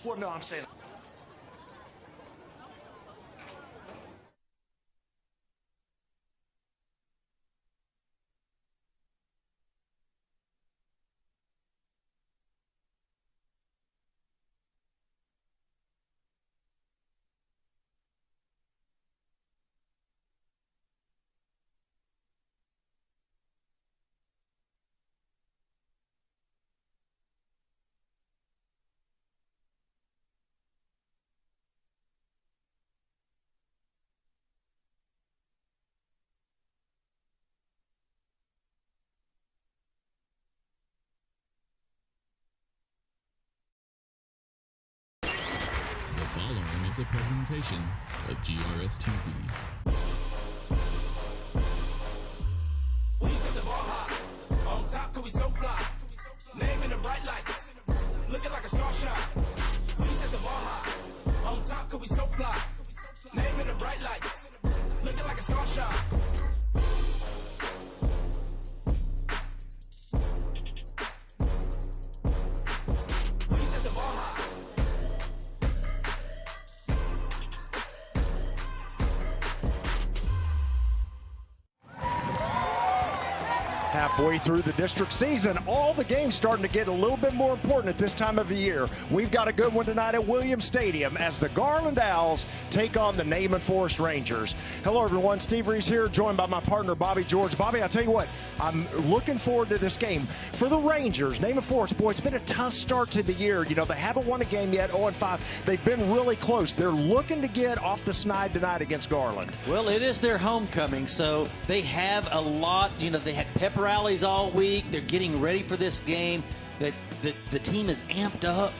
Well, no, I'm saying. The following is a presentation of GRS TV. We set the bar high. On top, cause we so fly. Name in the bright lights. Looking like a star shot. We set the bar high. On top, cause we so fly. Name in the bright lights. Looking like a star shot. We set the bar high. Halfway through the district season, all the games starting to get a little bit more important at this time of the year. We've got a good one tonight at Williams Stadium as the Garland Owls take on the Naaman Forest Rangers. Hello, everyone. Steve Reese here, joined by my partner, Bobby George. Bobby, I'll tell you what, I'm looking forward to this game. For the Rangers, Naaman Forest, boy, it's been a tough start to the year. You know, they haven't won a game yet, 0-5. They've been really close. They're looking to get off the snide tonight against Garland. Well, it is their homecoming, so they have a lot. You know, they had pep rallies all week. They're getting ready for this game. The team is amped up.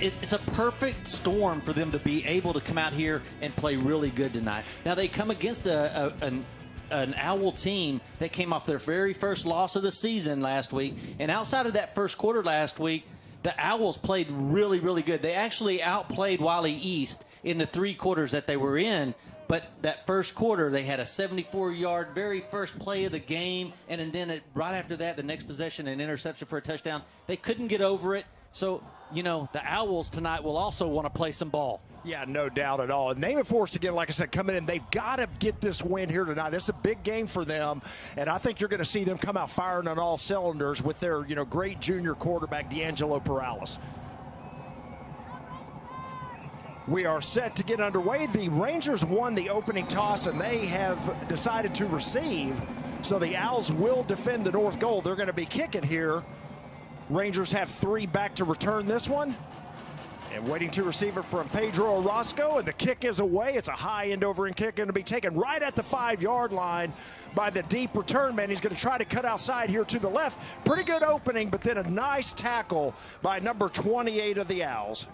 It's a perfect storm for them to be able to come out here and play really good tonight. Now, they come against an Owl team that came off their very first loss of the season last week. And outside of that first quarter last week, the Owls played really, really good. They actually outplayed Wally East in the 3 quarters that they were in. But that first quarter, they had a 74-yard very first play of the game, and then right after that, the next possession, an interception for a touchdown. They couldn't get over it. So, you know, the Owls tonight will also want to play some ball. Yeah, no doubt at all. And Naaman Forest, again, like I said, coming in, they've got to get this win here tonight. It's a big game for them, and I think you're going to see them come out firing on all cylinders with their, you know, great junior quarterback, D'Angelo Perales. We are set to get underway. The Rangers won the opening toss, and they have decided to receive. So the Owls will defend the north goal. They're going to be kicking here. Rangers have 3 back to return this one. And waiting to receive it from Pedro Orozco, and the kick is away. It's a high end over and kick, going to be taken right at the 5-yard line by the deep return man. He's going to try to cut outside here to the left. Pretty good opening, but then a nice tackle by number 28 of the Owls.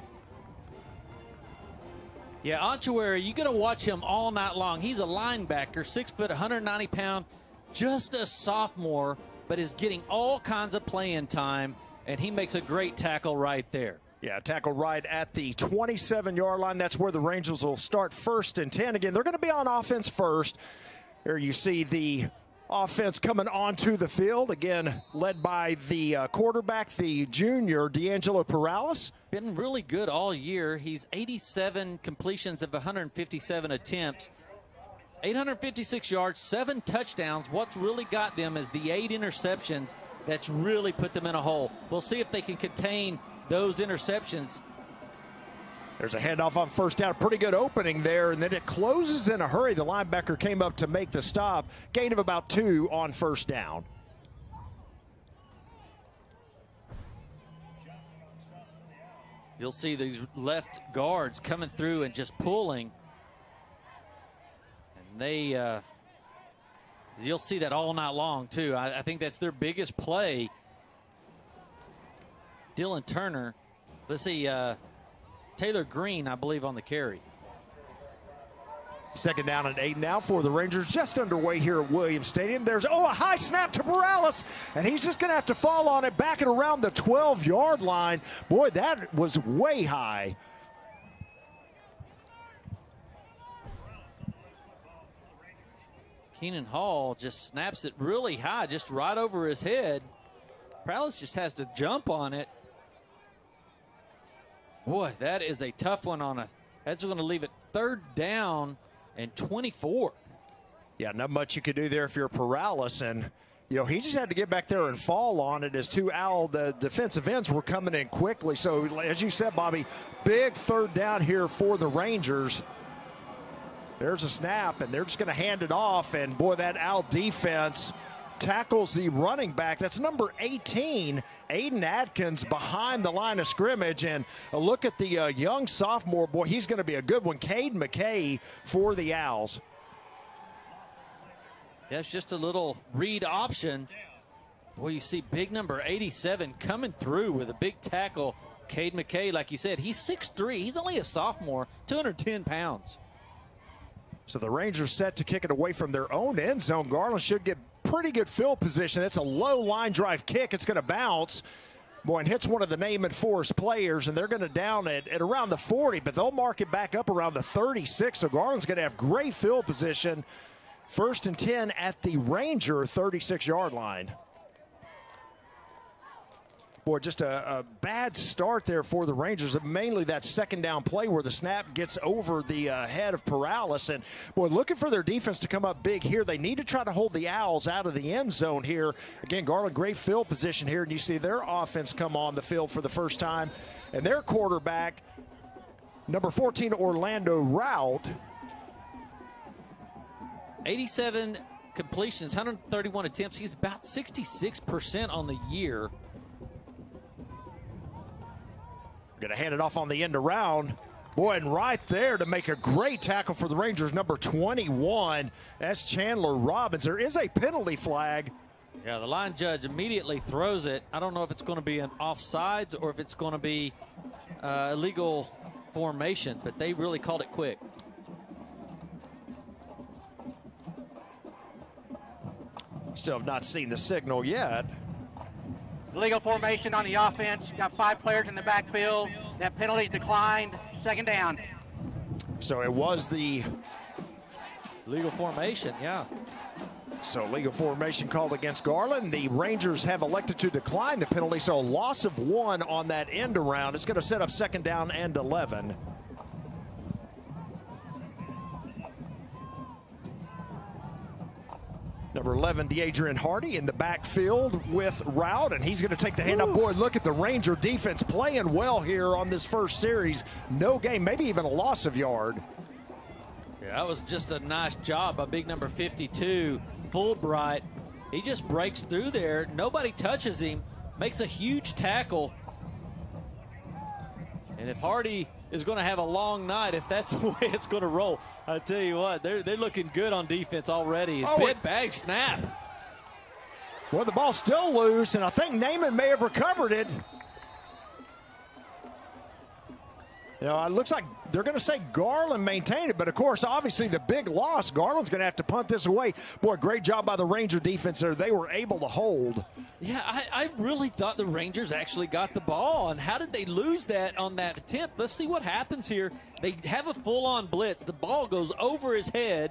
Yeah, Onchuary, you got to watch him all night long. He's a linebacker, 6 foot, 190 pound, just a sophomore, but is getting all kinds of playing time, and he makes a great tackle right there. Yeah, tackle right at the 27-yard line. That's where the Rangers will start 1st and 10. Again, they're going to be on offense first. Here you see the offense coming onto the field, again, led by the quarterback, the junior, D'Angelo Perales. Been really good all year. He's 87 completions of 157 attempts, 856 yards, 7 touchdowns. What's really got them is the 8 interceptions that's really put them in a hole. We'll see if they can contain those interceptions. There's a handoff on first down. Pretty good opening there, and then it closes in a hurry. The linebacker came up to make the stop. Gain of about 2 on first down. You'll see these left guards coming through and just pulling. And they, you'll see that all night long, too. I think that's their biggest play. Dylan Turner. Let's see, Taylor Green, I believe, on the carry. 2nd down and 8 now for the Rangers, just underway here at Williams Stadium. There's, a high snap to Perales, and he's just going to have to fall on it back and around the 12-yard line. Boy, that was way high. Keenan Hall just snaps it really high, just right over his head. Perales just has to jump on it. Boy, that is a tough one that's going to leave it 3rd down and 24. Yeah, not much you could do there if you're Paralysis. And, you know, he just had to get back there and fall on it as the defensive ends were coming in quickly. So, as you said, Bobby, big 3rd down here for the Rangers. There's a snap, and they're just going to hand it off. And, boy, that Owl defense tackles the running back. That's number 18, Aiden Adkins, behind the line of scrimmage. And a look at the young sophomore. Boy, he's going to be a good one. Cade McKay for the Owls. That's just a little read option. Boy, you see big number 87 coming through with a big tackle. Cade McKay, like you said, he's 6'3". He's only a sophomore, 210 pounds. So the Rangers set to kick it away from their own end zone. Garland should get pretty good field position. That's a low line drive kick. It's going to bounce. Boy, and hits one of the Naaman Forest players, and they're going to down it at around the 40, but they'll mark it back up around the 36. So Garland's going to have great field position. 1st and 10 at the Ranger 36-yard line. Boy, just a bad start there for the Rangers. Mainly that 2nd down play where the snap gets over the head of Paralysis. And, boy, looking for their defense to come up big here. They need to try to hold the Owls out of the end zone here. Again, Garland, great field position here. And you see their offense come on the field for the first time. And their quarterback, number 14, Orlando Rout. 87 completions, 131 attempts. He's about 66% on the year. Going to hand it off on the end around. Boy, and right there to make a great tackle for the Rangers, number 21. That's Chandler Robbins. There is a penalty flag. Yeah, the line judge immediately throws it. I don't know if it's going to be an offsides or if it's going to be illegal formation, but they really called it quick. Still have not seen the signal yet. Legal formation on the offense. Got 5 players in the backfield. That penalty declined. 2nd down. So it was the legal formation, yeah. So legal formation called against Garland. The Rangers have elected to decline the penalty, so a loss of 1 on that end around. It's going to set up 2nd down and 11. Number 11, DeAdrian Hardy in the backfield with Rout, and he's going to take the handoff. Boy, look at the Ranger defense playing well here on this first series. No gain, maybe even a loss of yard. Yeah, that was just a nice job by big number 52, Fulbright. He just breaks through there. Nobody touches him, makes a huge tackle. And if Hardy is going to have a long night, if that's the way it's going to roll, I tell you what, they're looking good on defense already. Big bag snap. Well, the ball's still loose, and I think Naaman may have recovered it. You know, it looks like they're going to say Garland maintained it, but of course, obviously the big loss, Garland's going to have to punt this away. Boy, great job by the Ranger defense there. They were able to hold. Yeah, I really thought the Rangers actually got the ball, and how did they lose that on that attempt? Let's see what happens here. They have a full-on blitz. The ball goes over his head,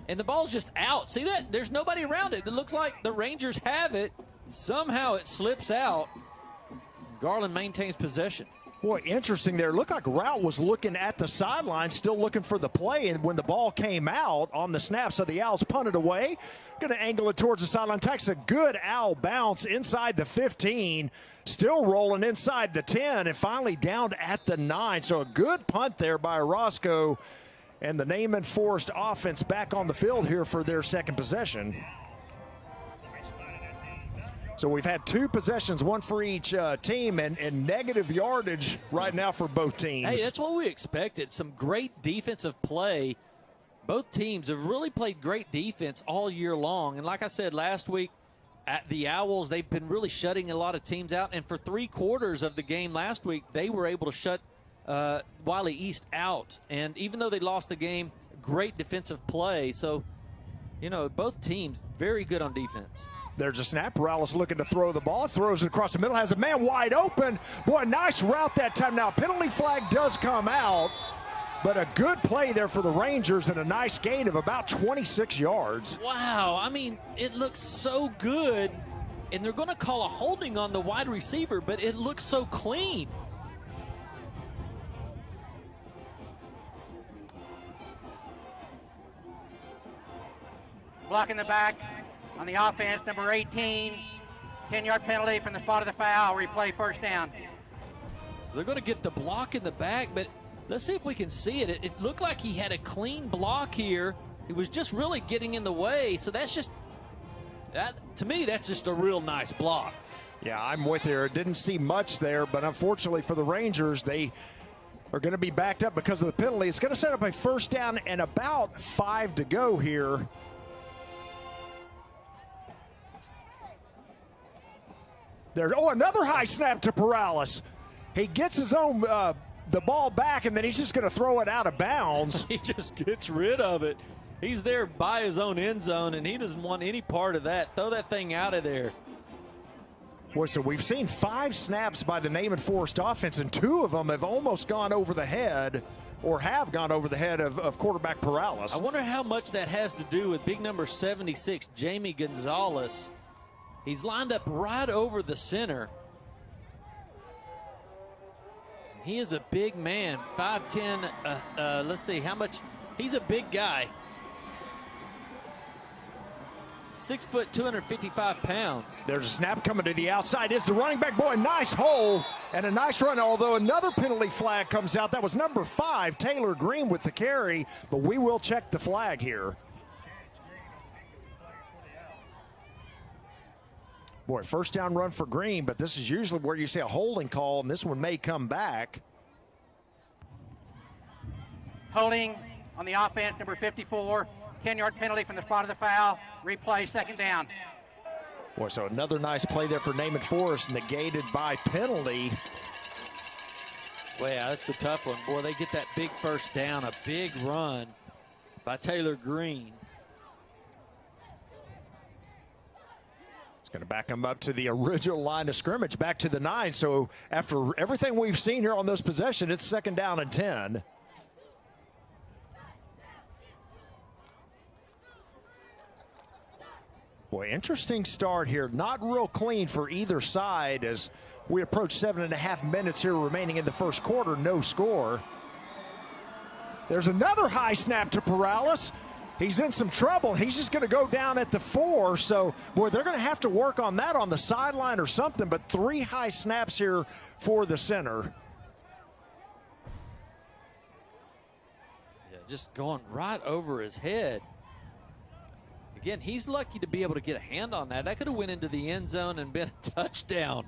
and the ball's just out. See that? There's nobody around it. It looks like the Rangers have it. Somehow it slips out. Garland maintains possession. Boy, interesting there. Looked like Rout was looking at the sideline, still looking for the play, and when the ball came out on the snap, so the Owls punted away. Going to angle it towards the sideline. Takes a good Owl bounce inside the 15, still rolling inside the 10, and finally down at the 9. So a good punt there by Roscoe, and the Naaman Forest offense back on the field here for their second possession. So we've had 2 possessions, 1 for each team, and negative yardage right now for both teams. Hey, that's what we expected. Some great defensive play. Both teams have really played great defense all year long. And like I said last week, at the Owls, they've been really shutting a lot of teams out. And for 3 quarters of the game last week, they were able to shut Wiley East out. And even though they lost the game, great defensive play. So, you know, both teams very good on defense. There's a snap. Paralysis looking to throw the ball. Throws it across the middle. Has a man wide open. Boy, nice route that time. Now, penalty flag does come out. But a good play there for the Rangers and a nice gain of about 26 yards. Wow. I mean, it looks so good. And they're going to call a holding on the wide receiver, but it looks so clean. Blocking the back on the offense, number 18. 10-yard penalty from the spot of the foul. Replay first down. They're going to get the block in the back, but let's see if we can see it. It looked like he had a clean block here. It was just really getting in the way. So that's just, to me, that's just a real nice block. Yeah, I'm with you. Didn't see much there, but unfortunately for the Rangers, they are going to be backed up because of the penalty. It's going to set up a first down and about 5 to go here. Another high snap to Perales. He gets his own the ball back, and then he's just going to throw it out of bounds. He just gets rid of it. He's there by his own end zone, and he doesn't want any part of that. Throw that thing out of there. Boy, so we've seen 5 snaps by the Naaman Forest offense, and 2 of them have almost gone over the head or have gone over the head of quarterback Perales. I wonder how much that has to do with big number 76, Jamie Gonzalez. He's lined up right over the center. He is a big man, 5'10". Let's see how much. He's a big guy. 6 foot, 255 pounds. There's a snap coming to the outside. It's the running back. Boy, nice hole and a nice run. Although another penalty flag comes out. That was number 5, Taylor Green, with the carry. But we will check the flag here. Boy, first down run for Green, but this is usually where you see a holding call, and this one may come back. Holding on the offense, number 54. 10-yard penalty from the spot of the foul. Replay, second down. Boy, so another nice play there for Naaman Forest, negated by penalty. Well, yeah, that's a tough one. Boy, they get that big first down, a big run by Taylor Green. Going to back them up to the original line of scrimmage, back to the 9. So after everything we've seen here on this possession, it's second down and 10. Boy, interesting start here. Not real clean for either side as we approach 7.5 minutes here remaining in the first quarter. No score. There's another high snap to Perales. He's in some trouble. He's just going to go down at the 4. So, boy, they're going to have to work on that on the sideline or something. But 3 high snaps here for the center. Yeah, just going right over his head. Again, he's lucky to be able to get a hand on that. That could have went into the end zone and been a touchdown.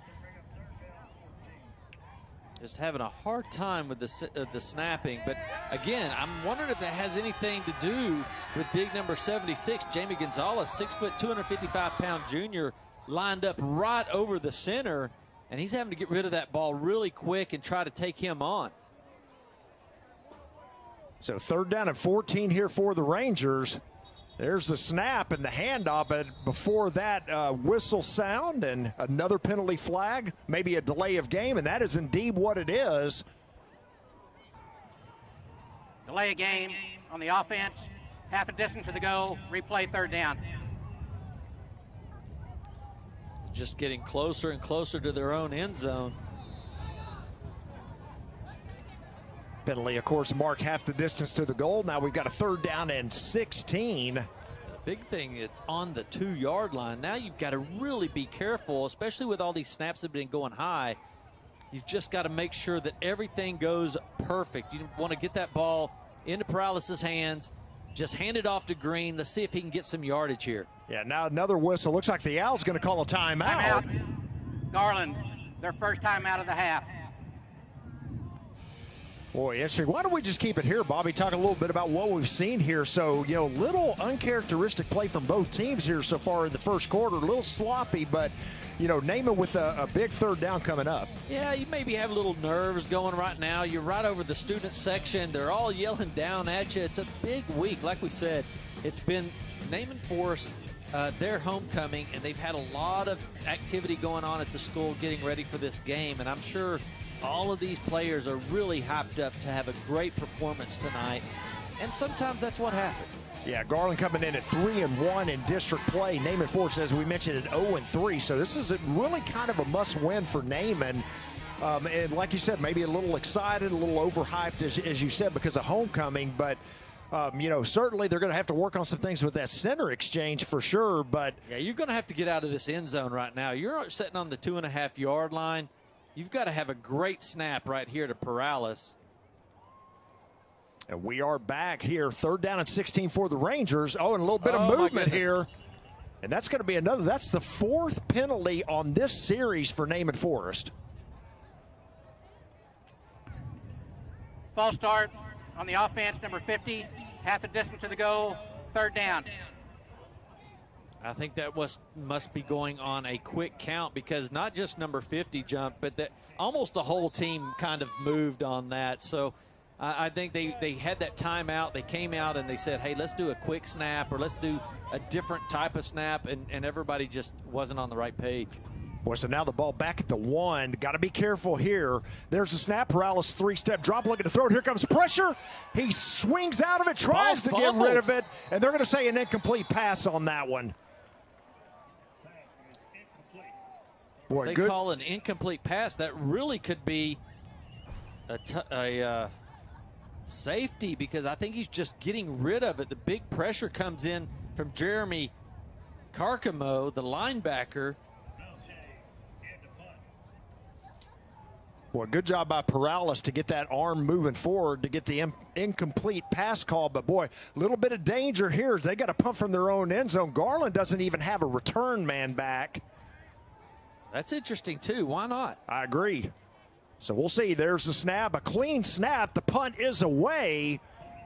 Just having a hard time with the snapping. But again, I'm wondering if that has anything to do with big number 76, Jamie Gonzalez, 6 foot, 255-pound junior, lined up right over the center, and he's having to get rid of that ball really quick and try to take him on. So third down and 14 here for the Rangers. There's the snap and the handoff, but before that, whistle sound and another penalty flag, maybe a delay of game, and that is indeed what it is. Delay of game on the offense, half a distance to the goal, replay third down. Just getting closer and closer to their own end zone. Penalty, of course, mark half the distance to the goal. Now we've got a third down and 16. The big thing, it's on the 2-yard line. Now you've got to really be careful, especially with all these snaps that have been going high. You've just got to make sure that everything goes perfect. You want to get that ball into Perales' hands, just hand it off to Green. Let's see if he can get some yardage here. Yeah, now another whistle. Looks like the Owls going to call a timeout. Garland, their first timeout of the half. Boy, interesting. Why don't we just keep it here, Bobby? Talk a little bit about what we've seen here. So, little uncharacteristic play from both teams here so far in the first quarter. A little sloppy, but, Naaman with a big third down coming up. Yeah, you maybe have little nerves going right now. You're right over the student section. They're all yelling down at you. It's a big week. Like we said, it's been Naaman Forest, their homecoming, and they've had a lot of activity going on at the school getting ready for this game, and I'm sure all of these players are really hyped up to have a great performance tonight, and sometimes that's what happens. Yeah, Garland coming in at 3-1 in district play. Naaman Forest, as we mentioned, at 0-3. So this is really kind of a must-win for Naaman. And like you said, maybe a little excited, a little overhyped, as you said, because of homecoming. But Certainly they're going to have to work on some things with that center exchange for sure. But yeah, you're going to have to get out of this end zone right now. You're sitting on the 2.5-yard line. You've got to have a great snap right here to Perales. And we are back here, 3rd down and 16 for the Rangers. Oh, and a little bit of movement here. And that's going to be that's the 4th penalty on this series for Naaman Forest. False start on the offense, number 50, half the distance to the goal, 3rd down. I think that must be going on a quick count, because not just number 50 jumped, but that almost the whole team kind of moved on that. So I think they had that timeout. They came out and they said, hey, let's do a quick snap, or let's do a different type of snap, and everybody just wasn't on the right page. Boy, so now the ball back at the 1. Got to be careful here. There's a snap. Perales 3-step drop, looking to throw it. Here comes pressure. He swings out of it, tries to get rid of it, and they're going to say an incomplete pass on that one. Boy, they call an incomplete pass. That really could be a safety, because I think he's just getting rid of it. The big pressure comes in from Jeremy Carcamo, the linebacker. Boy, good job by Perales to get that arm moving forward to get the incomplete pass call. But, boy, a little bit of danger here. They got to pump from their own end zone. Garland doesn't even have a return man back. That's interesting, too. Why not? I agree. So we'll see. There's the snap, a clean snap. The punt is away.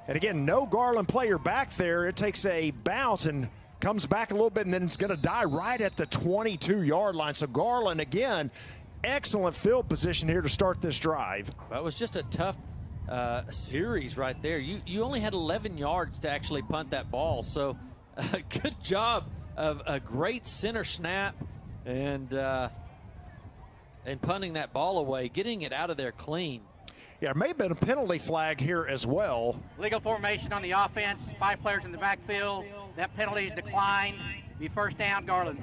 And, again, no Garland player back there. It takes a bounce and comes back a little bit, and then it's going to die right at the 22-yard line. So Garland, again, excellent field position here to start this drive. Well, it was just a tough series right there. You only had 11 yards to actually punt that ball. So good job of a great center snap and punting that ball away, getting it out of there clean. Yeah, it may have been a penalty flag here as well. Legal formation on the offense, 5 players in the backfield. That penalty is declined. Be 1st down, Garland.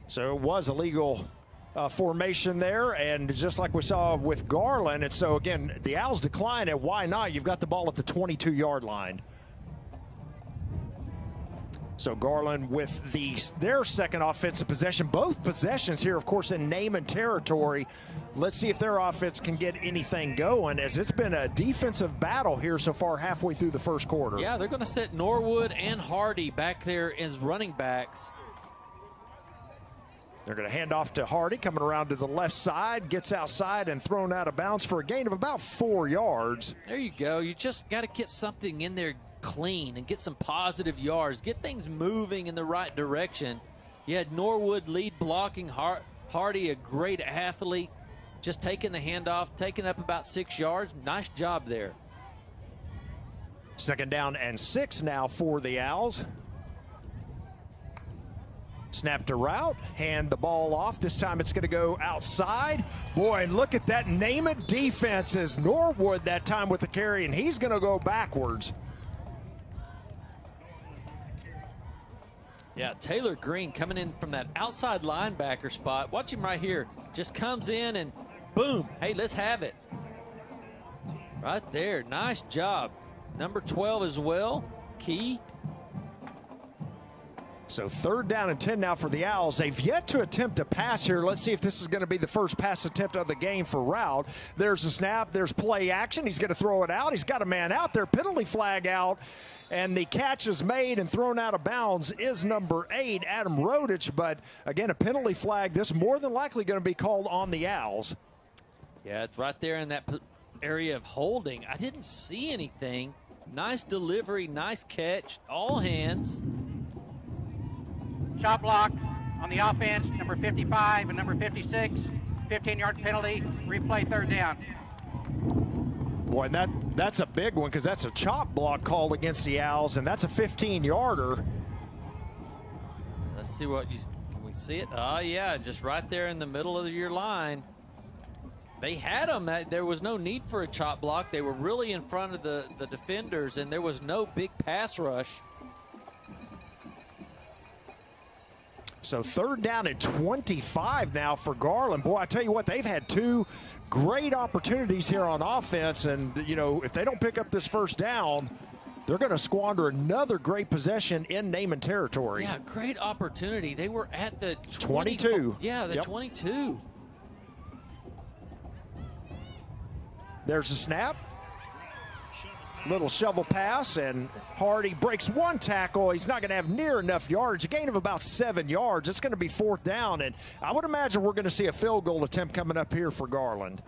So it was a legal formation there, and just like we saw with Garland. And so, again, the Owls decline it. Why not? You've got the ball at the 22-yard line. So Garland with their second offensive possession. Both possessions here, of course, in Naaman territory. Let's see if their offense can get anything going, as it's been a defensive battle here so far halfway through the first quarter. Yeah, they're going to set Norwood and Hardy back there as running backs. They're going to hand off to Hardy, coming around to the left side, gets outside and thrown out of bounds for a gain of about 4 yards. There you go. You just got to get something in there clean and get some positive yards, get things moving in the right direction. You had Norwood lead blocking, Hardy, a great athlete, just taking the handoff, taking up about 6 yards. Nice job there. 2nd down and 6 now for the Owls. Snap to route, hand the ball off. This time it's going to go outside. Boy, and look at that Naaman defense, as Norwood that time with the carry, and he's going to go backwards. Yeah, Taylor Green coming in from that outside linebacker spot. Watch him right here. Just comes in and boom. Hey, let's have it. Right there. Nice job. Number 12 as well. Key. So 3rd down and 10 now for the Owls. They've yet to attempt a pass here. Let's see if this is going to be the first pass attempt of the game for Route. There's the snap. There's play action. He's going to throw it out. He's got a man out there. Penalty flag out. And the catch is made and thrown out of bounds is number 8, Adam Rodich. But, again, a penalty flag. This more than likely going to be called on the Owls. Yeah, it's right there in that area of holding. I didn't see anything. Nice delivery, nice catch, all hands. Shot block on the offense, number 55 and number 56. 15-yard penalty, replay 3rd down. Boy, that's a big one, because that's a chop block called against the Owls, and that's a 15-yarder. Let's see can we see it? Oh, yeah, just right there in the middle of your line. They had them. There was no need for a chop block. They were really in front of the defenders, and there was no big pass rush. So 3rd down and 25 now for Garland. Boy, I tell you what, they've had 2 great opportunities here on offense, and, you know, if they don't pick up this 1st down, they're going to squander another great possession in Naaman territory. Yeah, great opportunity. They were at the 22. Yeah, the Yep. 22. There's a snap. Little shovel pass, and Hardy breaks one tackle. He's not going to have near enough yards. A gain of about 7 yards. It's going to be 4th down, and I would imagine we're going to see a field goal attempt coming up here for Garland.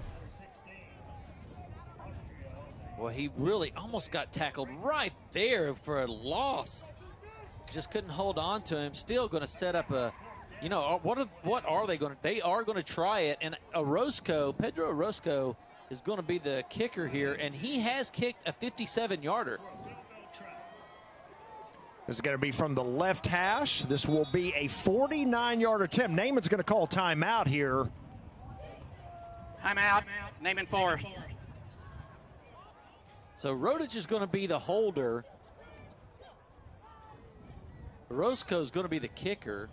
Well, he really almost got tackled right there for a loss. Just couldn't hold on to him. Still going to set up a, you know, what are they going to? They are going to try it, and Pedro Orozco is going to be the kicker here, and he has kicked a 57-yarder. This is going to be from the left hash. This will be a 49-yard attempt. Naaman's going to call timeout here. Timeout. Naaman Forest. So Rodich is going to be the holder. Orozco is going to be the kicker.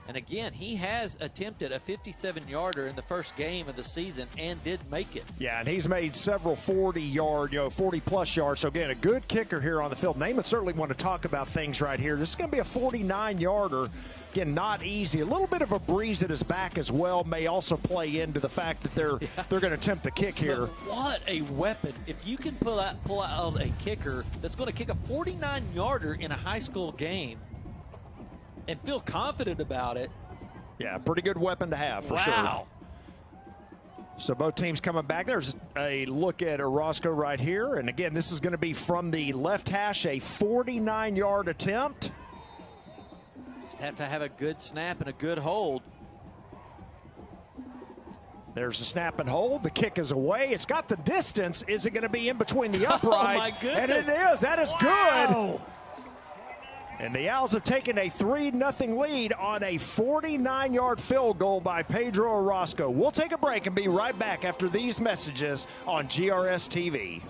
And again, he has attempted a 57-yarder in the first game of the season and did make it. Yeah, and he's made several 40-yard, 40-plus yards. So, again, a good kicker here on the field. Naaman certainly want to talk about things right here. This is going to be a 49-yarder. Again, not easy. A little bit of a breeze at his back as well may also play into the fact that they're going to attempt the kick here. But what a weapon. If you can pull out a kicker that's going to kick a 49-yarder in a high school game and feel confident about it. Yeah, pretty good weapon to have for sure. Wow. So both teams coming back. There's a look at Orozco right here. And again, this is going to be from the left hash, a 49-yard attempt. Just have to have a good snap and a good hold. There's a snap and hold. The kick is away. It's got the distance. Is it going to be in between the uprights? Oh, my goodness. And it is. That is Wow. good. And the Owls have taken a 3-0 lead on a 49-yard field goal by Pedro Orozco. We'll take a break and be right back after these messages on GRS TV.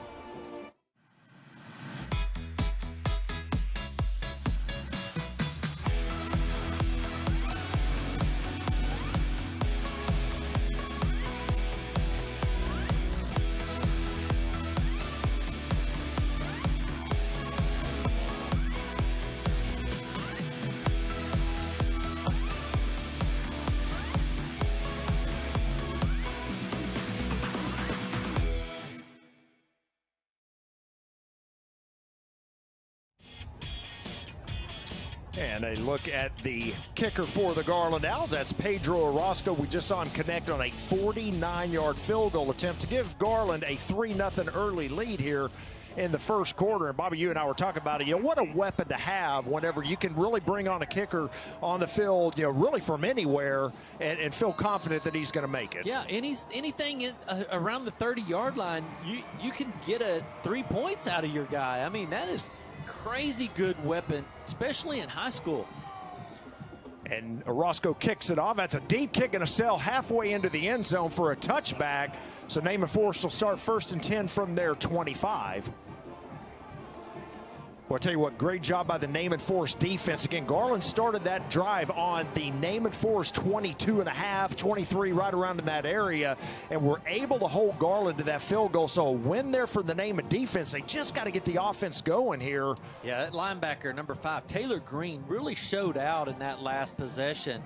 And a look at the kicker for the Garland Owls. That's Pedro Orozco. We just saw him connect on a 49-yard field goal attempt to give Garland a 3-0 early lead here in the first quarter. And Bobby, you and I were talking about it. What a weapon to have whenever you can really bring on a kicker on the field, really from anywhere and feel confident that he's going to make it. Yeah, anything around the 30-yard line, you can get 3 points out of your guy. I mean, that is crazy good weapon, especially in high school. And Orozco kicks it off. That's a deep kick and a sail halfway into the end zone for a touchback. So Naaman Forest will start 1st and 10 from their 25. Well, I'll tell you what, great job by the Naaman Forest defense. Again, Garland started that drive on the Naaman Forest 22.5, 23, right around in that area, and were able to hold Garland to that field goal. So a win there for the Naaman defense. They just got to get the offense going here. Yeah, that linebacker, number 5, Taylor Green, really showed out in that last possession.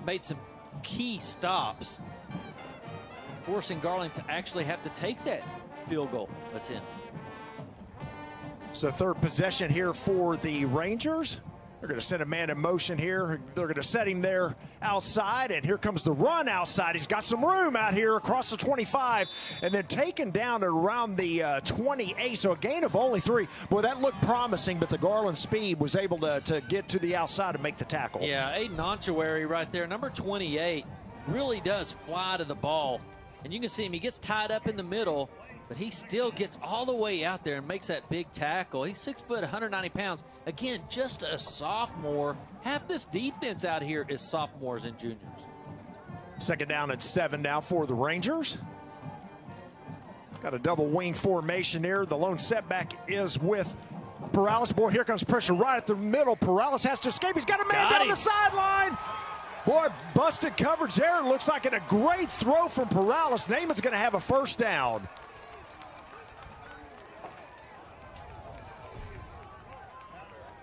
Made some key stops, forcing Garland to actually have to take that field goal attempt. So 3rd possession here for the Rangers. They're going to send a man in motion here. They're going to set him there outside, and here comes the run outside. He's got some room out here across the 25, and then taken down at around the 28, so a gain of only 3. Boy, that looked promising, but the Garland speed was able to get to the outside and make the tackle. Yeah, Aiden Onchuary right there, number 28, really does fly to the ball. And you can see him, he gets tied up in the middle, but he still gets all the way out there and makes that big tackle. He's 6 foot, 190 pounds. Again, just a sophomore. Half this defense out here is sophomores and juniors. 2nd down at 7 now for the Rangers. Got a double wing formation here. The lone setback is with Perales. Boy, here comes pressure right at the middle. Perales has to escape. He's got a man down the sideline. Boy, busted coverage there. Looks like a great throw from Perales. Naaman's going to have a 1st down.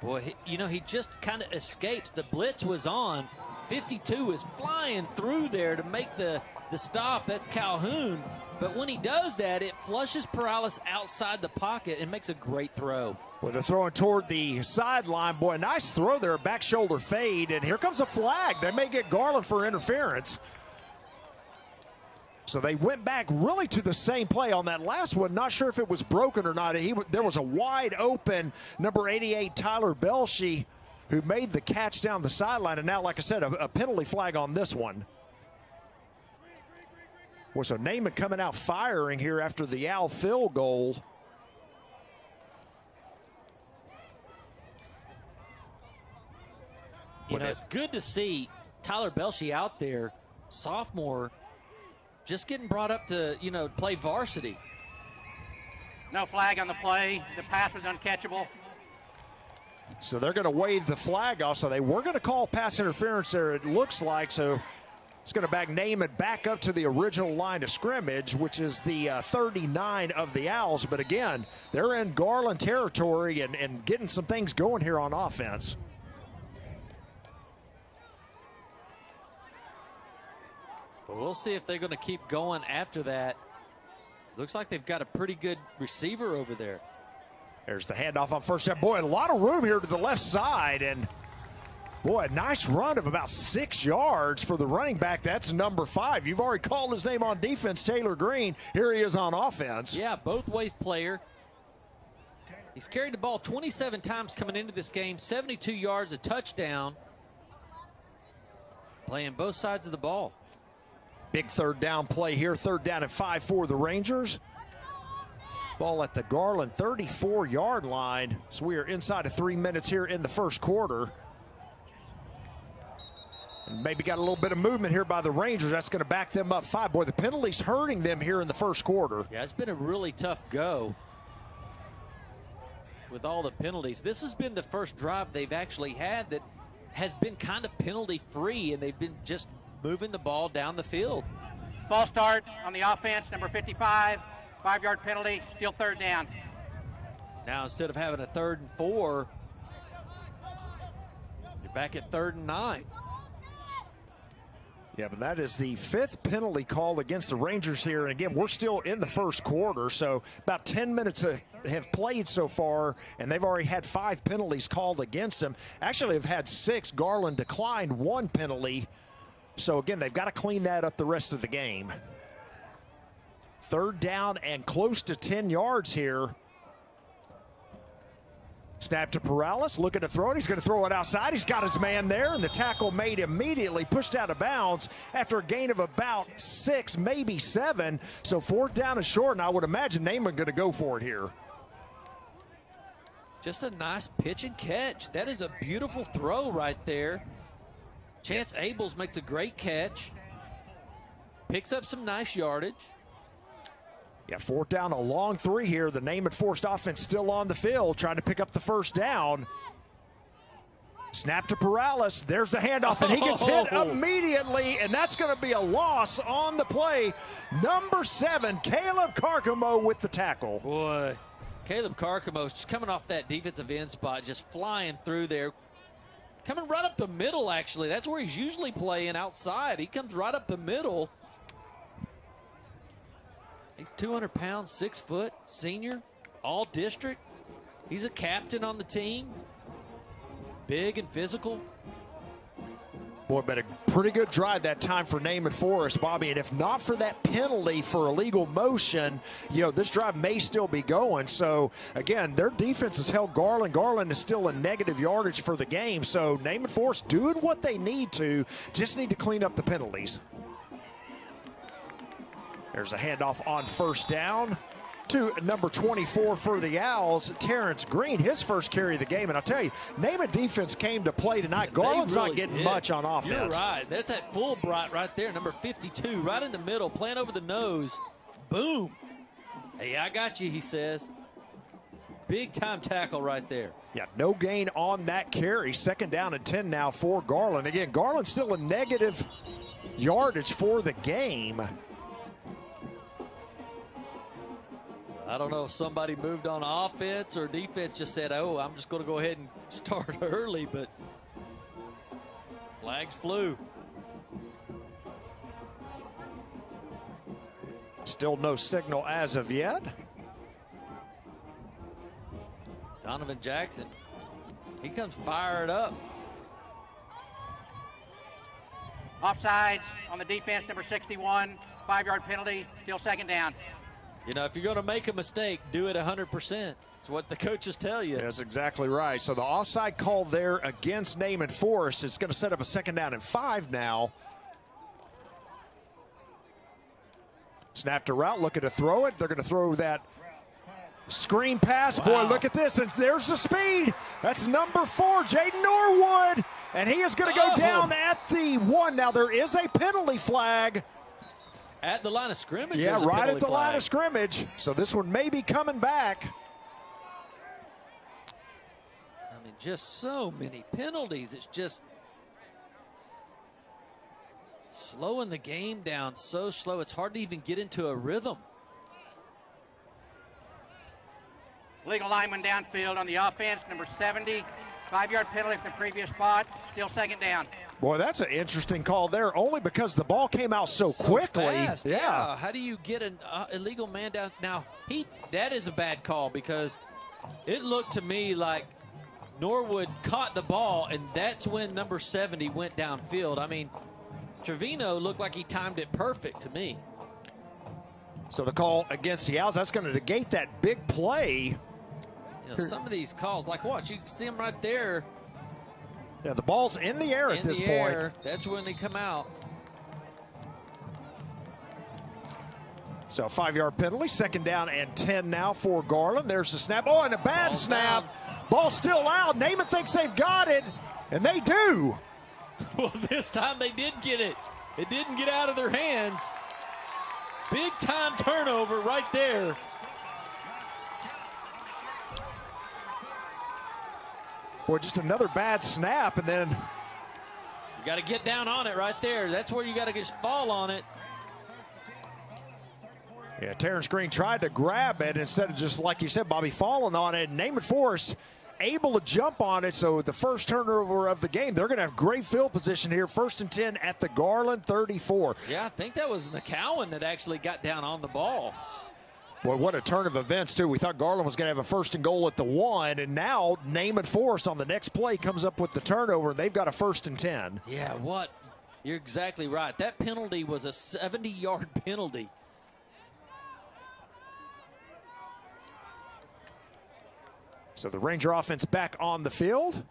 Boy, he just kind of escapes. The blitz was on. 52 is flying through there to make the stop. That's Calhoun. But when he does that, it flushes Perales outside the pocket and makes a great throw. Well, they're throwing toward the sideline. Boy, nice throw there, back shoulder fade. And here comes a flag. They may get Garland for interference. So they went back really to the same play on that last one. Not sure if it was broken or not. There was a wide open number 88, Tyler Belshey, who made the catch down the sideline. And now, like I said, a penalty flag on this one. Well, so Naaman coming out firing here after the Al field goal. It's good to see Tyler Belshey out there, sophomore, just getting brought up to, play varsity. No flag on the play. The pass was uncatchable. So they're going to wave the flag off. So they were going to call pass interference there, it looks like. So it's going to back Naaman back up to the original line of scrimmage, which is the 39 of the Owls. But again, they're in Garland territory and getting some things going here on offense. But we'll see if they're going to keep going after that. Looks like they've got a pretty good receiver over there. There's the handoff on first down. Boy, a lot of room here to the left side. And, boy, a nice run of about 6 yards for the running back. That's number 5. You've already called his name on defense, Taylor Green. Here he is on offense. Yeah, both ways player. He's carried the ball 27 times coming into this game, 72 yards, a touchdown. Playing both sides of the ball. Big third down play here. Third down and 5 for the Rangers. Ball at the Garland 34-yard line. So we are inside of 3 minutes here in the first quarter. And maybe got a little bit of movement here by the Rangers. That's going to back them up 5. Boy, the penalty's hurting them here in the first quarter. Yeah, it's been a really tough go with all the penalties. This has been the first drive they've actually had that has been kind of penalty-free, and they've been just moving the ball down the field. False start on the offense, number 55. 5-yard penalty, still third down. Now instead of having a 3rd and 4, you're back at 3rd and 9. Yeah, but that is the 5th penalty call against the Rangers here. And again, we're still in the first quarter, so about 10 minutes have played so far, and they've already had 5 penalties called against them. Actually, have had 6. Garland declined 1 penalty. So again, they've got to clean that up the rest of the game. 3rd down and close to 10 yards here. Snap to Perales, looking to throw it. He's going to throw it outside. He's got his man there, and the tackle made immediately, pushed out of bounds after a gain of about 6, maybe 7. So 4th down and short, and I would imagine Naaman going to go for it here. Just a nice pitch and catch. That is a beautiful throw right there. Chance Abels makes a great catch. Picks up some nice yardage. Yeah, 4th down, a long 3 here. The Naaman forced offense still on the field, trying to pick up the first down. Snap to Perales. There's the handoff, and he gets hit immediately, and that's going to be a loss on the play. Number 7, Caleb Carcamo with the tackle. Boy, Caleb Carcamo just coming off that defensive end spot, just flying through there. Coming right up the middle, actually. That's where he's usually playing, outside. He comes right up the middle. He's 200 pounds, 6 foot, senior, all district. He's a captain on the team. Big and physical. Boy, but a pretty good drive that time for Naaman Forest, Bobby. And if not for that penalty for illegal motion, this drive may still be going. So, again, their defense has held Garland. Garland is still a negative yardage for the game. So, Naaman Forest doing what they need to. Just need to clean up the penalties. There's a handoff on 1st down to number 24 for the Owls, Terrence Green, his first carry of the game. And I'll tell you, Naaman defense came to play tonight. Garland's really not getting much on offense. You're right. There's that Fulbright right there, number 52, right in the middle, playing over the nose. Boom. Hey, I got you, he says. Big-time tackle right there. Yeah, no gain on that carry. 2nd down and 10 now for Garland. Again, Garland's still a negative yardage for the game. I don't know if somebody moved on offense or defense just said, oh, I'm just going to go ahead and start early, but flags flew. Still no signal as of yet. Donovan Jackson, he comes fired up. Offsides on the defense, number 61, 5-yard penalty, still second down. You know, if you're going to make a mistake, do it 100%. It's what the coaches tell you. That's exactly right. So the offside call there against Naaman Forest is going to set up a 2nd down and 5 now. Snap to route, looking to throw it. They're going to throw that screen pass. Wow. Boy, look at this. And there's the speed. That's number 4, Jaden Norwood. And he is going to go down at the 1. Now, there is a penalty flag. At the line of scrimmage? Yeah, right at the line of scrimmage. So this one may be coming back. I mean, just so many penalties. It's just slowing the game down so slow. It's hard to even get into a rhythm. Legal lineman downfield on the offense, number 70. 5-yard penalty from the previous spot, still second down. Boy, that's an interesting call there, only because the ball came out so quickly. Fast. Yeah. How do you get an illegal man down? Now, that is a bad call because it looked to me like Norwood caught the ball, and that's when number 70 went downfield. I mean, Trevino looked like he timed it perfect to me. So the call against the Owls, that's going to negate that big play. You know, some of these calls, like watch, you see them right there. Yeah, the ball's in the air at this point. That's when they come out. So 5-yard penalty, 2nd down and 10 now for Garland. There's the snap. Oh, and a bad snap. Down. Ball still out. Naaman thinks they've got it, and they do. Well, this time they did get it. It didn't get out of their hands. Big time turnover right there. Boy, just another bad snap, and then you got to get down on it right there. That's where you got to just fall on it. Yeah, Terrence Green tried to grab it instead of just, like you said, Bobby, falling on it. Naaman Forest able to jump on it, so the first turnover of the game. They're going to have great field position here. 1st and 10 at the Garland 34. Yeah, I think that was McCowan that actually got down on the ball. Boy, what a turn of events, too. We thought Garland was going to have a 1st and goal at the 1, and now Naaman Forest on the next play comes up with the turnover, and they've got a 1st and 10. Yeah, what? You're exactly right. That penalty was a 70-yard penalty. So the Ranger offense back on the field.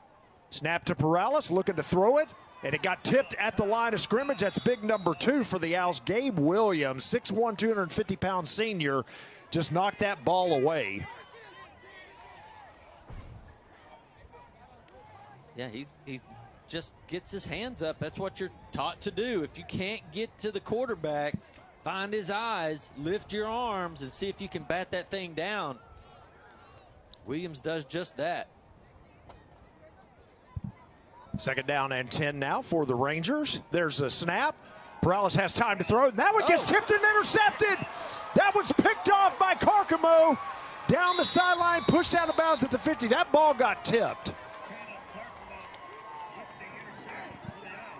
Snap to Perales, looking to throw it, and it got tipped at the line of scrimmage. That's big number 2 for the Owls. Gabe Williams, 6'1", 250-pound senior, just knocked that ball away. Yeah, he's just gets his hands up. That's what you're taught to do. If you can't get to the quarterback, find his eyes, lift your arms, and see if you can bat that thing down. Williams does just that. 2nd down and 10 now for the Rangers. There's a snap. Perales has time to throw, and that one gets tipped and intercepted. That one's picked off by Carcamo. Down the sideline, pushed out of bounds at the 50. That ball got tipped.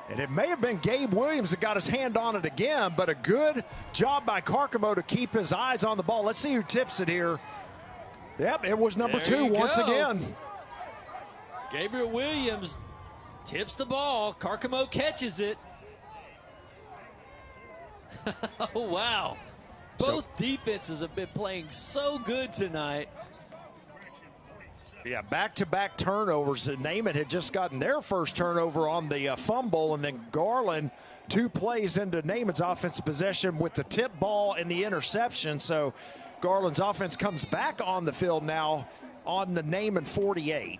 And it may have been Gabe Williams that got his hand on it again, but a good job by Carcamo to keep his eyes on the ball. Let's see who tips it here. Yep, it was number 2 once again. Gabriel Williams tips the ball. Carcamo catches it. Oh, wow. Both defenses have been playing so good tonight. Yeah, back-to-back turnovers. Naaman had just gotten their first turnover on the fumble, and then Garland 2 plays into Naaman's offensive possession with the tip ball and the interception. So Garland's offense comes back on the field now on the Naaman 48.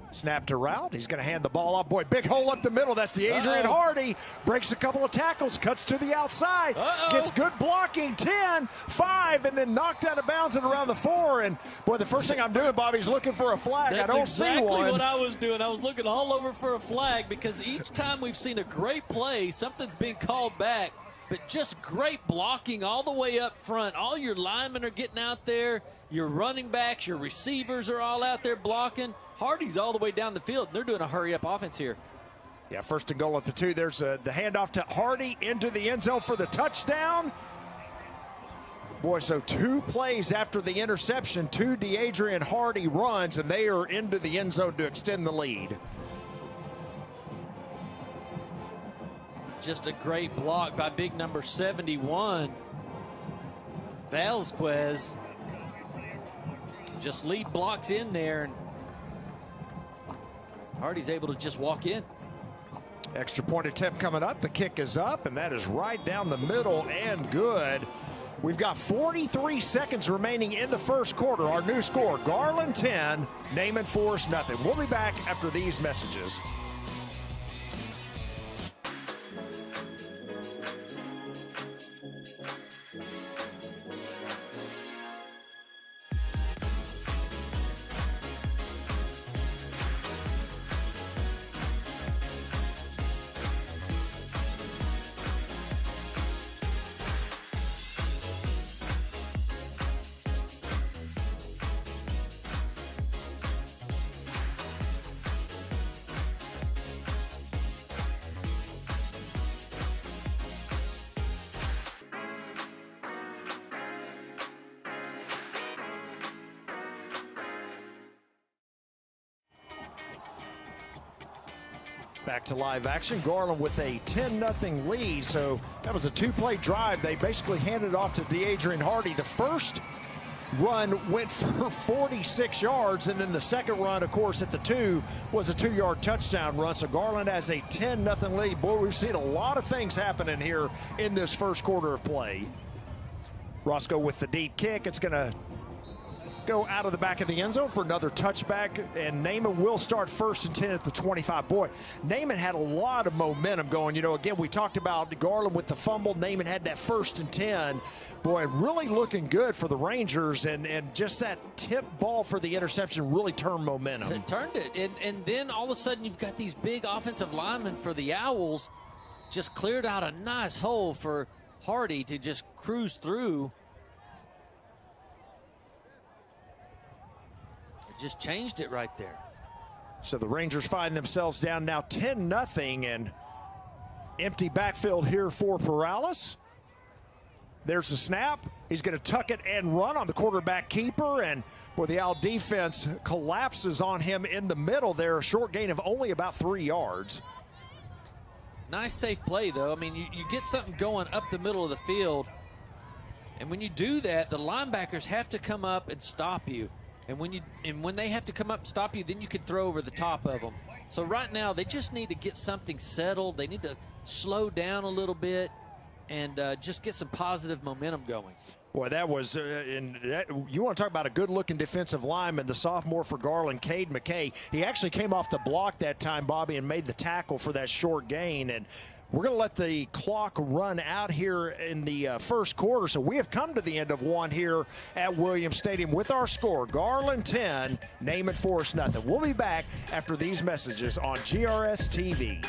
Snap to route. He's going to hand the ball off. Boy, big hole up the middle. That's the Adrian Hardy. Breaks a couple of tackles. Cuts to the outside. Gets good blocking. 10, 5, and then knocked out of bounds and around the 4. And, boy, the first thing I'm doing, Bobby, is looking for a flag. I don't see one. That's exactly what I was doing. I was looking all over for a flag because each time we've seen a great play, something's being called back but just great blocking all the way up front. All your linemen are getting out there. Your running backs, your receivers are all out there blocking. Hardy's all the way down the field. They're doing a hurry-up offense here. Yeah, first and goal at the 2. There's the handoff to Hardy into the end zone for the touchdown. Boy, so 2 plays after the interception, 2 DeAdrian Hardy runs, and they are into the end zone to extend the lead. Just a great block by big number 71. Vasquez just lead blocks in there, and Hardy's able to just walk in. Extra point attempt coming up. The kick is up, and that is right down the middle and good. We've got 43 seconds remaining in the first quarter. Our new score, Garland 10, Naaman Forest nothing. We'll be back after these messages. Back to live action. Garland with a 10-0 lead. So that was a 2-play drive. They basically handed off to DeAdrian Hardy. The first run went for 46 yards, and then the second run, of course, at the 2 was a 2-yard touchdown run. So Garland has a 10-0 lead. Boy, we've seen a lot of things happening here in this first quarter of play. Roscoe with the deep kick. It's going to go out of the back of the end zone for another touchback, and Naaman will start 1st and 10 at the 25. Boy, Naaman had a lot of momentum going. You know, again, we talked about Garland with the fumble. Naaman had that 1st and 10. Boy, really looking good for the Rangers, and just that tip ball for the interception really turned momentum. It turned it, and then all of a sudden you've got these big offensive linemen for the Owls. Just cleared out a nice hole for Hardy to just cruise through. Just changed it right there. So the Rangers find themselves down now 10-0, and empty backfield here for Perales. There's the snap. He's going to tuck it and run on the quarterback keeper, and boy, the Owl defense collapses on him in the middle there. A short gain of only about 3 yards. Nice safe play, though. I mean, you get something going up the middle of the field, and when you do that, the linebackers have to come up and stop you. And when they have to come up and stop you, then you can throw over the top of them. So right now, they just need to get something settled. They need to slow down a little bit and just get some positive momentum going. Boy, that was, you want to talk about a good-looking defensive lineman, the sophomore for Garland, Cade McKay. He actually came off the block that time, Bobby, and made the tackle for that short gain. And we're going to let the clock run out here in the first quarter. So we have come to the end of one here at Williams Stadium with our score. Garland 10, Naaman Forest nothing. We'll be back after these messages on GRS TV.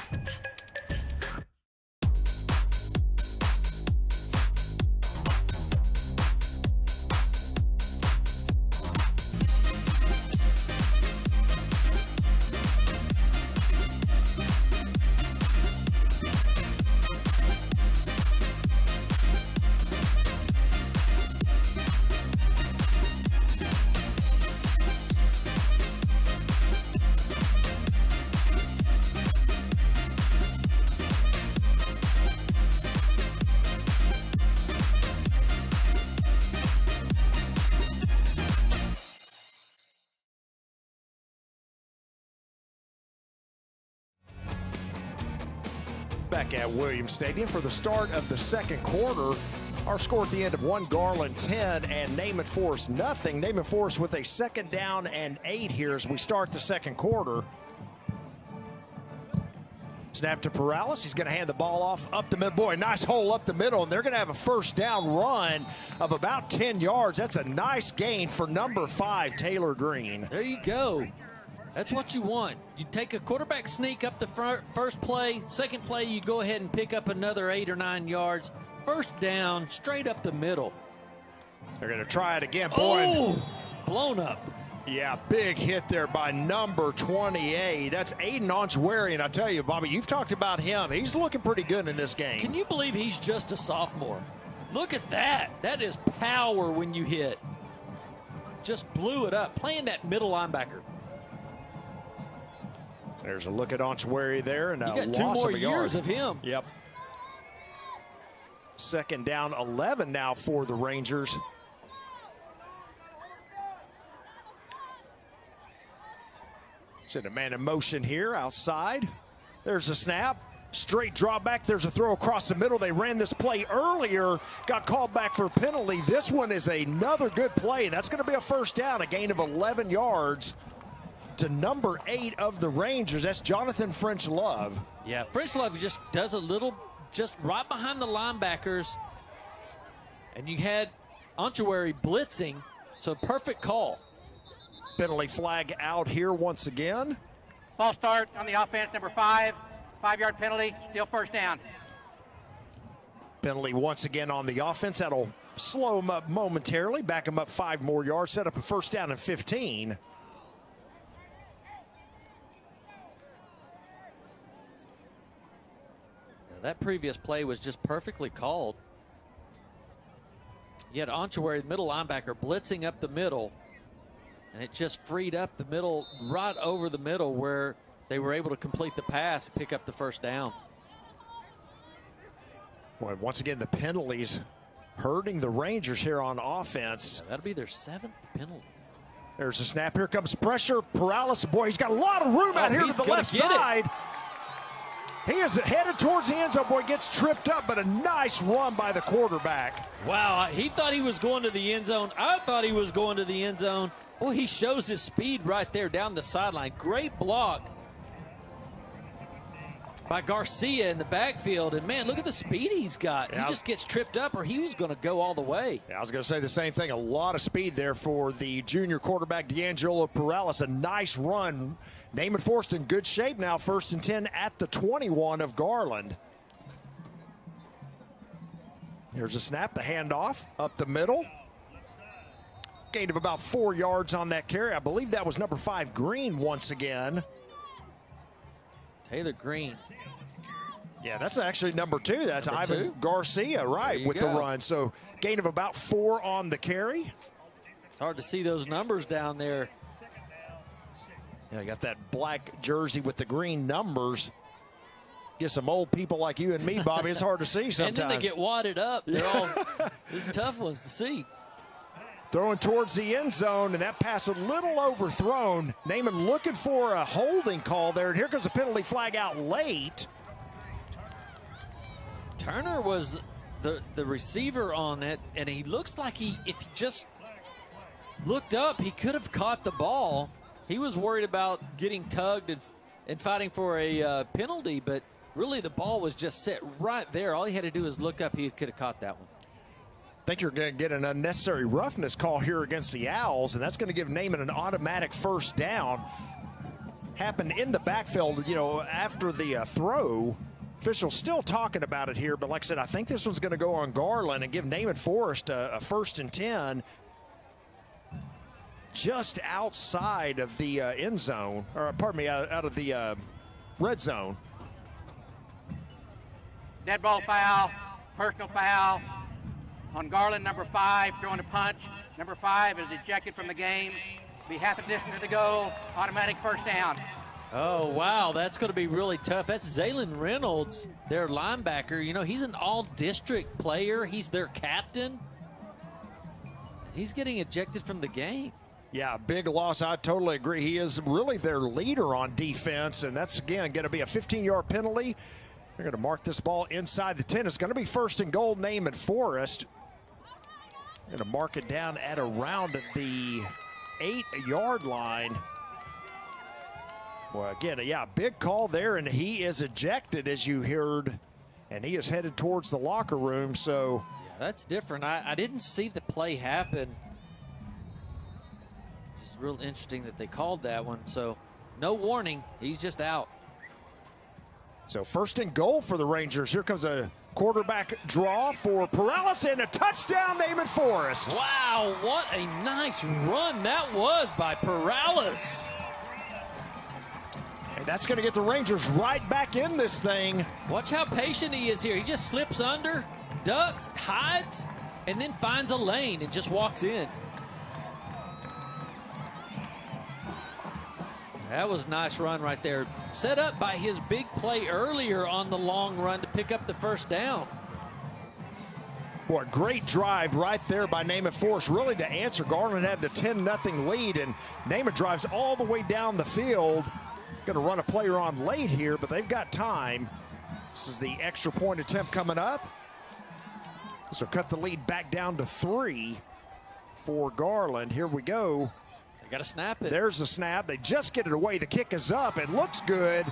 Back at Williams Stadium for the start of the second quarter. Our score at the end of one, Garland 10 and Naaman Forest nothing. Naaman Forest with a 2nd down and 8 here as we start the second quarter. Snap to Perales. He's going to hand the ball off up the middle. Boy, nice hole up the middle, and they're going to have a 1st down run of about 10 yards. That's a nice gain for number 5, Taylor Green. There you go. That's what you want. You take a quarterback sneak up the first play, second play, you go ahead and pick up another 8 or 9 yards. First down, straight up the middle. They're going to try it again. Boy, Oh, blown up. yeah, big hit there by number 28. That's Aiden Onchwary, and I tell you, Bobby, you've talked about him. He's looking pretty good in this game. Can you believe he's just a sophomore? Look at that. That is power when you hit. Just blew it up, playing that middle linebacker. There's a look at Onchwary there, and You a got 2 loss more of a yard. years of him. Yep. Second down, 11 now for the Rangers. Send a man in motion here outside. There's a snap. Straight drop back. There's a throw across the middle. They ran this play earlier. Got called back for a penalty. This one is another good play. That's going to be a first down, a gain of 11 yards to number 8 of the Rangers. That's Jonathan French Love. Yeah, French Love just does a little, just right behind the linebackers. And you had Onchwary blitzing, so perfect call. Penalty flag out here once again. False start on the offense, number 5. 5-yard penalty, still first down. Penalty once again on the offense. That'll slow them up momentarily, back them up 5 more yards, set up a first down and 15. Now, that previous play was just perfectly called. You had Onchwary, the middle linebacker, blitzing up the middle, and it just freed up the middle, right over the middle where they were able to complete the pass, pick up the first down. Boy, once again, the penalties hurting the Rangers here on offense. Yeah, that'll be their 7th penalty. There's a snap. Here comes pressure. Paralysis. Boy, he's got a lot of room out here to he's the gonna left get it. side. He is headed towards the end zone. Boy, gets tripped up, but a nice run by the quarterback. Wow, he thought he was going to the end zone. I thought he was going to the end zone. Boy, he shows his speed right there down the sideline. Great block by Garcia in the backfield. And, man, look at the speed he's got. Yeah, he just gets tripped up, or he was going to go all the way. Yeah, I was going to say the same thing. A lot of speed there for the junior quarterback, D'Angelo Perales. A nice run. Naaman Forrest in good shape now. 1st and 10 at the 21 of Garland. Here's a snap. The handoff up the middle. Gain of about 4 yards on that carry. I believe that was number 5, Green, once again. Taylor Green. Yeah, that's actually number 2. That's Number Ivan 2? Garcia, right, you with go. the run. So gain of about 4 on the carry. It's hard to see those numbers down there. Yeah, you got that black jersey with the green numbers. Get some old people like you and me, Bobby. It's hard to see sometimes. And then they get wadded up. They're all these tough ones to see. Throwing towards the end zone, and that pass a little overthrown. Naaman looking for a holding call there, and here comes a penalty flag out late. Turner was the receiver on it, and he looks like if he just looked up, he could have caught the ball. He was worried about getting tugged and fighting for a penalty, but really the ball was just set right there. All he had to do was look up. He could have caught that one. I think you're going to get an unnecessary roughness call here against the Owls, and that's going to give Naaman an automatic first down. Happened in the backfield, you know, after the throw. Officials still talking about it here, but like I said, I think this one's going to go on Garland and give Naaman Forrest a 1st and 10 just outside of the end zone, or pardon me, out of the red zone. Dead ball foul, personal foul on Garland, number 5, throwing a punch. Number 5 is ejected from the game. Be half a distance to the goal, automatic first down. Oh, wow, that's going to be really tough. That's Zaylen Reynolds, their linebacker. You know, he's an all-district player. He's their captain. He's getting ejected from the game. Yeah, big loss. I totally agree. He is really their leader on defense, and that's, again, going to be a 15-yard penalty. They're going to mark this ball inside the 10. It's going to be 1st and goal, Naaman Forrest. Going to mark it down at around the 8-yard line. Well, again, yeah, big call there, and he is ejected, as you heard, and he is headed towards the locker room. So yeah, that's different. I didn't see the play happen. Just real interesting that they called that one. So no warning. He's just out. So 1st and goal for the Rangers. Here comes a Quarterback draw for Perales and a touchdown, Naaman Forrest. Wow, what a nice run that was by Perales. And that's going to get the Rangers right back in this thing. Watch how patient he is here. He just slips under, ducks, hides, and then finds a lane and just walks in. That was a nice run right there. Set up by his big play earlier on the long run to pick up the first down. Boy, great drive right there by Naaman Forrest, really to answer. Garland had the 10-0 lead, and Naaman drives all the way down the field. Going to run a player on late here, but they've got time. This is the extra point attempt coming up. So cut the lead back down to 3 for Garland. Here we go. They got to snap it. There's the snap. They just get it away. The kick is up. It looks good,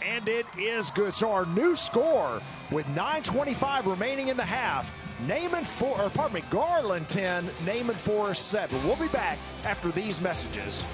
and it is good. So our new score with 9:25 remaining in the half. Garland 10, Naaman Forrest 7. We'll be back after these messages.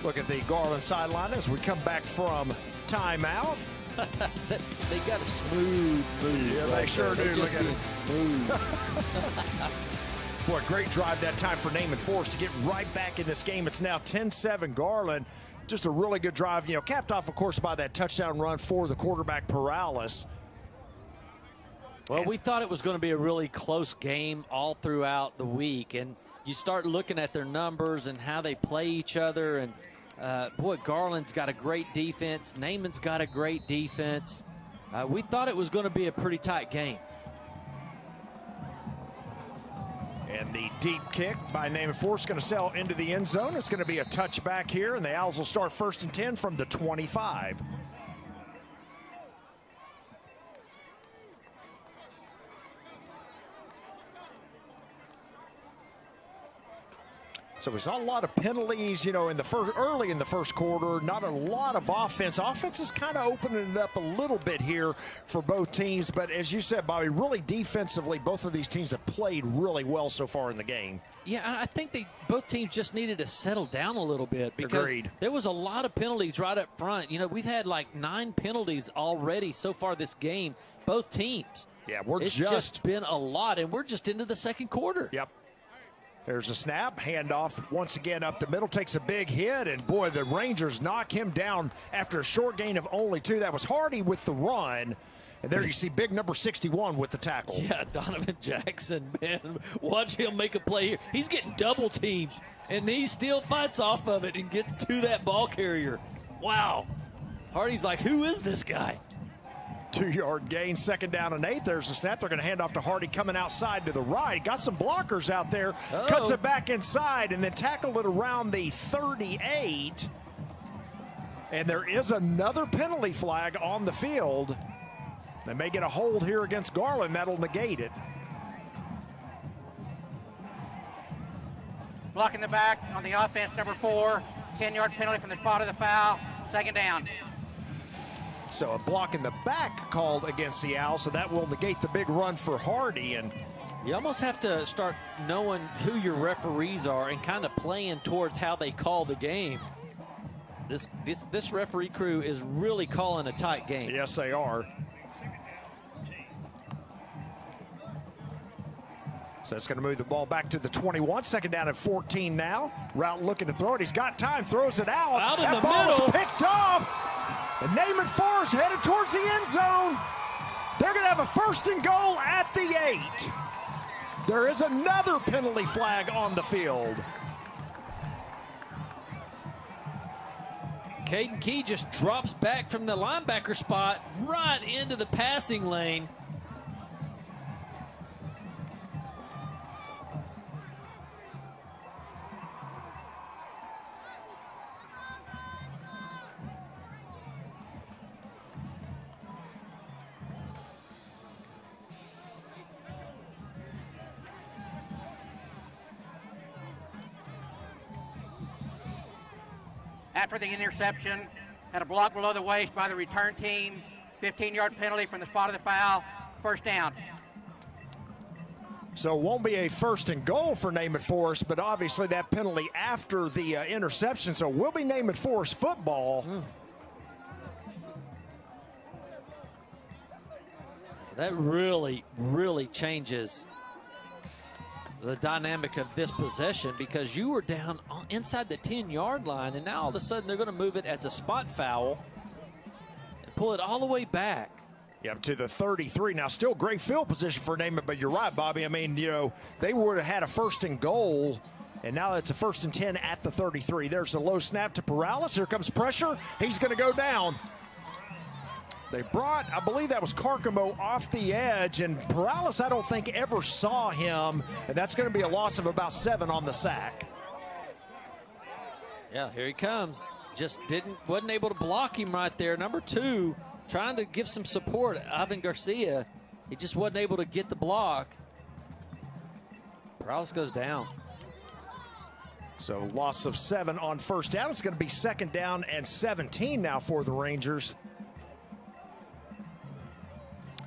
Look at the Garland sideline as we come back from timeout. They got a smooth move. Yeah, they sure do. Just Look at being it. smooth. Boy, great drive that time for Naaman Forrest to get right back in this game. It's now 10-7 Garland. Just a really good drive, capped off, of course, by that touchdown run for the quarterback Perales. Well, we thought it was going to be a really close game all throughout the week, and you start looking at their numbers and how they play each other, and boy, Garland's got a great defense. Naaman's got a great defense. We thought it was going to be a pretty tight game. And the deep kick by Naaman Forrest going to sail into the end zone. It's going to be a touchback here, and the Owls will start 1st and 10 from the 25. So we saw a lot of penalties, early in the first quarter. Not a lot of offense. Offense is kind of opening it up a little bit here for both teams. But as you said, Bobby, really defensively, both of these teams have played really well so far in the game. Yeah, I think both teams just needed to settle down a little bit because Agreed. There was a lot of penalties right up front. We've had like 9 penalties already so far this game, both teams. Yeah, it's just been a lot, and we're just into the second quarter. Yep. There's a snap, handoff once again up the middle, takes a big hit, and boy, the Rangers knock him down after a short gain of only 2. That was Hardy with the run, and there you see big number 61 with the tackle. Yeah, Donovan Jackson, man, watch him make a play here. He's getting double teamed, and he still fights off of it and gets to that ball carrier. Wow. Hardy's like, who is this guy? 2-yard gain, 2nd down and 8. There's the snap. They're going to hand off to Hardy coming outside to the right. Got some blockers out there. Cuts it back inside and then tackled it around the 38. And there is another penalty flag on the field. They may get a hold here against Garland. That'll negate it. Blocking the back on the offense, number 4. 10-yard penalty from the spot of the foul. 2nd down. So a block in the back called against the Owls, so that will negate the big run for Hardy. And you almost have to start knowing who your referees are and kind of playing towards how they call the game. This referee crew is really calling a tight game. Yes, they are. So that's going to move the ball back to the 21. 2nd down and 14 now. Route looking to throw it. He's got time, throws it out. Out in that the ball's middle. picked off. And Naaman Forrest headed towards the end zone. They're going to have a 1st and goal at the 8. There is another penalty flag on the field. Caden Key just drops back from the linebacker spot right into the passing lane. after the interception, had a block below the waist by the return team, 15-yard penalty from the spot of the foul, first down. So it won't be a first and goal for Naaman Forest, but obviously that penalty after the interception, so we'll be Naaman Forest football. That really, really changes the dynamic of this possession, because you were down inside the 10-yard line, and now all of a sudden they're going to move it as a spot foul and pull it all the way back. Yeah, to the 33. Now, still great field position for Naaman, but you're right, Bobby. I mean, you know, they would have had a first and goal, and now it's a first and 10 at the 33. There's a low snap to Perales. Here comes pressure. He's going to go down. They brought, I believe that was Carcamo off the edge, and Perales, I don't think, ever saw him, and that's going to be a loss of about 7 on the sack. Yeah, here he comes. Just wasn't able to block him right there. Number 2, trying to give some support, Ivan Garcia. He just wasn't able to get the block. Perales goes down. So loss of 7 on first down. It's going to be second down and 17 now for the Rangers.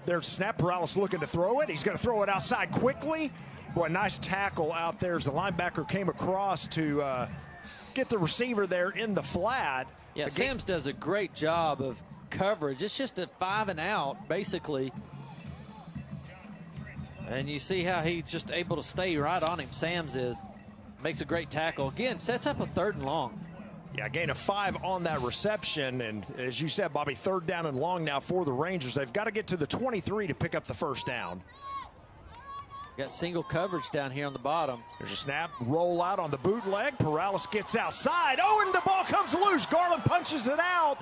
There's a snap. Perales looking to throw it. He's going to throw it outside quickly. Boy, nice tackle out there as the linebacker came across to get the receiver there in the flat. Yeah, Sams does a great job of coverage. It's just a 5 and out, basically. And you see how he's just able to stay right on him. Sams is. Makes a great tackle. Again, sets up a 3rd and long. Yeah, gain of 5 on that reception. And as you said, Bobby, 3rd down and long now for the Rangers. They've got to get to the 23 to pick up the first down. Got single coverage down here on the bottom. There's a snap, roll out on the bootleg. Perales gets outside. Oh, and the ball comes loose. Garland punches it out.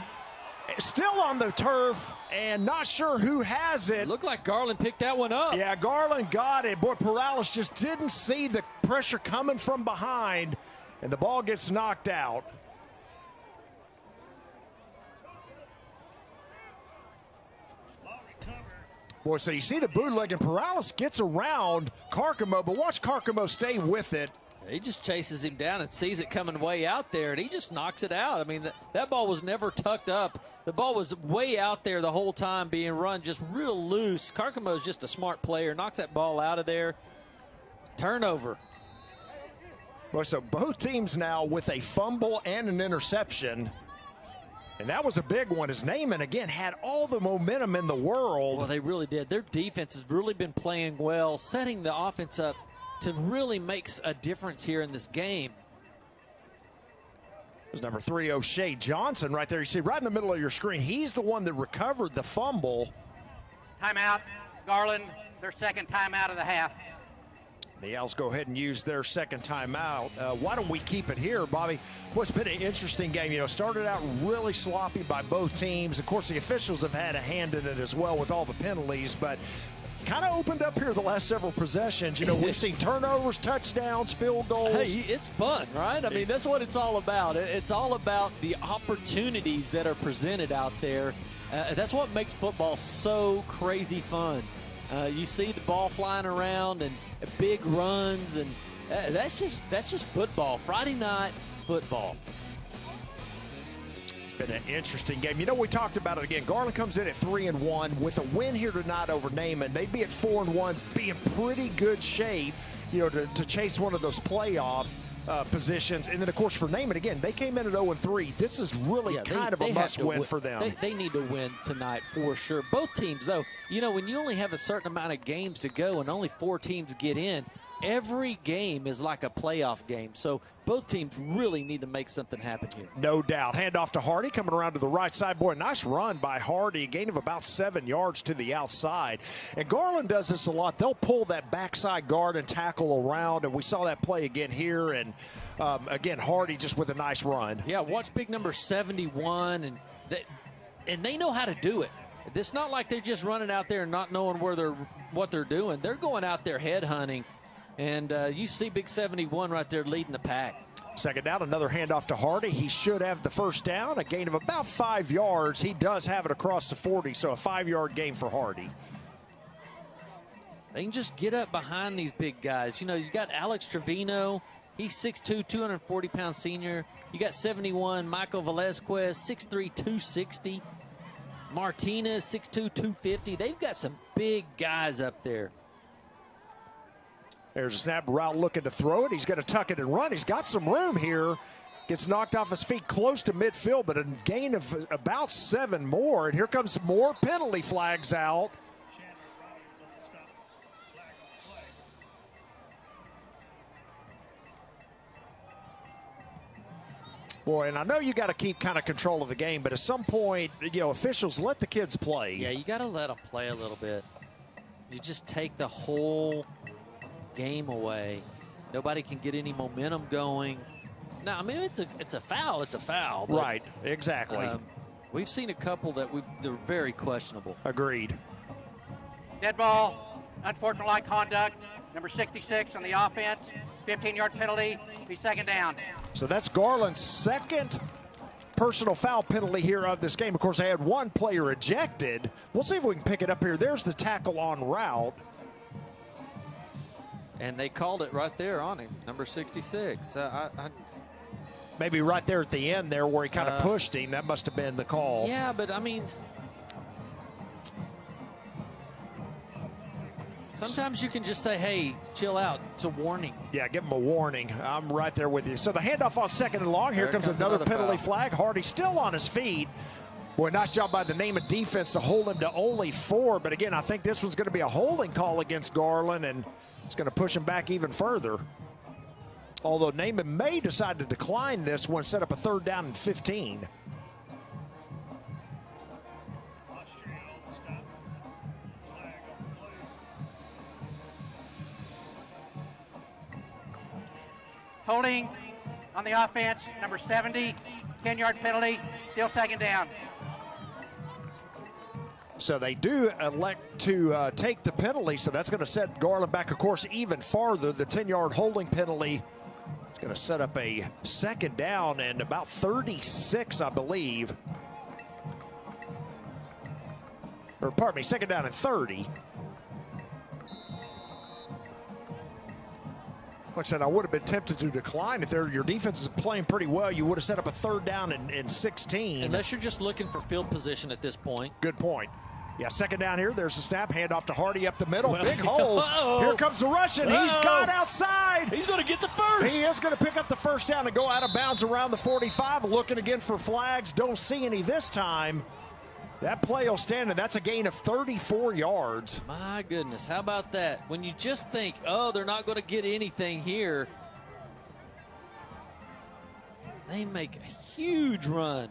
Still on the turf, and not sure who has it. Looked like Garland picked that one up. Yeah, Garland got it. Boy, Perales just didn't see the pressure coming from behind, and the ball gets knocked out. Boy, so you see the bootleg, and Perales gets around Carcamo, but watch Carcamo stay with it. He just chases him down and sees it coming way out there, and he just knocks it out. I mean, that ball was never tucked up. The ball was way out there the whole time being run, just real loose. Carcamo's just a smart player, knocks that ball out of there. Turnover. Boy, so both teams now with a fumble and an interception. And that was a big one, as Naaman, again, had all the momentum in the world. Well, they really did. Their defense has really been playing well, setting the offense up to really make a difference here in this game. There's number 3, O'Shea Johnson, right there. You see right in the middle of your screen. He's the one that recovered the fumble. Timeout, Garland, their second timeout of the half. The Owls go ahead and use their second timeout. Why don't we keep it here, Bobby? Well, it's been an interesting game. You know, started out really sloppy by both teams. Of course, the officials have had a hand in it as well with all the penalties, but kind of opened up here the last several possessions. You know, we've seen turnovers, touchdowns, field goals. Hey, it's fun, right? I mean, that's what it's all about. It's all about the opportunities that are presented out there. That's what makes football so crazy fun. You see the ball flying around and big runs, and that's just football. Friday night football. It's been an interesting game. You know, we talked about it again. Garland comes in at 3-1 with a win here tonight over Naaman. They'd be at 4-1, be in pretty good shape, you know, to chase one of those playoff positions. And then, of course, for Naaman, again, they came in at 0-3. This is really kind of a must-win for them. They need to win tonight for sure. Both teams, though, you know, when you only have a certain amount of games to go and only 4 teams get in, every game is like a playoff game. So both teams really need to make something happen here. No doubt. Hand off to Hardy, coming around to the right side. Boy, nice run by Hardy. A gain of about 7 yards to the outside. And Garland does this a lot. They'll pull that backside guard and tackle around, and we saw that play again here. And, again, Hardy just with a nice run. Yeah, watch big number 71, and they know how to do it. It's not like they're just running out there and not knowing what they're doing. They're going out there head hunting. And you see big 71 right there leading the pack. Second down, another handoff to Hardy. He should have the first down, a gain of about 5 yards. He does have it across the 40, so a 5-yard gain for Hardy. They can just get up behind these big guys. You know, you got Alex Trevino. He's 6'2", 240-pound senior. You got 71, Michael Velazquez, 6'3", 260. Martinez, 6'2", 250. They've got some big guys up there. There's a snap route looking to throw it. He's going to tuck it and run. He's got some room here. Gets knocked off his feet close to midfield, but a gain of about 7 more. And here comes more penalty flags out. Boy, and I know you got to keep kind of control of the game, but at some point, you know, officials let the kids play. Yeah, you got to let them play a little bit. You just take the whole game away. Nobody can get any momentum going. No, I mean, it's a foul. It's a foul. But, right, exactly. We've seen a couple that they're very questionable. Agreed. Dead ball, unsportsmanlike conduct, number 66 on the offense, 15-yard penalty, be second down. So that's Garland's second personal foul penalty here of this game. Of course, they had one player ejected. We'll see if we can pick it up here. There's the tackle on route. And they called it right there on him, number 66. Maybe right there at the end there where he kind of pushed him. That must have been the call. Yeah, but I mean, sometimes you can just say, hey, chill out. It's a warning. Yeah, give him a warning. I'm right there with you. So the handoff on second and long. Here comes another penalty flag. Hardy still on his feet. Boy, nice job by the Naaman defense to hold him to only 4. But again, I think this one's going to be a holding call against Garland, and it's going to push him back even further. Although Naaman may decide to decline this one, set up a 3rd down and 15. Holding on the offense, number 70, 10-yard penalty, still second down. So they do elect to take the penalty, so that's going to set Garland back, of course, even farther. The 10-yard holding penalty is going to set up a 2nd down and about 36, I believe. Or pardon me, 2nd down and 30. Like I said, I would have been tempted to decline if your defense is playing pretty well. You would have set up a 3rd down and 16. Unless you're just looking for field position at this point. Good point. Yeah, 2nd down here. There's a snap. Handoff to Hardy up the middle. Well, big hole. Here comes the Russian. He's gone outside. He's going to get the first. He is going to pick up the 1st down and go out of bounds around the 45. Looking again for flags. Don't see any this time. That play will stand, and that's a gain of 34 yards. My goodness, how about that? When you just think, oh, they're not going to get anything here, they make a huge run.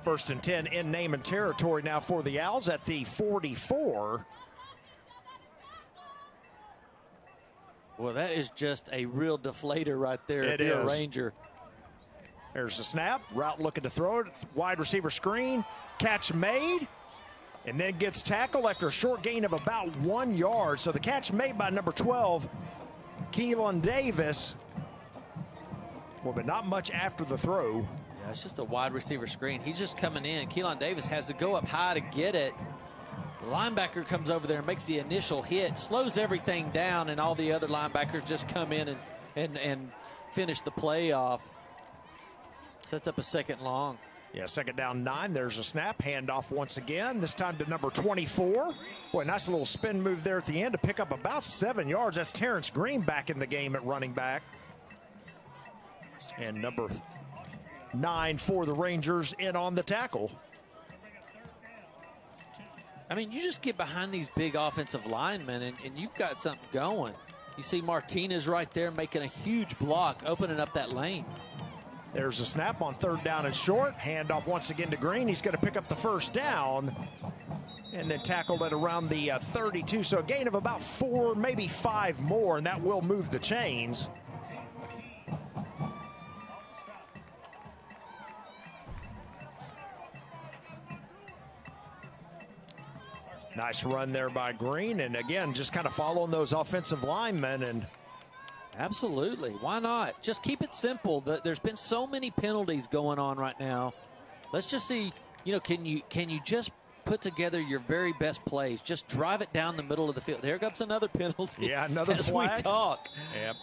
First and 10 in Naaman territory now for the Owls at the 44. Well, that is just a real deflator right there if you're a Ranger. There's a snap. Route looking to throw it. Wide receiver screen. Catch made. And then gets tackled after a short gain of about 1 yard. So the catch made by number 12, Keelan Davis. Well, but not much after the throw. Yeah, it's just a wide receiver screen. He's just coming in. Keelan Davis has to go up high to get it. The linebacker comes over there and makes the initial hit, slows everything down, and all the other linebackers just come in and finish the play off. Sets up a 2nd long. Yeah, 2nd down 9. There's a snap. Handoff once again, this time to number 24. Boy, nice little spin move there at the end to pick up about 7 yards. That's Terrence Green back in the game at running back. And number 9 for the Rangers in on the tackle. I mean, you just get behind these big offensive linemen, and you've got something going. You see Martinez right there making a huge block, opening up that lane. There's a snap on 3rd down and short. Handoff once again to Green. He's going to pick up the 1st down and then tackled at around the 32. So a gain of about 4, maybe 5 more, and that will move the chains. Nice run there by Green. And again, just kind of following those offensive linemen. And absolutely. Why not? Just keep it simple. There's been so many penalties going on right now. Let's just see, you know, can you just put together your very best plays. Just drive it down the middle of the field. There comes another penalty. Yeah, another as flag. we talk. Yep.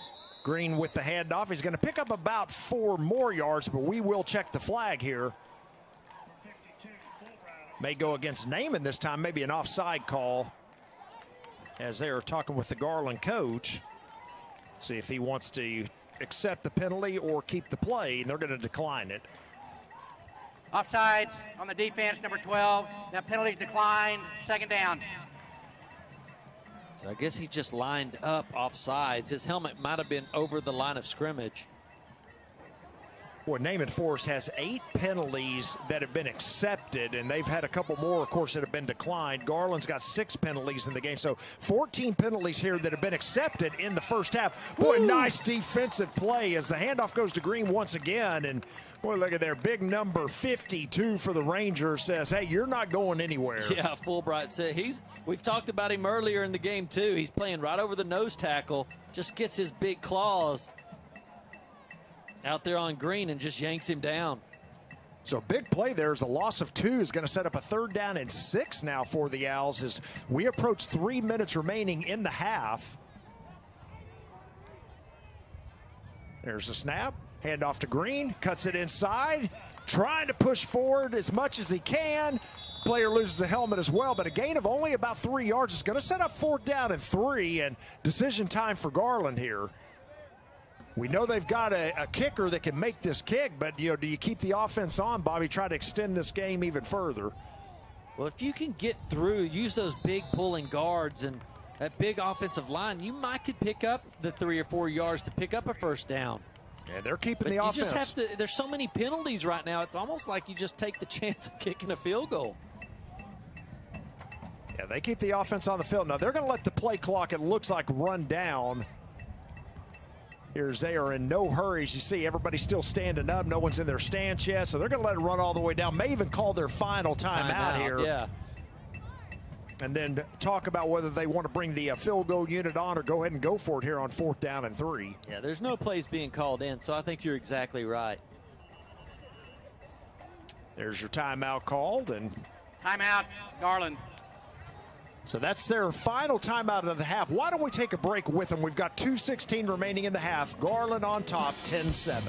Green with the handoff. He's going to pick up about 4 more yards, but we will check the flag here. May go against Naaman this time, maybe an offside call, as they are talking with the Garland coach. See if he wants to accept the penalty or keep the play, and they're going to decline it. Offsides on the defense, number 12. That penalty's declined. Second down. So I guess he just lined up offsides. His helmet might have been over the line of scrimmage. Boy, Naaman Forest has 8 penalties that have been accepted, and they've had a couple more, of course, that have been declined. Garland's got 6 penalties in the game, so 14 penalties here that have been accepted in the first half. Boy, nice defensive play as the handoff goes to Green once again, and boy, look at there, big number 52 for the Rangers says, hey, you're not going anywhere. Yeah, Fulbright said we've talked about him earlier in the game too. He's playing right over the nose tackle, just gets his big claws out there on Green and just yanks him down. So big play there is a loss of 2 is going to set up a 3rd down and 6 now for the Owls as we approach 3 minutes remaining in the half. There's a snap, handoff to Green, cuts it inside, trying to push forward as much as he can. Player loses a helmet as well, but a gain of only about 3 yards is going to set up 4th down and 3, and decision time for Garland here. We know they've got a kicker that can make this kick, but, you know, do you keep the offense on, Bobby, try to extend this game even further? Well, if you can get through, use those big pulling guards and that big offensive line, you might could pick up the 3 or 4 yards to pick up a 1st down. And they're keeping but the offense. You just have to, there's so many penalties right now, it's almost like you just take the chance of kicking a field goal. Yeah, they keep the offense on the field. Now, they're going to let the play clock, it looks like, run down. Here's they are in no hurries. You see everybody's still standing up. No one's in their stance yet, so they're going to let it run all the way down. May even call their final timeout here. Yeah. And then talk about whether they want to bring the field goal unit on or go ahead and go for it here on 4th down and 3. Yeah, there's no plays being called in, so I think you're exactly right. There's your timeout called. And timeout, Garland. So that's their final timeout of the half. Why don't we take a break with them? We've got 2:16 remaining in the half. Garland on top, 10-7.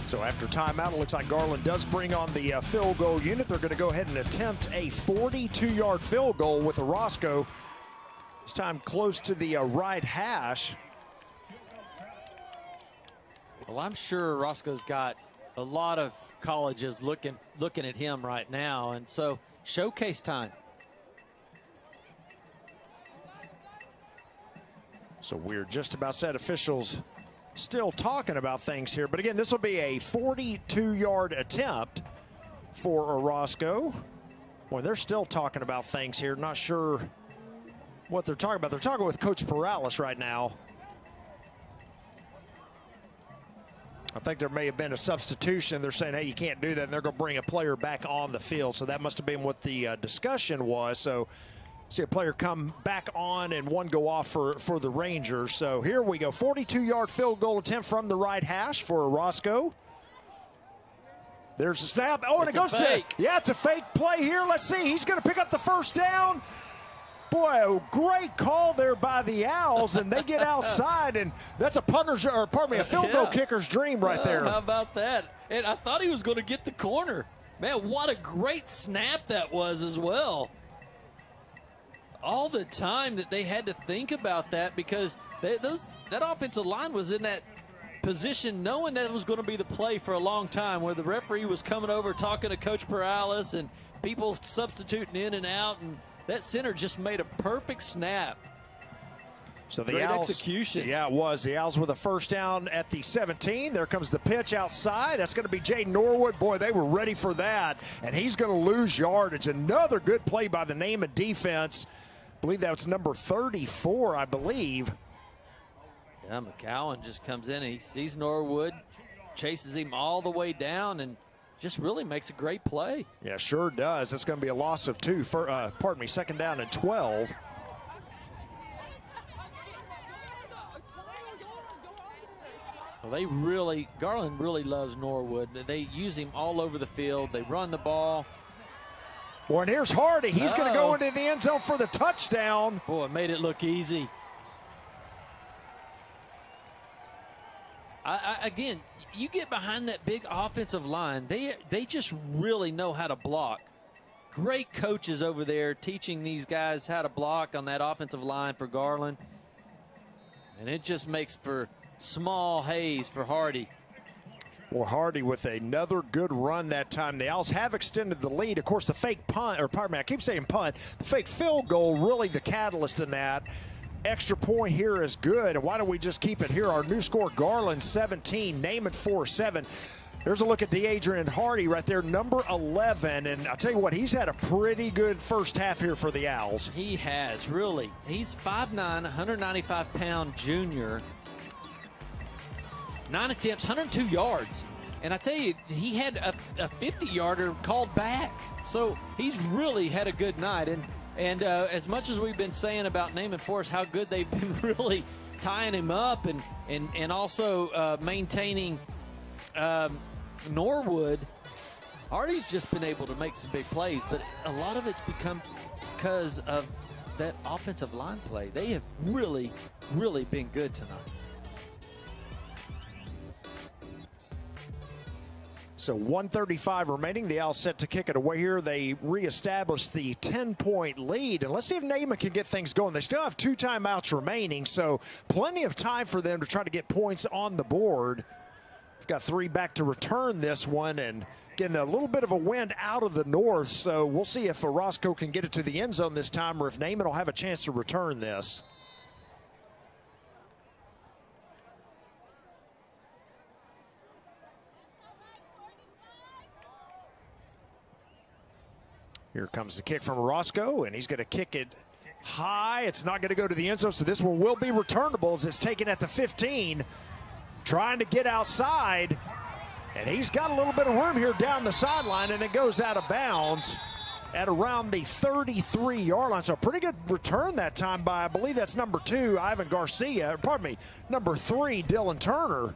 So after timeout, it looks like Garland does bring on the field goal unit. They're going to go ahead and attempt a 42-yard field goal with Orozco. This time close to the right hash. Well, I'm sure Orozco's got a lot of colleges looking at him right now, and so showcase time. So we're just about set. Officials still talking about things here. But again, this will be a 42-yard attempt for Orozco. Boy, they're still talking about things here. Not sure what they're talking about. They're talking with Coach Perales right now. I think there may have been a substitution. They're saying, hey, you can't do that. And they're going to bring a player back on the field. So that must have been what the discussion was. So see a player come back on and one go off for the Rangers. So here we go. 42-yard field goal attempt from the right hash for Orozco. There's a snap. Oh, and it goes to, yeah, it's a fake play here. Let's see. He's going to pick up the 1st down. Boy, a great call there by the Owls, and they get outside, and that's a punter's, or pardon me, a field goal kicker's dream right there. How about that? And I thought he was going to get the corner. Man, what a great snap that was as well. All the time that they had to think about that because that offensive line was in that position knowing that it was going to be the play for a long time, where the referee was coming over talking to Coach Perales and people substituting in and out, and that center just made a perfect snap. So the Great Owls, execution. Yeah, it was. The Owls with a first down at the 17. There comes the pitch outside. That's going to be Jay Norwood. Boy, they were ready for that, and he's going to lose yardage. Another good play by the Naaman defense. I believe that was number 34, I believe. Yeah, McCowan just comes in and he sees Norwood, chases him all the way down, and just really makes a great play. Yeah, sure does. It's going to be a loss of 2. Second down and 12. Well, Garland really loves Norwood. They use him all over the field. They run the ball. Boy, and here's Hardy. He's going to go into the end zone for the touchdown. Boy, it made it look easy. Again, you get behind that big offensive line, they just really know how to block. Great coaches over there teaching these guys how to block on that offensive line for Garland. And it just makes for small haze for Hardy. Well, Hardy with another good run that time. The Owls have extended the lead. Of course, the fake punt, or pardon me, I keep saying punt. The fake field goal, really the catalyst in that. Extra point here is good. And why don't we just keep it here? Our new score, Garland 17, Naaman 4-7. There's a look at DeAdrian Hardy right there, number 11. And I'll tell you what, he's had a pretty good first half here for the Owls. He has, really. He's 5'9", 195-pound junior. 9 attempts, 102 yards. And I tell you, he had a 50-yarder called back. So he's really had a good night. And as much as we've been saying about Naaman Forest, how good they've been really tying him up and also maintaining Norwood, Hardy's just been able to make some big plays. But a lot of it's become because of that offensive line play. They have really, really been good tonight. So 1:35 remaining. The Owls set to kick it away here. They reestablish the 10-point lead. And let's see if Naaman can get things going. They still have 2 timeouts remaining, so plenty of time for them to try to get points on the board. We've got 3 back to return this one, and getting a little bit of a wind out of the north. So we'll see if Orozco can get it to the end zone this time, or if Naaman will have a chance to return this. Here comes the kick from Orozco, and he's going to kick it high. It's not going to go to the end zone, so this one will be returnable as it's taken at the 15. Trying to get outside, and he's got a little bit of room here down the sideline, and it goes out of bounds at around the 33-yard line. So a pretty good return that time by, I believe that's number 2, Ivan Garcia. Pardon me, number 3, Dylan Turner.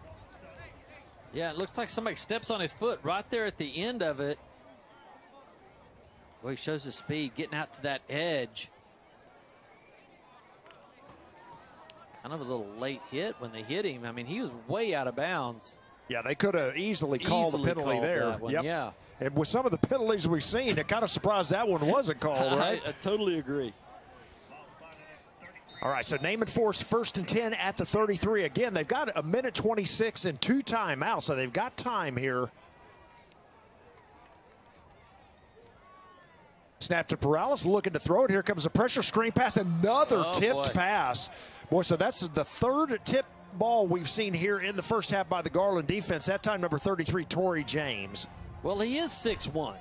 Yeah, it looks like somebody steps on his foot right there at the end of it. Well, he shows his speed, getting out to that edge. Kind of a little late hit when they hit him. I mean, he was way out of bounds. Yeah, they could have easily called the penalty there. That one, yep. Yeah. And with some of the penalties we've seen, it kind of surprised that one wasn't called, right? I totally agree. All right, so Naaman Forest 1st and 10 at the 33. Again, they've got 1:26 and 2 timeouts, so they've got time here. Snap to Perales, looking to throw it. Here comes a pressure screen pass, another tipped pass. Boy, so that's the 3rd tip ball we've seen here in the first half by the Garland defense. That time, number 33, Torrey James. Well, he is 6'1".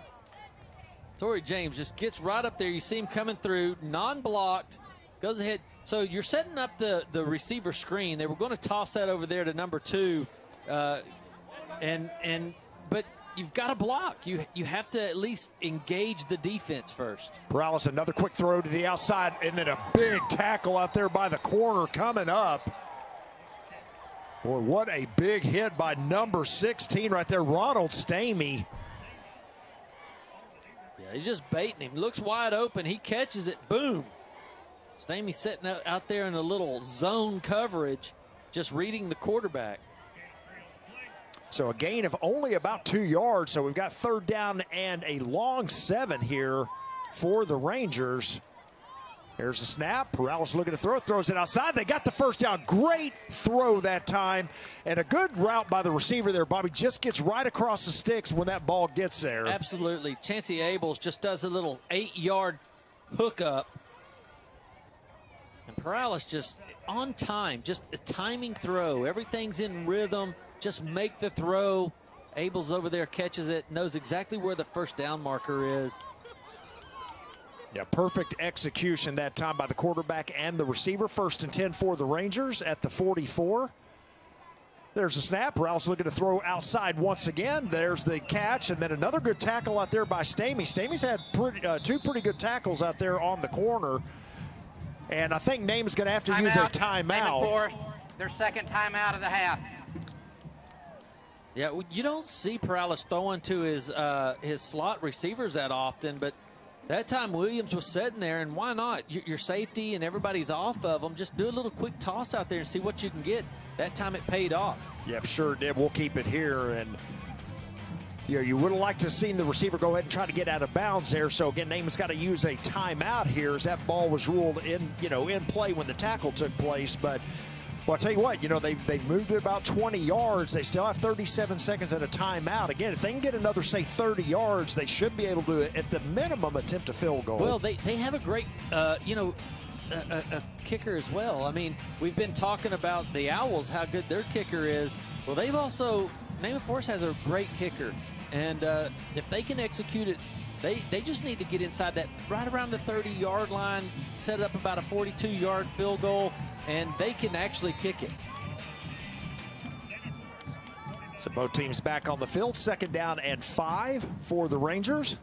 Torrey James just gets right up there. You see him coming through, non-blocked, goes ahead. So you're setting up the receiver screen. They were going to toss that over there to number 2, but you've got to block. You have to at least engage the defense first. Perales, another quick throw to the outside, and then a big tackle out there by the corner coming up. Boy, what a big hit by number 16 right there, Ronald Stamey. Yeah, he's just baiting him. Looks wide open. He catches it. Boom. Stamey sitting out there in a little zone coverage, just reading the quarterback. So a gain of only about 2 yards. So we've got 3rd down and a long 7 here for the Rangers. There's a snap. Perales looking to throw, throws it outside. They got the first down. Great throw that time. And a good route by the receiver there, Bobby. Just gets right across the sticks when that ball gets there. Absolutely. Chancey Abels just does a little 8-yard hookup. And Perales just on time, just a timing throw. Everything's in rhythm. Just make the throw. Abels over there catches it, knows exactly where the first down marker is. Yeah, perfect execution that time by the quarterback and the receiver. 1st and 10 for the Rangers at the 44. There's a snap. Rouse looking to throw outside once again. There's the catch, and then another good tackle out there by Stamey. Stamey's had two pretty good tackles out there on the corner. And I think Naaman's going to have to use a timeout. Forced their second timeout of the half. Yeah, you don't see Perales throwing to his slot receivers that often, but that time Williams was sitting there, and why not? Your safety and everybody's off of them. Just do a little quick toss out there and see what you can get. That time it paid off. Yep, sure did. We'll keep it here. And you would have liked to have seen the receiver go ahead and try to get out of bounds there. So again, Naaman's got to use a timeout here as that ball was ruled in play when the tackle took place. But well, I'll tell you what, they've moved it about 20 yards. They still have 37 seconds at a timeout. Again, if they can get another, say, 30 yards, they should be able to, at the minimum, attempt a field goal. Well, they have a great, a kicker as well. I mean, we've been talking about the Owls, how good their kicker is. Well, they've also, Naaman Forest has a great kicker. And if they can execute it, they just need to get inside that, right around the 30-yard line, set up about a 42-yard field goal, and they can actually kick it. So both teams back on the field. 2nd down and 5 for the Rangers.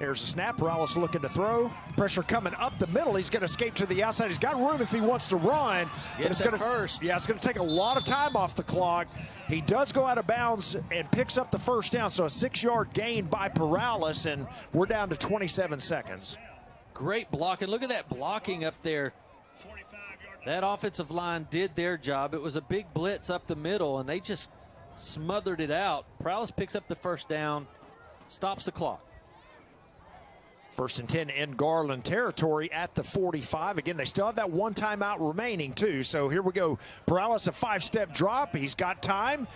There's a snap. Perales looking to throw. Pressure coming up the middle. He's going to escape to the outside. He's got room if he wants to run. Gets it first. Yeah, it's going to take a lot of time off the clock. He does go out of bounds and picks up the first down. So a 6-yard gain by Perales, and we're down to 27 seconds. Great blocking. Look at that blocking up there. That offensive line did their job. It was a big blitz up the middle, and they just smothered it out. Perales picks up the first down, stops the clock. 1st and 10 in Garland territory at the 45. Again, they still have that one timeout remaining, too. So here we go. Perales, a 5-step drop. He's got time.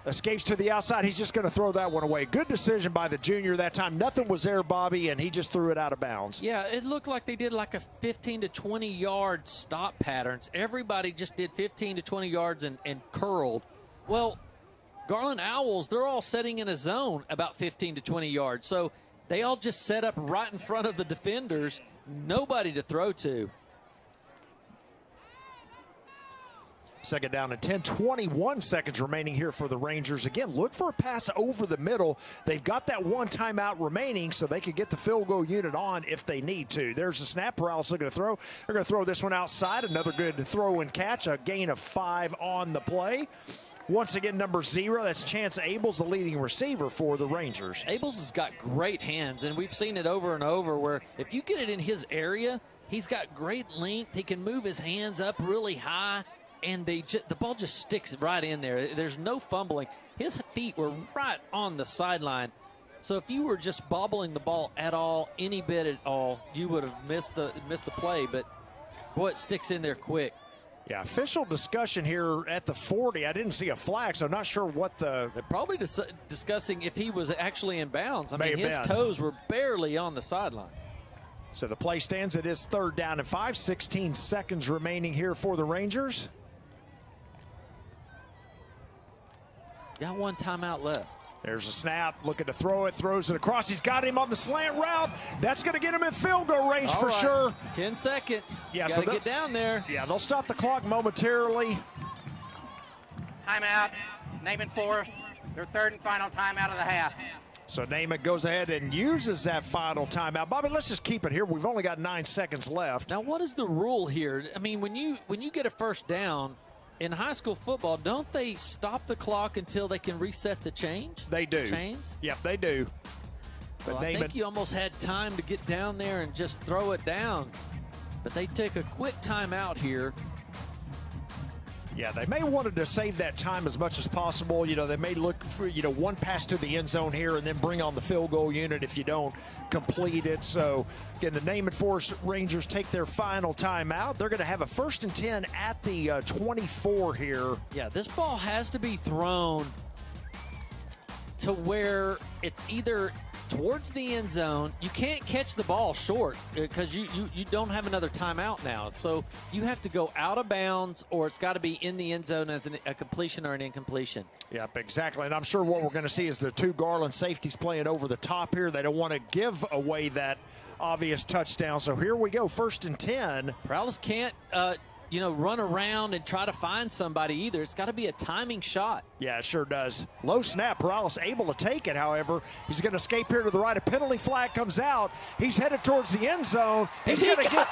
Escapes to the outside. He's just going to throw that one away. Good decision by the junior that time. Nothing was there, Bobby, and he just threw it out of bounds. Yeah, it looked like they did like a 15 to 20-yard stop patterns. Everybody just did 15 to 20 yards and curled. Well, Garland Owls, they're all setting in a zone about 15 to 20 yards. So they all just set up right in front of the defenders. Nobody to throw to. 2nd down and 10, 21 seconds remaining here for the Rangers. Again, look for a pass over the middle. They've got that one timeout remaining, so they could get the field goal unit on if they need to. There's a snap. Perales looking to throw. They're going to throw this one outside. Another good throw and catch. A gain of 5 on the play. Once again, number 0, that's Chance Abels, the leading receiver for the Rangers. Abels has got great hands, and we've seen it over and over where if you get it in his area, he's got great length. He can move his hands up really high, and the ball just sticks right in there. There's no fumbling. His feet were right on the sideline. So if you were just bobbling the ball at all, any bit at all, you would have missed the play. But, boy, it sticks in there quick. Yeah, official discussion here at the 40. I didn't see a flag, so I'm not sure what the... They're probably discussing if he was actually in bounds. I mean, his toes were barely on the sideline. So the play stands. It is 3rd down and 5. 16 seconds remaining here for the Rangers. Got one timeout left. There's a snap, looking to throw it, throws it across. He's got him on the slant route. That's going to get him in field goal range for sure. 10 seconds. Yeah, so get down there. Yeah, they'll stop the clock momentarily. Timeout. Naaman Forest, their 3rd and final timeout of the half. So Naaman goes ahead and uses that final timeout. Bobby, let's just keep it here. We've only got 9 seconds left. Now, what is the rule here? I mean, when you get a first down, in high school football, don't they stop the clock until they can reset the change? They do. Chains? Yep, they do. But well, I think you almost had time to get down there and just throw it down. But they take a quick timeout here. Yeah, they may wanted to save that time as much as possible. They may look for, one pass to the end zone here and then bring on the field goal unit if you don't complete it. So, again, the Naaman Forest Rangers take their final timeout. They're going to have a 1st and 10 at the 24 here. Yeah, this ball has to be thrown to where it's either towards the end zone. You can't catch the ball short because you don't have another timeout now. So you have to go out of bounds, or it's got to be in the end zone as a completion or an incompletion. Yep, exactly. And I'm sure what we're going to see is the 2 Garland safeties playing over the top here. They don't want to give away that obvious touchdown. So here we go, 1st and 10. Perales can't run around and try to find somebody either. It's got to be a timing shot. Yeah, it sure does. Low snap. Perales able to take it, however. He's going to escape here to the right. A penalty flag comes out. He's headed towards the end zone. He's going to get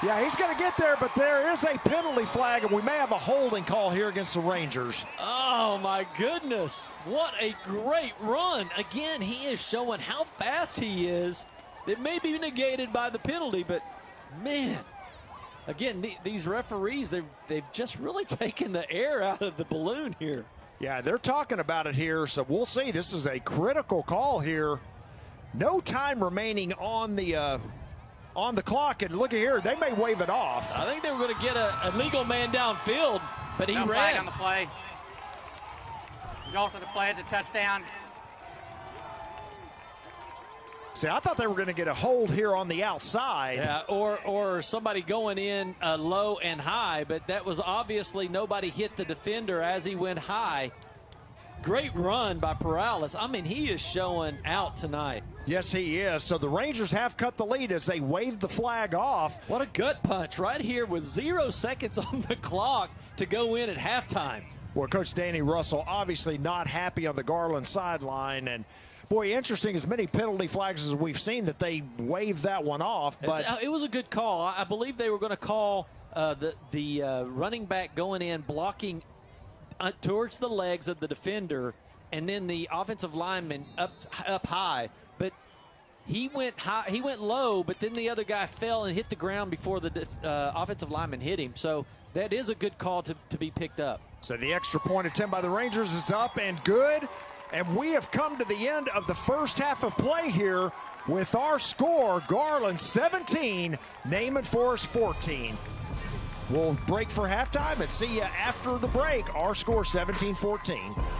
Yeah, he's going to get there, but there is a penalty flag, and we may have a holding call here against the Rangers. Oh, my goodness. What a great run. Again, he is showing how fast he is. It may be negated by the penalty, but, man, again, these referees, they've just really taken the air out of the balloon here. Yeah, they're talking about it here, so we'll see. This is a critical call here. No time remaining on the clock, and look at here, they may wave it off. I think they were going to get a legal man downfield, but he no ran. Flag on the play. Result of the play, the touchdown. See, I thought they were going to get a hold here on the outside. Yeah, or somebody going in low and high, but that was obviously nobody hit the defender as he went high. Great run by Perales. I mean, he is showing out tonight. Yes, he is. So the Rangers have cut the lead as they waved the flag off. What a gut punch right here with 0 seconds on the clock to go in at halftime. Well, Coach Danny Russell obviously not happy on the Garland sideline, and boy, interesting, as many penalty flags as we've seen that they waved that one off. But it was a good call. I believe they were going to call the running back going in, blocking towards the legs of the defender, and then the offensive lineman up high. But he went high, he went low, but then the other guy fell and hit the ground before the offensive lineman hit him. So that is a good call to be picked up. So the extra point attempt by the Rangers is up and good. And we have come to the end of the first half of play here with our score, Garland 17, Naaman Forest 14. We'll break for halftime and see you after the break. Our score 17-14.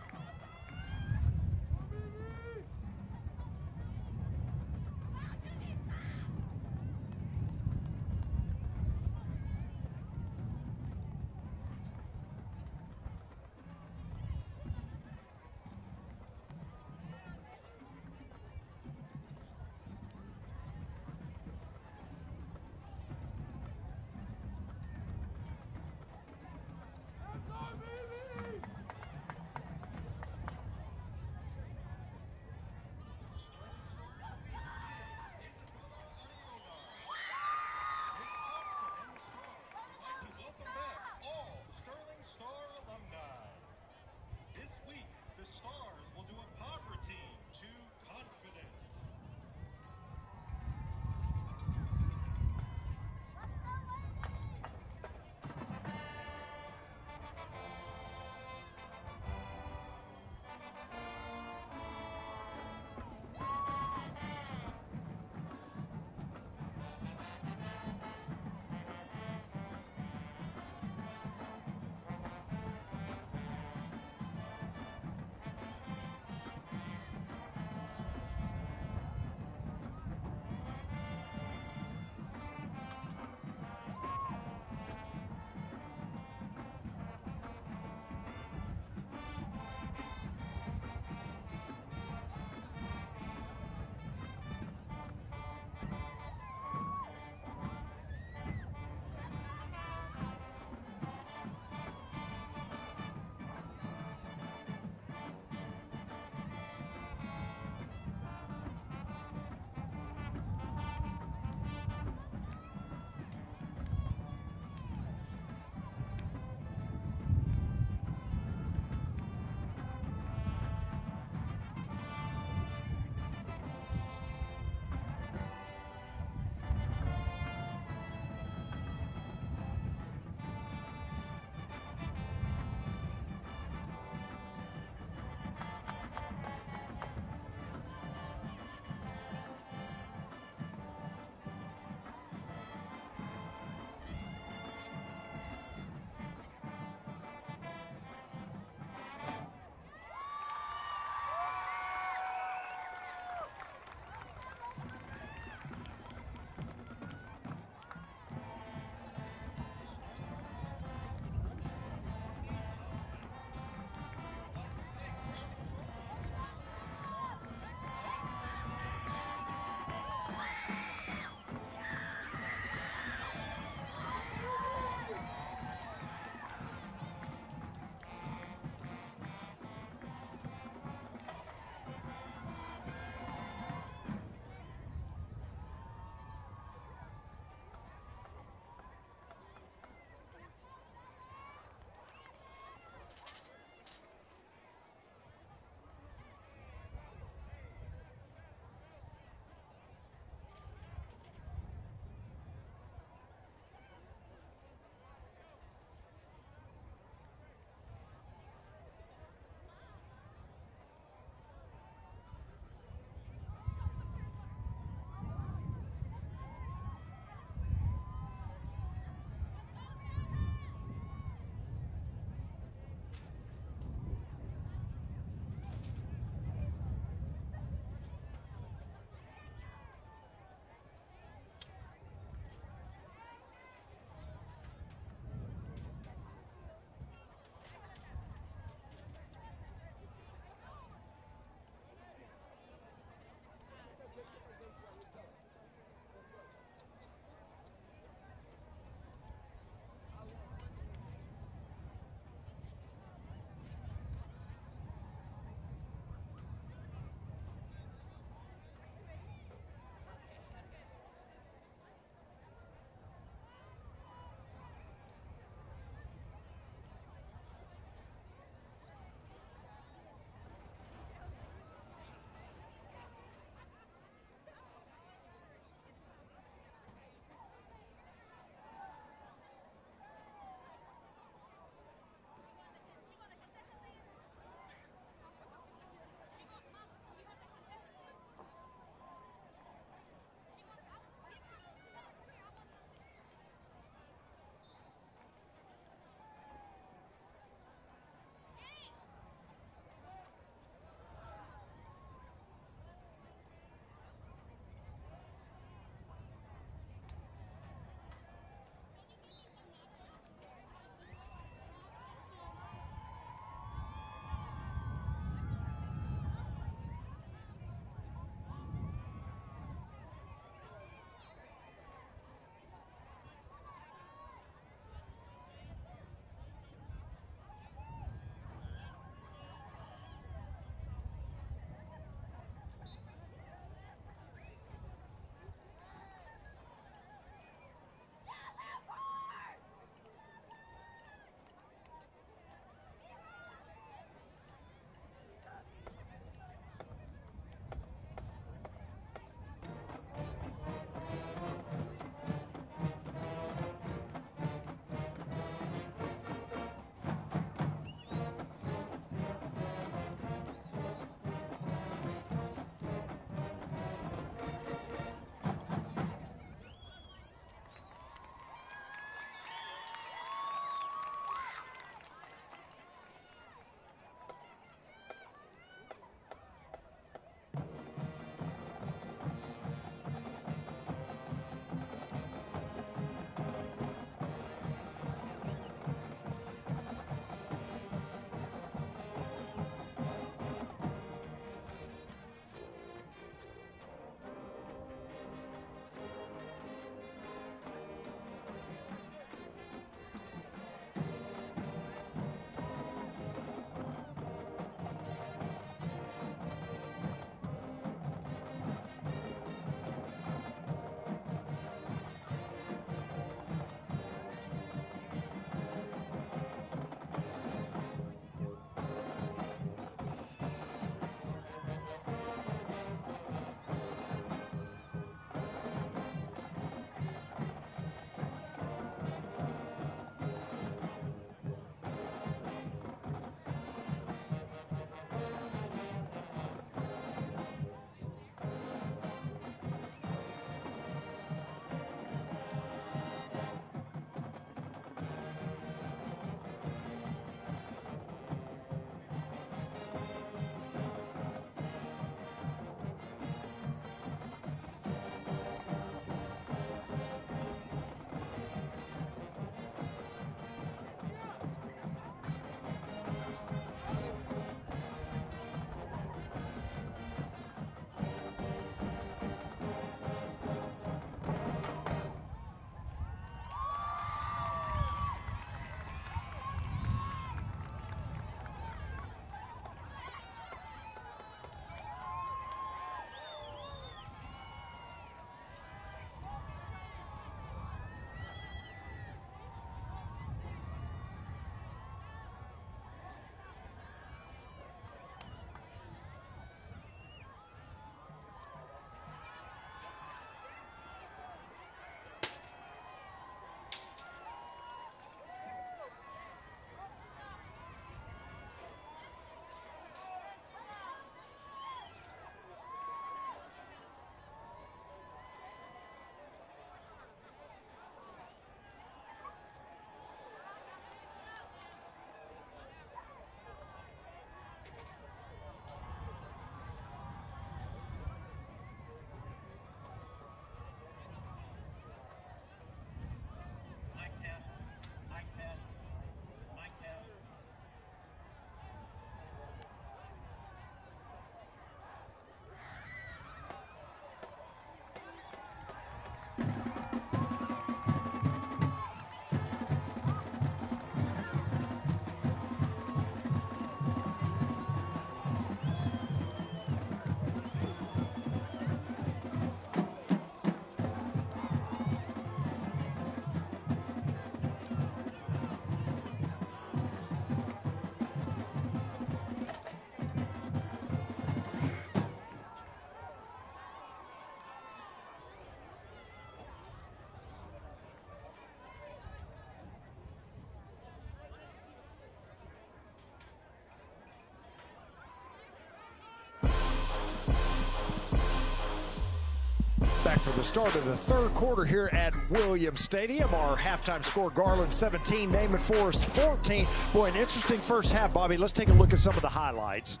for the start of the third quarter here at Williams Stadium. Our halftime score, Garland 17, Naaman Forest 14. Boy, an interesting first half, Bobby. Let's take a look at some of the highlights.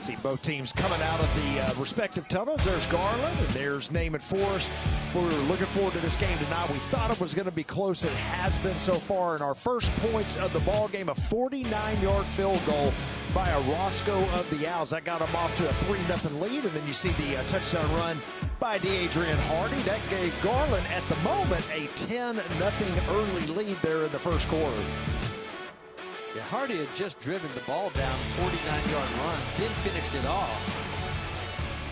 See both teams coming out of the respective tunnels. There's Garland and there's Naaman Forest. We were looking forward to this game tonight. We thought it was going to be close. It has been so far. In our first points of the ball game, a 49-yard field goal by a Roscoe of the Owls. That got them off to a 3-0 lead. And then you see the touchdown run by Adrian Hardy. That gave Garland, at the moment, a 10-0 early lead there in the first quarter. Yeah, Hardy had just driven the ball down, 49-yard run, then finished it off.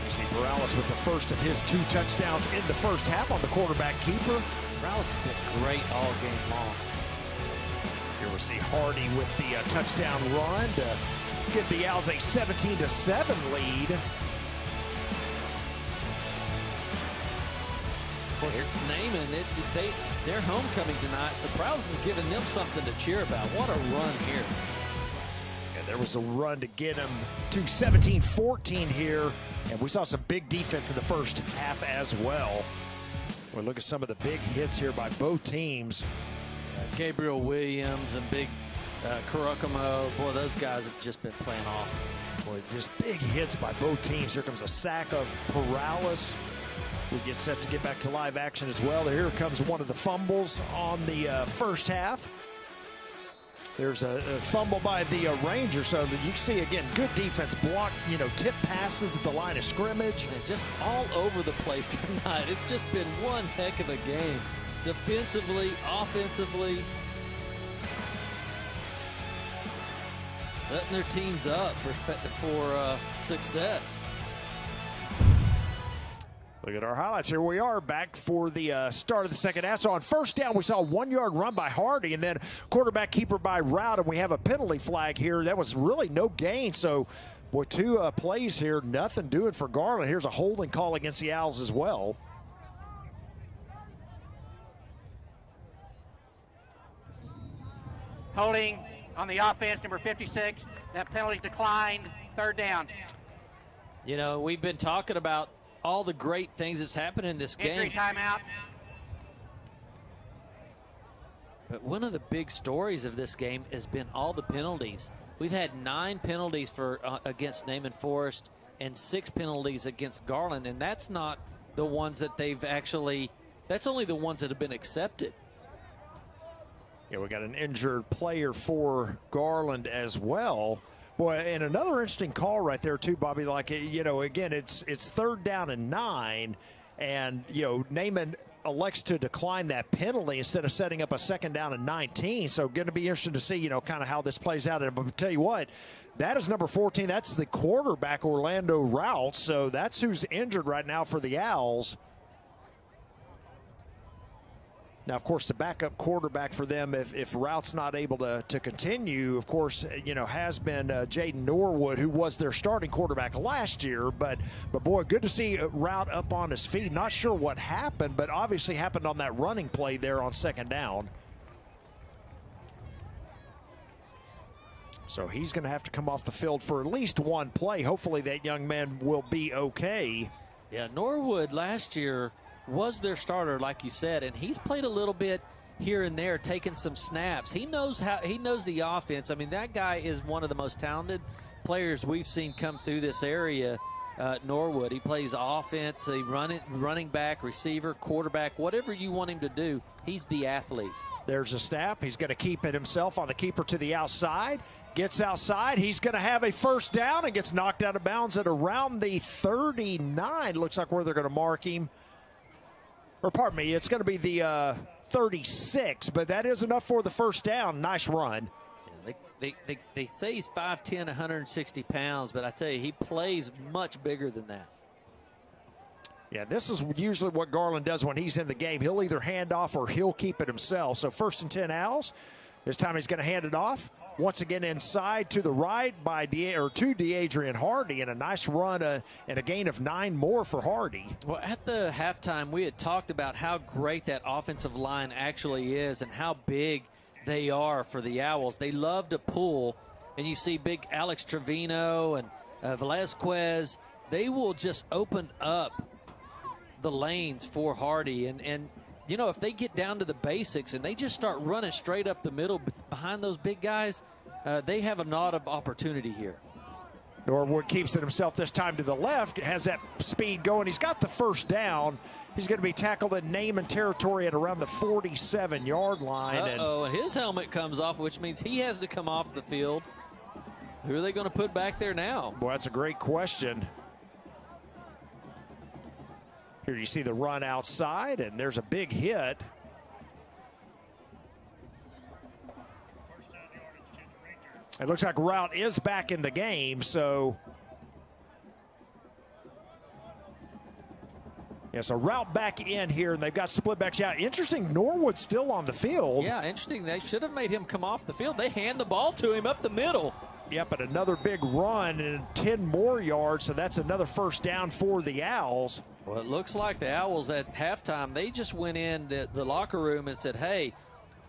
You see Morales with the first of his 2 touchdowns in the first half on the quarterback keeper. Morales has been great all game long. Here we see Hardy with the touchdown run to give the Owls a 17-7 lead. Of course, it's Naaman. Their homecoming tonight, so Morales has given them something to cheer about. What a run here. Yeah, there was a run to get him to 17-14 here, and we saw some big defense in the first half as well. Well, look at some of the big hits here by both teams. Gabriel Williams and big Karakamo. Boy, those guys have just been playing awesome. Boy, just big hits by both teams. Here comes a sack of Morales. We get set to get back to live action as well. Here comes one of the fumbles on the first half. There's a fumble by the Rangers, so that you see, again, good defense, block, tip passes at the line of scrimmage. And just all over the place tonight. It's just been one heck of a game. Defensively, offensively. Setting their teams up for success. Look at our highlights. Here we are back for the start of the second half. So on first down, we saw a 1-yard run by Hardy and then quarterback keeper by Rout, and we have a penalty flag here. That was really no gain. So, boy, 2 plays here, nothing doing for Garland. Here's a holding call against the Owls as well. Holding on the offense, number 56. That penalty declined. Third down. We've been talking about all the great things that's happened in this game. Injury timeout. But one of the big stories of this game has been all the penalties. We've had 9 penalties for against Naaman Forest and 6 penalties against Garland, and that's not the ones that they've actually, that's only the ones that have been accepted. Yeah, we got an injured player for Garland as well. Boy, and another interesting call right there too, Bobby. Like, again, it's 3rd down and 9, and Naaman elects to decline that penalty instead of setting up a 2nd down and 19. So going to be interesting to see, kind of how this plays out. And I'll tell you what, that is number 14. That's the quarterback, Orlando Rout. So that's who's injured right now for the Owls. Now, of course, the backup quarterback for them, if Rout's not able to continue, of course, has been Jaden Norwood, who was their starting quarterback last year. But boy, good to see Rout up on his feet. Not sure what happened, but obviously happened on that running play there on 2nd down. So he's going to have to come off the field for at least 1 play. Hopefully that young man will be okay. Yeah, Norwood last year was their starter, like you said, and he's played a little bit here and there, taking some snaps. He knows the offense. I mean, that guy is one of the most talented players we've seen come through this area. Norwood, he plays offense, running back, receiver, quarterback, whatever you want him to do. He's the athlete. There's a snap. He's going to keep it himself on the keeper to the outside. Gets outside. He's going to have a 1st down and gets knocked out of bounds at around the 39. Looks like where they're going to mark him. Or pardon me, it's going to be the 36, but that is enough for the 1st down. Nice run. Yeah, they say he's 5'10", 160 pounds, but I tell you, he plays much bigger than that. Yeah, this is usually what Garland does when he's in the game. He'll either hand off or he'll keep it himself. So 1st and 10 Owls. This time he's going to hand it off. Once again inside to the right to Adrian Hardy, and a nice run and a gain of 9 more for Hardy. Well, at the halftime, we had talked about how great that offensive line actually is and how big they are for the Owls. They love to pull, and you see big Alex Trevino and Velazquez. They will just open up the lanes for Hardy. And you know, if they get down to the basics and they just start running straight up the middle behind those big guys, they have a lot of opportunity here. Norwood keeps it himself this time to the left, has that speed going. He's got the first down. He's going to be tackled in Naaman territory at around the 47-yard line. And his helmet comes off, which means he has to come off the field. Who are they going to put back there now? Boy, that's a great question. Here you see the run outside, and there's a big hit. It looks like Route is back in the game, so. Yeah, so Route back in here, and they've got split backs out. Interesting, Norwood still on the field. Yeah, interesting. They should have made him come off the field. They hand the ball to him up the middle. Yep, but another big run and 10 more yards, so that's another first down for the Owls. Well, it looks like the Owls at halftime, they just went in the locker room and said, hey,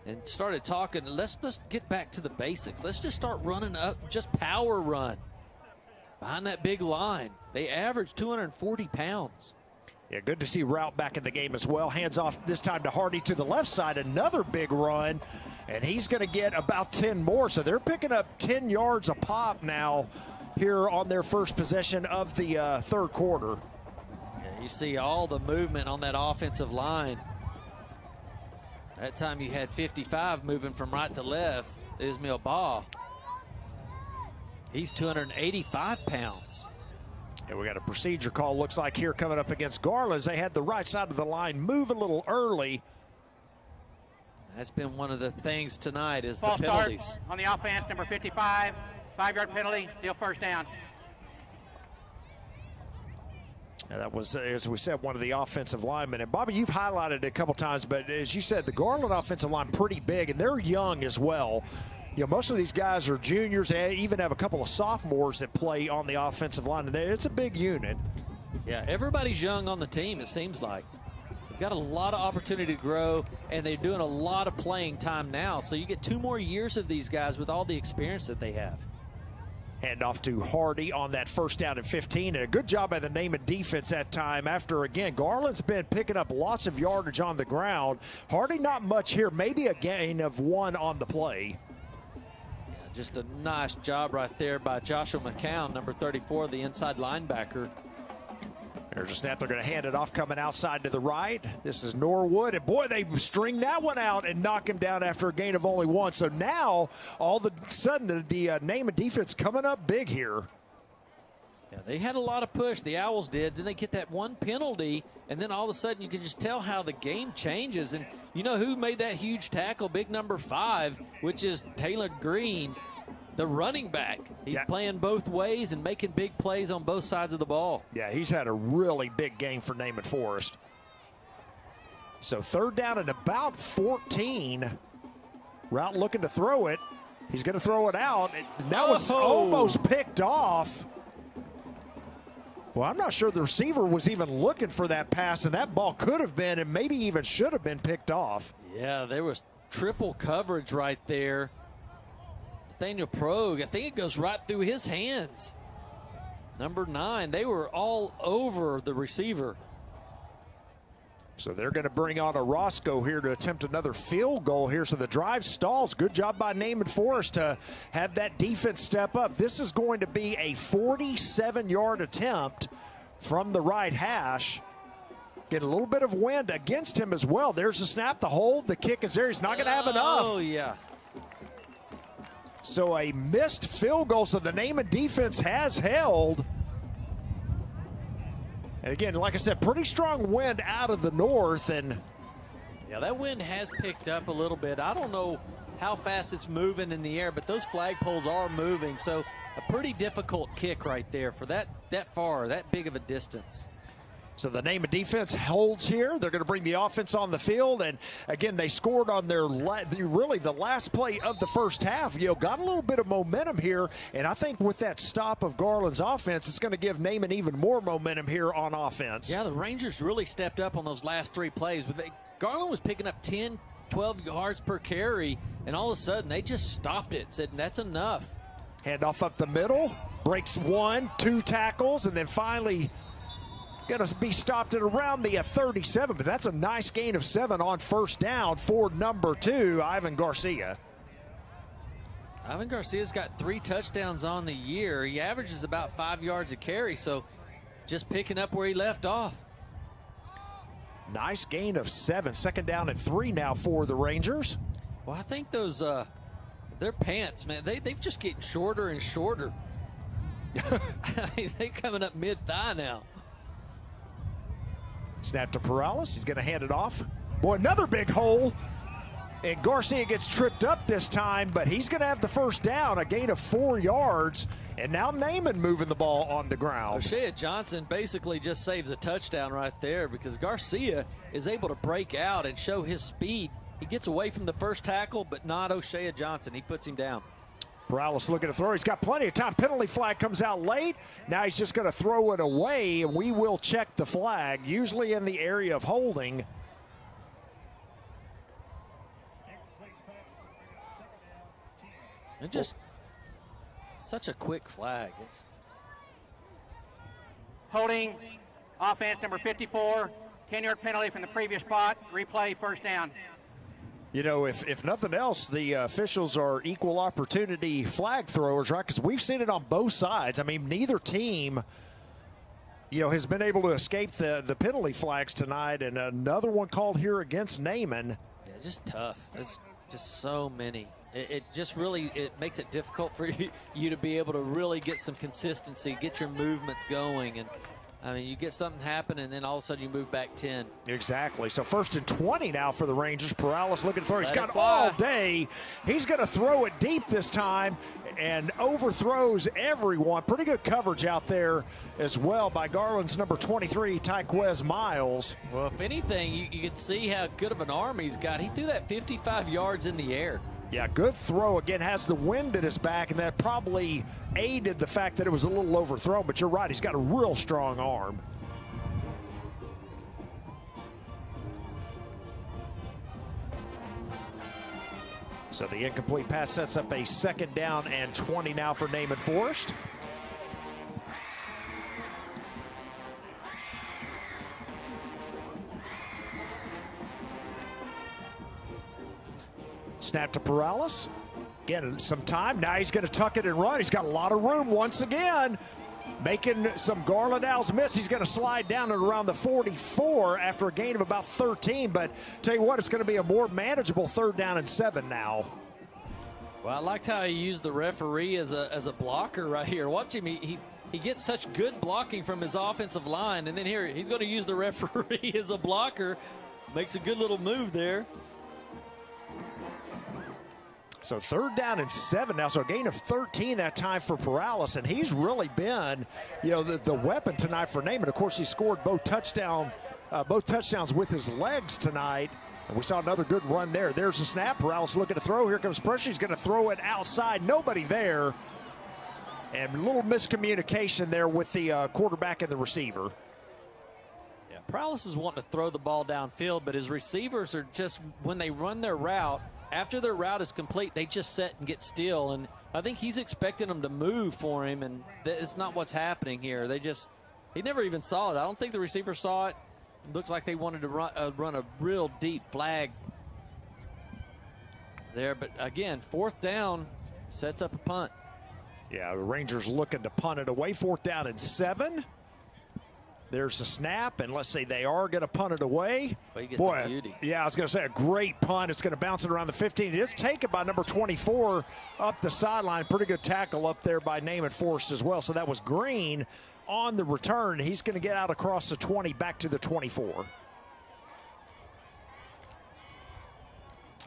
and started talking, let's just get back to the basics. Let's just start running up, just power run behind that big line. They average 240 pounds. Yeah, good to see Route back in the game as well. Hands off this time to Hardy to the left side. Another big run, and he's going to get about 10 more. So they're picking up 10 yards a pop now here on their first possession of the third quarter. Yeah, you see all the movement on that offensive line. That time you had 55 moving from right to left. Ismail Ba. He's 285 pounds. And we got a procedure call, looks like, here coming up against Garland, as they had the right side of the line move a little early. That's been one of the things tonight is False the penalties. start on the offense, number 55, 5-yard penalty, still first down. And that was, as we said, one of the offensive linemen. And Bobby, you've highlighted it a couple times, but as you said, the Garland offensive line pretty big, and they're young as well. You know, most of these guys are juniors. They even have a couple of sophomores that play on the offensive line, and it's a big unit. Yeah, everybody's young on the team, it seems like. They've got a lot of opportunity to grow, and they're doing a lot of playing time now. So you get 2 more years of these guys with all the experience that they have. Hand off to Hardy on that first down and 15. And a good job by the Naaman defense that time after, again, Garland's been picking up lots of yardage on the ground. Hardy not much here, maybe a gain of 1 on the play. Yeah, just a nice job right there by Joshua McCown, number 34, the inside linebacker. There's a snap. They're going to hand it off coming outside to the right. This is Norwood. And, boy, they string that one out and knock him down after a gain of only 1. So now, all of a sudden, the Naaman defense coming up big here. Yeah, they had a lot of push. The Owls did. Then they get that 1 penalty, and then all of a sudden you can just tell how the game changes. And you know who made that huge tackle? Big number 5, which is Taylor Green, the running back. He's playing both ways and making big plays on both sides of the ball. Yeah, he's had a really big game for Naaman Forest. So third down and about 14. Route looking to throw it. He's going to throw it out. That was almost picked off. Well, I'm not sure the receiver was even looking for that pass, and that ball could have been and maybe even should have been picked off. Yeah, there was triple coverage right there. Nathaniel Progue, I think it goes right through his hands. Number 9, they were all over the receiver. So they're going to bring on a Roscoe here to attempt another field goal here. So the drive stalls. Good job by Naaman Forest to have that defense step up. This is going to be a 47-yard attempt from the right hash. Get a little bit of wind against him as well. There's the snap, the hold, the kick is there. He's not going to have enough. Oh, yeah. So a missed field goal. So the Naaman defense has held. And again, like I said, pretty strong wind out of the north. And yeah, that wind has picked up a little bit. I don't know how fast it's moving in the air, but those flagpoles are moving. So a pretty difficult kick right there for that far, that big of a distance. So the Naaman defense holds here. They're going to bring the offense on the field. And again, they scored on their really the last play of the first half. You know, got a little bit of momentum here. And I think with that stop of Garland's offense, it's going to give Naaman even more momentum here on offense. Yeah, the Rangers really stepped up on those last 3 plays. But Garland was picking up 10, 12 yards per carry. And all of a sudden, they just stopped it, said that's enough. Handoff up the middle. Breaks 1, 2 tackles. And then finally going to be stopped at around the 37, but that's a nice gain of 7 on first down for number 2, Ivan Garcia. Ivan Garcia's got 3 touchdowns on the year. He averages about 5 yards a carry, so just picking up where he left off. Nice gain of 7. Second down and 3 now for the Rangers. Well, I think those, their pants, man, they've just getting shorter and shorter. I mean, they're coming up mid-thigh now. Snap to Perales. He's going to hand it off. Boy, another big hole. And Garcia gets tripped up this time, but he's going to have the first down, a gain of 4 yards. And now Naaman moving the ball on the ground. O'Shea Johnson basically just saves a touchdown right there because Garcia is able to break out and show his speed. He gets away from the first tackle, but not O'Shea Johnson. He puts him down. Perales looking to throw. He's got plenty of time. Penalty flag comes out late. Now he's just going to throw it away, and we will check the flag, usually in the area of holding. And just such a quick flag. Holding offense number 54. 10-yard penalty from the previous spot. Replay, first down. You know, if nothing else, the officials are equal opportunity flag throwers, right? Because we've seen it on both sides. I mean, neither team, you know, has been able to escape the penalty flags tonight. And another one called here against Naaman. Yeah, just tough. There's just so many. It just really, it makes it difficult for you to be able to really get some consistency, get your movements going. And I mean, you get something happen, and then all of a sudden you move back 10. Exactly. So 1st and 20 now for the Rangers. Perales looking to throw. He's got fly. all day. He's going to throw it deep this time and overthrows everyone. Pretty good coverage out there as well by Garland's number 23, Tyquez Miles. Well, if anything, you can see how good of an arm he's got. He threw that 55 yards in the air. Yeah, good throw. Again, has the wind at his back, and that probably aided the fact that it was a little overthrown. But you're right, he's got a real strong arm. So the incomplete pass sets up a 2nd down and 20 now for Naaman Forest. Snap to Perales. Again, some time. Now he's going to tuck it and run. He's got a lot of room once again. Making some Garland Owls miss. He's going to slide down at around the 44 after a gain of about 13. But tell you what, it's going to be a more manageable 3rd down and 7 now. Well, I liked how he used the referee as a blocker right here. Watch him. He gets such good blocking from his offensive line. And then here, he's going to use the referee as a blocker. Makes a good little move there. So 3rd down and 7 now, so a gain of 13 that time for Perales, and he's really been, you know, the weapon tonight for Naaman. Of course, he scored both touchdowns with his legs tonight, and we saw another good run there. There's the snap. Perales looking to throw. Here comes pressure. He's going to throw it outside. Nobody there, and a little miscommunication there with the quarterback and the receiver. Yeah, Perales is wanting to throw the ball downfield, but his receivers are just, when they run their route, after their route is complete, they just set and get still. And I think he's expecting them to move for him, and it's not what's happening here. He never even saw it. I don't think the receiver saw it. It looks like they wanted to run a real deep flag there. But again, 4th down sets up a punt. Yeah, the Rangers looking to punt it away. 4th down and 7. There's a snap, and let's say they are going to punt it away. Well, he gets Boy, a beauty. Yeah, I was going to say a great punt. It's going to bounce it around the 15. It is taken by number 24 up the sideline. Pretty good tackle up there by Naaman Forest as well. So that was Green on the return. He's going to get out across the 20 back to the 24.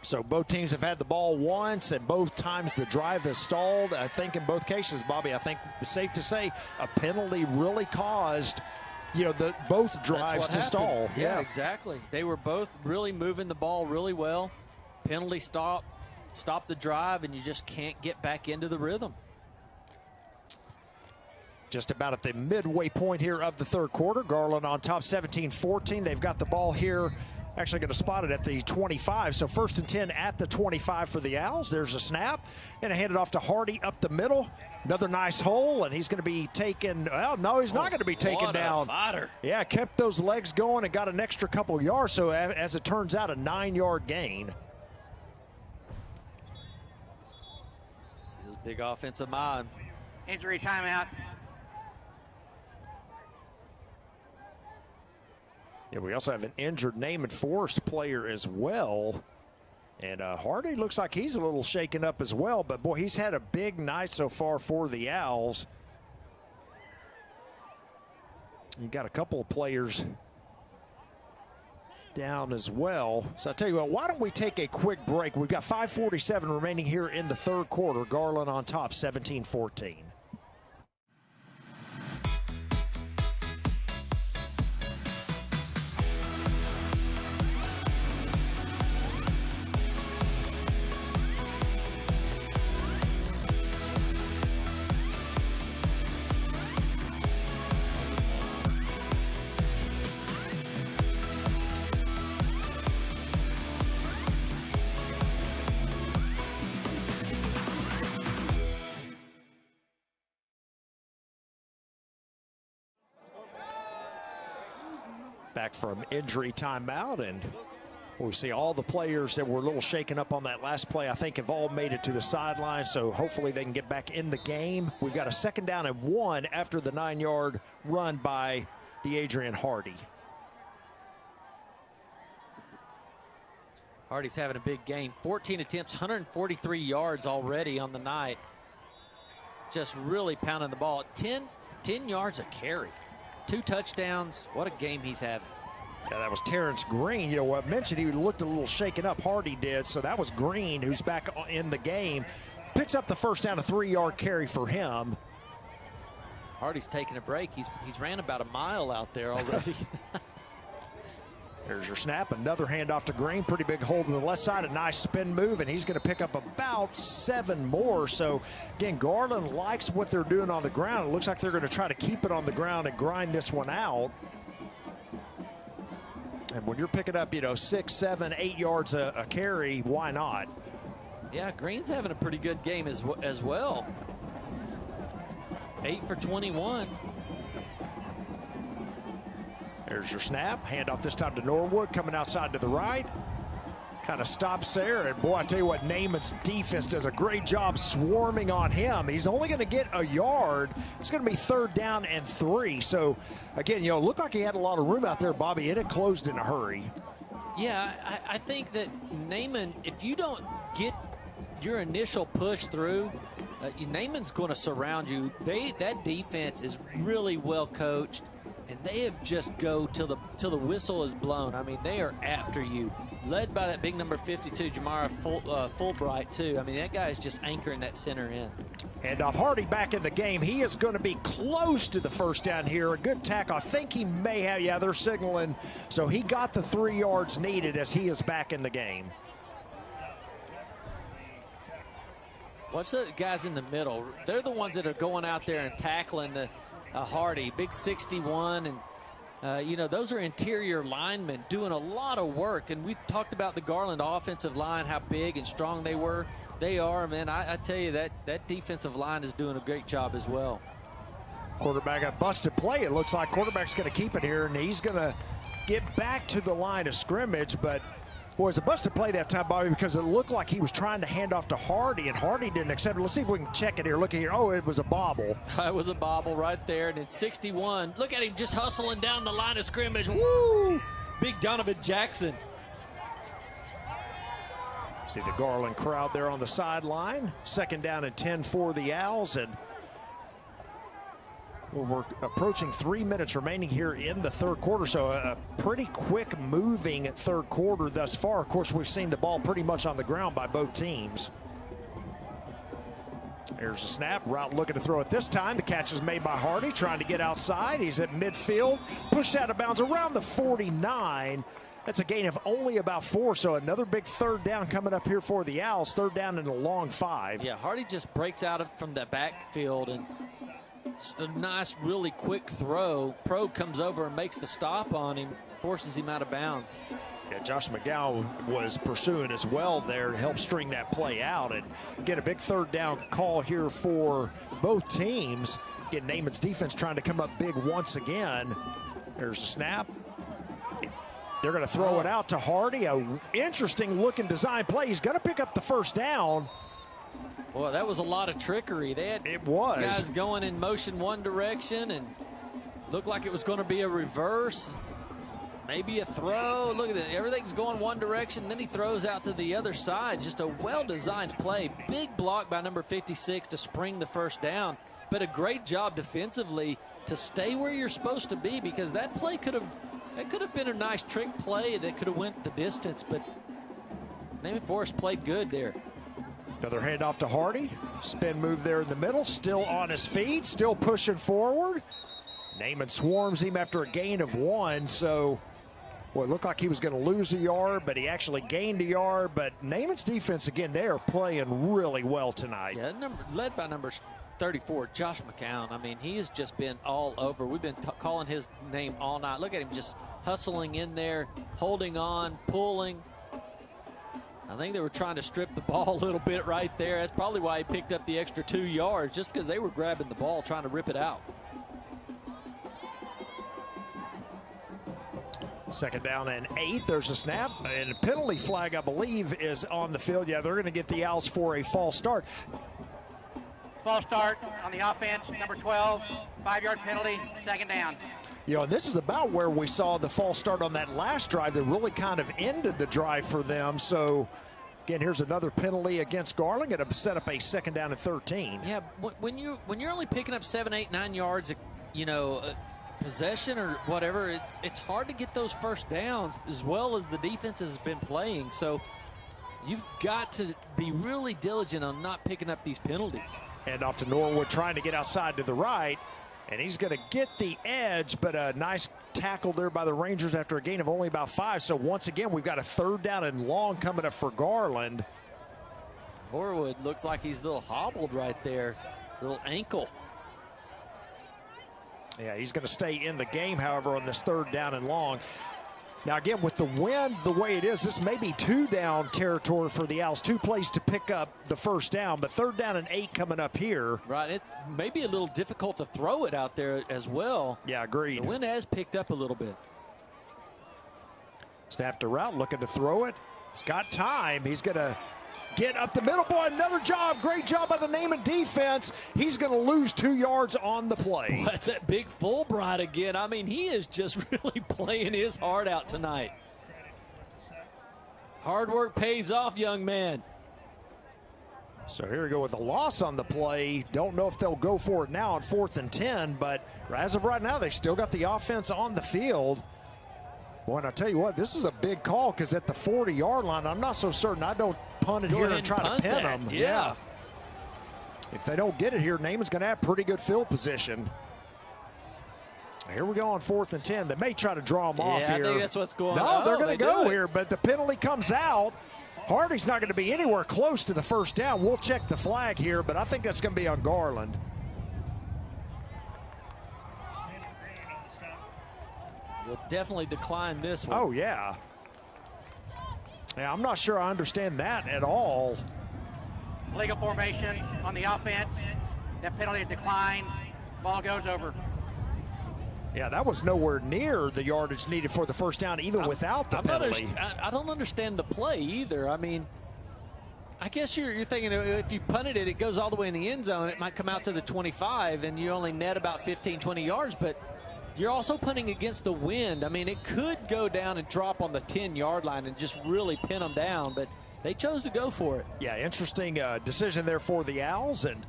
So both teams have had the ball once, and both times the drive has stalled. I think in both cases, Bobby, I think it's safe to say a penalty really caused, you know, both drives to stall. Yeah, exactly. They were both really moving the ball really well. Penalty stop the drive, and you just can't get back into the rhythm. Just about at the midway point here of the 3rd quarter. Garland on top 17-14. They've got the ball here Actually going to spot it at the 25. So 1st and 10 at the 25 for the Owls. There's a snap. And hand it off to Hardy up the middle. Another nice hole, and he's going to be taken. Well, no, he's not going to be taken down. Fighter. Yeah, kept those legs going and got an extra couple yards. So as it turns out, a 9-yard gain. See this big offensive mind. Injury timeout. Yeah, we also have an injured Naaman Forest player as well. And Hardy looks like he's a little shaken up as well. But, boy, he's had a big night so far for the Owls. You got a couple of players down as well. So I tell you what, why don't we take a quick break? We've got 5:47 remaining here in the third quarter. Garland on top, 17-14. Back from injury timeout, and we see all the players that were a little shaken up on that last play, I think, have all made it to the sideline, so hopefully they can get back in the game. We've got a 2nd down and 1 after the 9-yard run by Adrian Hardy. Hardy's having a big game. 14 attempts, 143 yards already on the night. Just really pounding the ball. 10 yards a carry. 2 touchdowns. What a game he's having. Yeah, that was Terrence Green. You know, I mentioned he looked a little shaken up. Hardy did. So that was Green, who's back in the game. Picks up the 1st down, a 3-yard carry for him. Hardy's taking a break. He's ran about a mile out there already. There's your snap. Another handoff to Green. Pretty big hold to the left side. A nice spin move, and he's going to pick up about 7 more. So, again, Garland likes what they're doing on the ground. It looks like they're going to try to keep it on the ground and grind this one out. And when you're picking up, 6, 7, 8 yards a carry, why not? Yeah, Green's having a pretty good game as well. 8 for 21. There's your snap. Handoff this time to Norwood, coming outside to the right. Kind of stops there, and boy, I tell you what, Naaman's defense does a great job swarming on him. He's only going to get a yard. It's going to be 3rd down and 3. So, again, looked like he had a lot of room out there, Bobby. It had closed in a hurry. Yeah, I think that Naaman, if you don't get your initial push through, Naaman's going to surround you. That defense is really well coached, and they have just go till the whistle is blown. I mean, they are after you. Led by that big number 52, Jamara Fulbright, too. I mean, that guy is just anchoring that center in. Handoff, Hardy back in the game. He is going to be close to the 1st down here. A good tackle. I think he may have, yeah, they're signaling. So he got the 3 yards needed as he is back in the game. Watch the guys in the middle. They're the ones that are going out there and tackling the Hardy, big 61, and those are interior linemen doing a lot of work. And we've talked about the Garland offensive line, how big and strong they were. They are, man. I tell you, that defensive line is doing a great job as well. Quarterback, a busted play. It looks like quarterback's going to keep it here, and he's going to get back to the line of scrimmage. But, boy, it's a busted play that time, Bobby, because it looked like he was trying to hand off to Hardy, and Hardy didn't accept it. Let's see if we can check it here. Look at here. Oh, it was a bobble. It was a bobble right there, and it's 61. Look at him just hustling down the line of scrimmage. Woo! Big Donovan Jackson. See the Garland crowd there on the sideline. 2nd down and 10 for the Owls, and we're approaching 3 minutes remaining here in the third quarter, so a pretty quick moving third quarter thus far. Of course, we've seen the ball pretty much on the ground by both teams. There's a snap. Route looking to throw it this time. The catch is made by Hardy, trying to get outside. He's at midfield, pushed out of bounds around the 49. That's a gain of only about 4, so another big 3rd down coming up here for the Owls. 3rd down and a long 5. Yeah, Hardy just breaks out from the backfield, and just a nice, really quick throw. Pro comes over and makes the stop on him, forces him out of bounds. Yeah, Josh McGowan was pursuing as well there to help string that play out and get a big third down call here for both teams. Again, Naaman's defense trying to come up big once again. There's the snap. They're going to throw it out to Hardy. A interesting looking design play. He's going to pick up the first down. Boy, that was a lot of trickery. They had guys going in motion one direction and looked like it was going to be a reverse. Maybe a throw. Look at that. Everything's going one direction. Then he throws out to the other side. Just a well-designed play. Big block by number 56 to spring the first down. But a great job defensively to stay where you're supposed to be, because that play could have been a nice trick play that could have went the distance. But Naaman Forest played good there. Another handoff to Hardy. Spin move there in the middle. Still on his feet. Still pushing forward. Naaman swarms him after a gain of 1. So, well, it looked like he was going to lose a yard, but he actually gained a yard. But Naaman's defense, again, they are playing really well tonight. Yeah, led by number 34, Josh McCown. I mean, he has just been all over. We've been calling his name all night. Look at him just hustling in there, holding on, pulling. I think they were trying to strip the ball a little bit right there. That's probably why he picked up the extra 2 yards, just because they were grabbing the ball, trying to rip it out. Second down and 8. There's a snap. And a penalty flag, I believe, is on the field. Yeah, they're going to get the Owls for a false start. False start on the offense, number 12, 5-yard penalty, second down. You know, and this is about where we saw the false start on that last drive that really kind of ended the drive for them. So, again, here's another penalty against Garland. Going to set up a second down and 13. Yeah, when you're only picking up 7, 8, 9 yards, you know, possession or whatever, it's hard to get those first downs as well as the defense has been playing. So you've got to be really diligent on not picking up these penalties. And off to Norwood, trying to get outside to the right. And he's going to get the edge, but a nice tackle there by the Rangers after a gain of only about 5. So once again, we've got a third down and long coming up for Garland. Norwood looks like he's a little hobbled right there, little ankle. Yeah, he's going to stay in the game, however, on this third down and long. Now, again, with the wind the way it is, this may be 2-down territory for the Owls. 2 plays to pick up the first down, but third down and 8 coming up here. Right, it's maybe a little difficult to throw it out there as well. Yeah, agreed. The wind has picked up a little bit. Snap to route, looking to throw it. He's got time. He's going to get up the middle. Boy, another job. Great job by the Naaman defense. He's going to lose 2 yards on the play. Well, that's that big Fulbright again. I mean, he is just really playing his heart out tonight. Hard work pays off, young man. So here we go with a loss on the play. Don't know if they'll go for it now on 4th and 10, but as of right now, they've still got the offense on the field. Boy, and I'll tell you what, this is a big call, because at the 40-yard line, I'm not so certain I don't punt it here and try to pin them. Yeah. If they don't get it here, Naaman's going to have pretty good field position. Here we go on 4th and 10. They may try to draw them off here. I think that's what's going on. No, they're going to go here, but the penalty comes out. Hardy's not going to be anywhere close to the first down. We'll check the flag here, but I think that's going to be on Garland. We'll definitely decline this one. Oh, yeah. Yeah, I'm not sure I understand that at all. Legal formation on the offense. That penalty declined. Ball goes over. Yeah, that was nowhere near the yardage needed for the first down, even without the penalty. I don't understand the play either. I mean, I guess you're thinking if you punted it, it goes all the way in the end zone. It might come out to the 25, and you only net about 15, 20 yards, but you're also punting against the wind. I mean, it could go down and drop on the 10-yard line and just really pin them down, but they chose to go for it. Yeah, interesting decision there for the Owls. And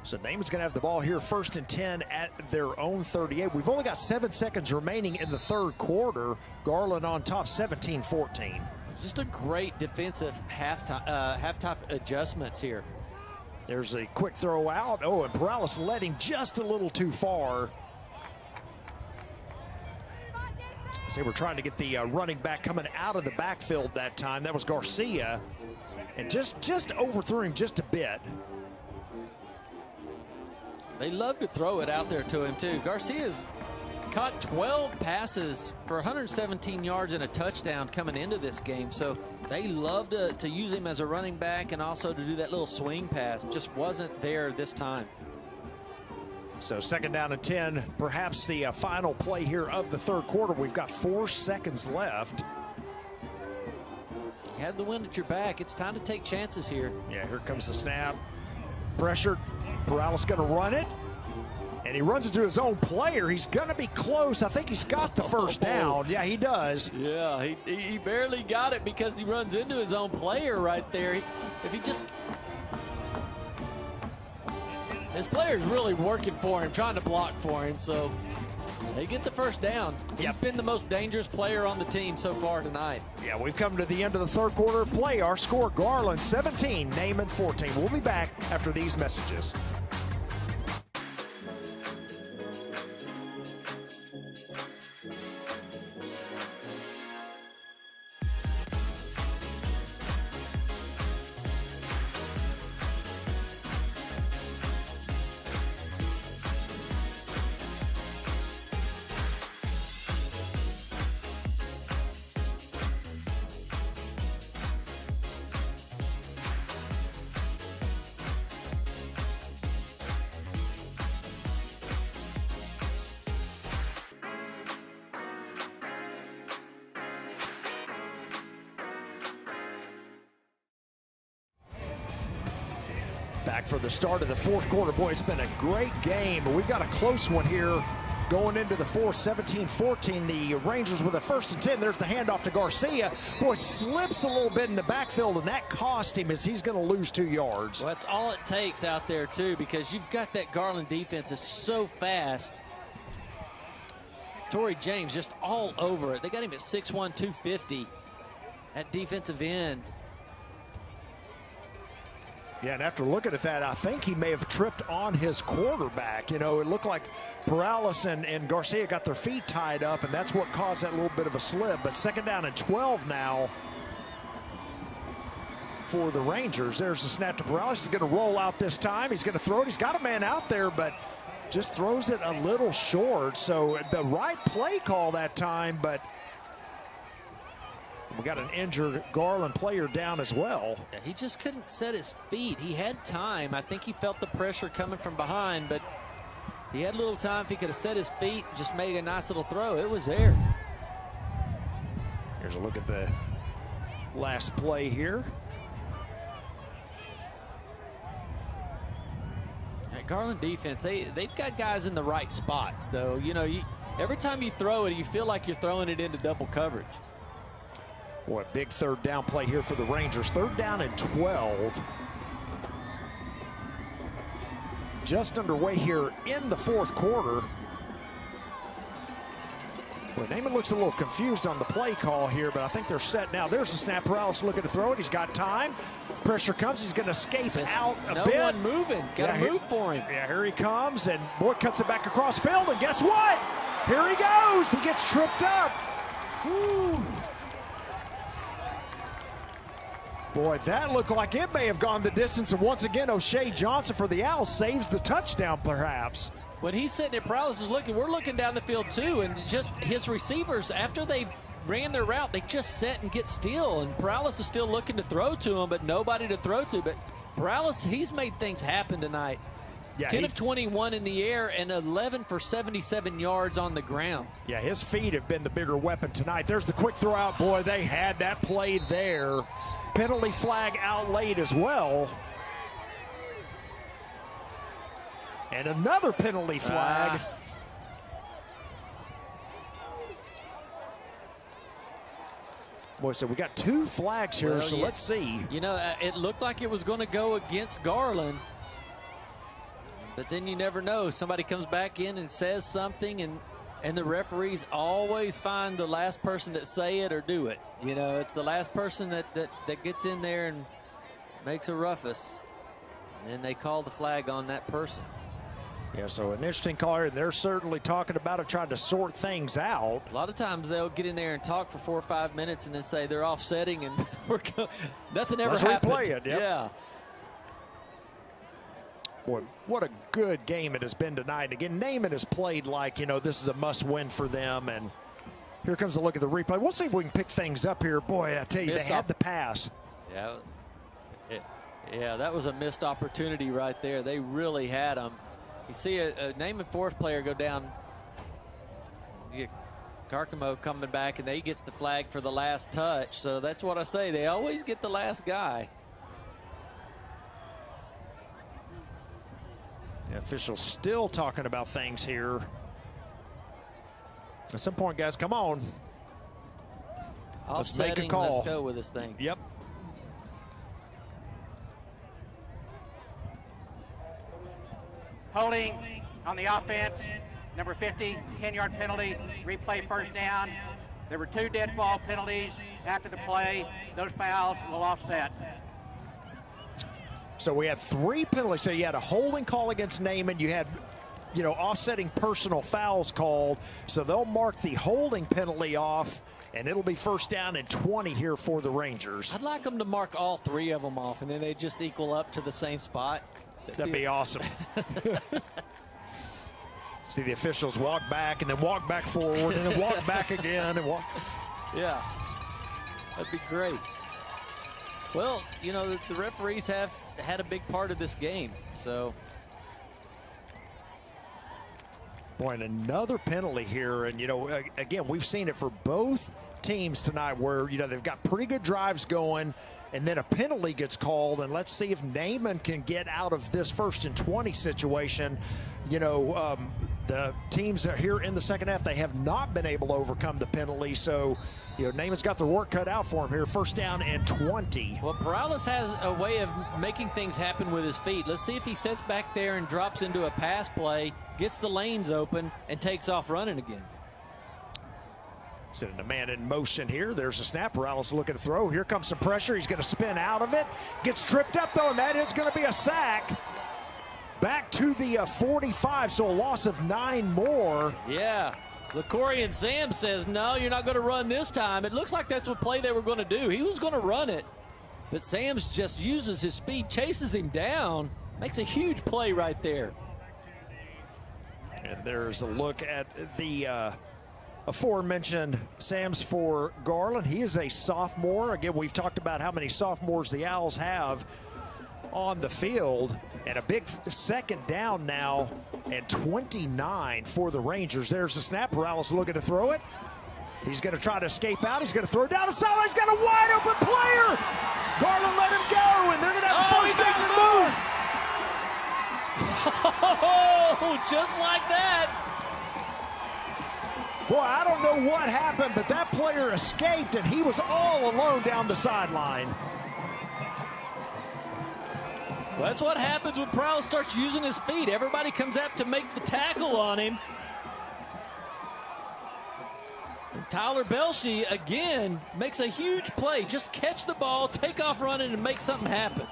so Naaman's going to have the ball here, 1st and 10 at their own 38. We've only got 7 seconds remaining in the third quarter. Garland on top, 17-14. Just a great defensive halftime adjustments here. There's a quick throw out. Oh, and Perales led him just a little too far. They were trying to get the running back coming out of the backfield that time. That was Garcia. And just overthrew him just a bit. They love to throw it out there to him, too. Garcia's caught 12 passes for 117 yards and a touchdown coming into this game. So they love to use him as a running back and also to do that little swing pass. Just wasn't there this time. So 2nd down and 10, perhaps the final play here of the 3rd quarter. We've got 4 seconds left. You have the wind at your back. It's time to take chances here. Yeah, here comes the snap. Pressured. Perales going to run it. And he runs into his own player. He's going to be close. I think he's got the first down. Yeah, he does. Yeah, he barely got it because he runs into his own player right there. If he just... His player's really working for him, trying to block for him, so they get the first down. He's been the most dangerous player on the team so far tonight. Yeah, we've come to the end of the 3rd quarter play. Our score, Garland 17, Naaman 14. We'll be back after these messages. Back for the start of the 4th quarter. Boy, it's been a great game. We've got a close one here going into the 4th, 17-14. The Rangers with a 1st and 10. There's the handoff to Garcia. Boy, slips a little bit in the backfield, and that cost him as he's going to lose 2 yards. Well, that's all it takes out there, too, because you've got that Garland defense is so fast. Torrey James just all over it. They got him at 6'1", 250 at defensive end. Yeah, and after looking at that, I think he may have tripped on his quarterback. You know, it looked like Perales and Garcia got their feet tied up, and that's what caused that little bit of a slip. But 2nd down and 12 now for the Rangers. There's the snap to Perales. He's going to roll out this time. He's going to throw it. He's got a man out there, but just throws it a little short. So the right play call that time, but we got an injured Garland player down as well. Yeah, he just couldn't set his feet. He had time. I think he felt the pressure coming from behind, but he had a little time. If he could have set his feet and just made a nice little throw, it was there. Here's a look at the last play here. That Garland defense, they've got guys in the right spots, though. You know, every time you throw it, you feel like you're throwing it into double coverage. Boy, big 3rd down play here for the Rangers. 3rd down and 12. Just underway here in the 4th quarter. Well, Naaman looks a little confused on the play call here, but I think they're set now. There's the snap. Perales looking to throw it. He's got time. Pressure comes. He's going to escape out a bit. No one moving. Got to move for him. Yeah, here he comes, and boy, cuts it back across field, and guess what? Here he goes. He gets tripped up. Woo. Boy, that looked like it may have gone the distance. And once again, O'Shea Johnson for the Owls saves the touchdown, perhaps. When he's sitting there, Perales is looking. We're looking down the field, too. And just his receivers, after they ran their route, they just set and get still. And Perales is still looking to throw to him, but nobody to throw to. But Perales, he's made things happen tonight. Yeah, 10 of 21 in the air and 11 for 77 yards on the ground. Yeah, his feet have been the bigger weapon tonight. There's the quick throw out. Boy, they had that play there. Penalty flag out late as well. And another penalty flag. Boy, so we got 2 flags here, well, so yeah. Let's see. You know, it looked like it was going to go against Garland. But then you never know. Somebody comes back in and says something, and the referees always find the last person that say it or do it. You know, it's the last person that gets in there and makes a ruckus. And then they call the flag on that person. Yeah, so an interesting call here. They're certainly talking about it, trying to sort things out. A lot of times they'll get in there and talk for 4 or 5 minutes and then say they're offsetting and nothing ever happened. Let's replay it, yep. Yeah. Boy, what a good game it has been tonight. Again, Naaman has played like, you know, this is a must-win for them. And here comes a look at the replay. We'll see if we can pick things up here. Boy, I tell you, they had the pass. Yeah, yeah, that was a missed opportunity right there. They really had them. You see a Naaman Forest player go down. You get Carcamo coming back, and he gets the flag for the last touch. So that's what I say. They always get the last guy. The officials still talking about things here. At some point, guys, come on. Let's make a call. Let's go with this thing. Yep. Holding on the offense, number 50, 10-yard penalty, replay first down. There were 2 dead ball penalties after the play. Those fouls will offset. So we had 3 penalties. So you had a holding call against Naaman. You had, you know, offsetting personal fouls called. So they'll mark the holding penalty off, and it'll be first down and 20 here for the Rangers. I'd like them to mark all 3 of them off, and then they just equal up to the same spot. That'd be awesome. See the officials walk back and then walk back forward and then walk back again and walk. Yeah, that'd be great. Well, you know, the referees have had a big part of this game, so. Boy, and another penalty here. And, you know, again, we've seen it for both teams tonight where, you know, they've got pretty good drives going, and then a penalty gets called. And let's see if Naaman can get out of this 1st and 20 situation. You know, the teams that are here in the second half, they have not been able to overcome the penalty. So, you know, Naaman's got their work cut out for him here. First down and 20. Well, Perales has a way of making things happen with his feet. Let's see if he sits back there and drops into a pass play, gets the lanes open, and takes off running again. Sending a man in motion here. There's a snap. Perales looking to throw. Here comes some pressure. He's going to spin out of it. Gets tripped up, though, and that is going to be a sack. Back to the 45, so a loss of 9 more. Yeah. LaCorian Sam says, no, you're not going to run this time. It looks like that's what play they were going to do. He was going to run it, but Sam's just uses his speed, chases him down, makes a huge play right there. And there's a look at the aforementioned Sams for Garland. He is a sophomore. Again, we've talked about how many sophomores the Owls have on the field. And a big second down now and 29 for the Rangers. There's the snap. Perales looking to throw it. He's going to try to escape out. He's going to throw it down the sideline. He's got a wide open player. Garland let him go, and they're going to have a first down and move. Oh, just like that. Boy, I don't know what happened, but that player escaped, and he was all alone down the sideline. Well, that's what happens when Perales starts using his feet. Everybody comes out to make the tackle on him. And Tyler Belshey, again, makes a huge play. Just catch the ball, take off running, and make something happen.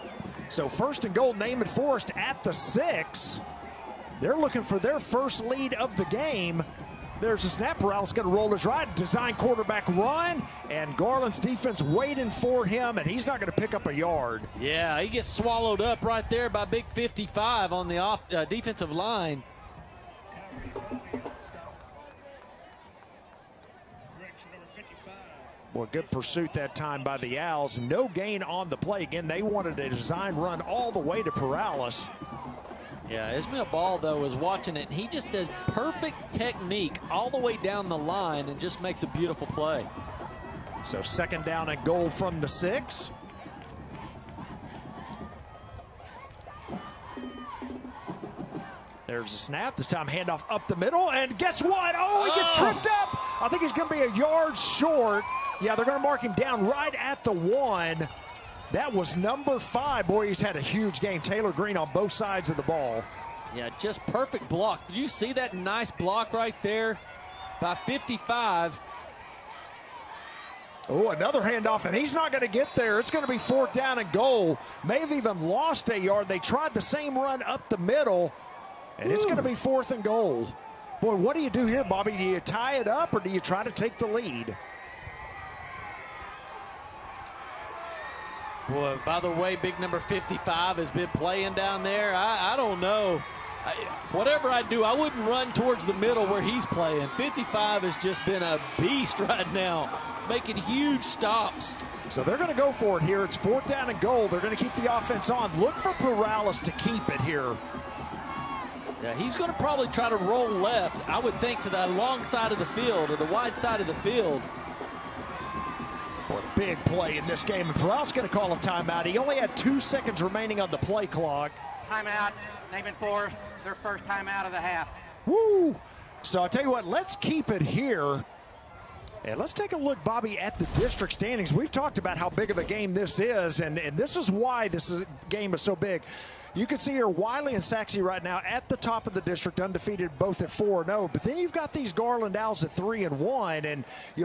So first and goal, Naaman Forest at the 6. They're looking for their first lead of the game. There's a snap. Perales going to roll his right, design quarterback run, and Garland's defense waiting for him, and he's not going to pick up a yard. Yeah, he gets swallowed up right there by big 55 on the defensive line. Well, good pursuit that time by the Owls. No gain on the play. Again, they wanted a design run all the way to Perales. Yeah, Ismail Ball, though, is watching it. He just does perfect technique all the way down the line and just makes a beautiful play. So second down and goal from the 6. There's a snap. This time handoff up the middle. And guess what? Oh, he gets tripped up. I think he's going to be a yard short. Yeah, they're going to mark him down right at the 1. That was number 5. Boy, he's had a huge game. Taylor Green on both sides of the ball. Yeah, just perfect block. Did you see that nice block right there by 55? Oh, another handoff, and he's not going to get there. It's going to be 4th down and goal. May have even lost a yard. They tried the same run up the middle, and it's going to be 4th and goal. Boy, what do you do here, Bobby? Do you tie it up, or do you try to take the lead? Boy, by the way, big number 55 has been playing down there. I don't know. Whatever I do, I wouldn't run towards the middle where he's playing. 55 has just been a beast right now, making huge stops. So they're going to go for it here. It's 4th down and goal. They're going to keep the offense on. Look for Perales to keep it here. Yeah, he's going to probably try to roll left, I would think, to the long side of the field or the wide side of the field. Boy, big play in this game. And Perales going to call a timeout. He only had 2 seconds remaining on the play clock. Timeout, Naaman forced their first timeout of the half. Woo! So I'll tell you what, let's keep it here. And let's take a look, Bobby, at the district standings. We've talked about how big of a game this is, and this is why game is so big. You can see here Wiley and Saxe right now at the top of the district, undefeated, both at 4-0. But then you've got these Garland Owls at 3-1, and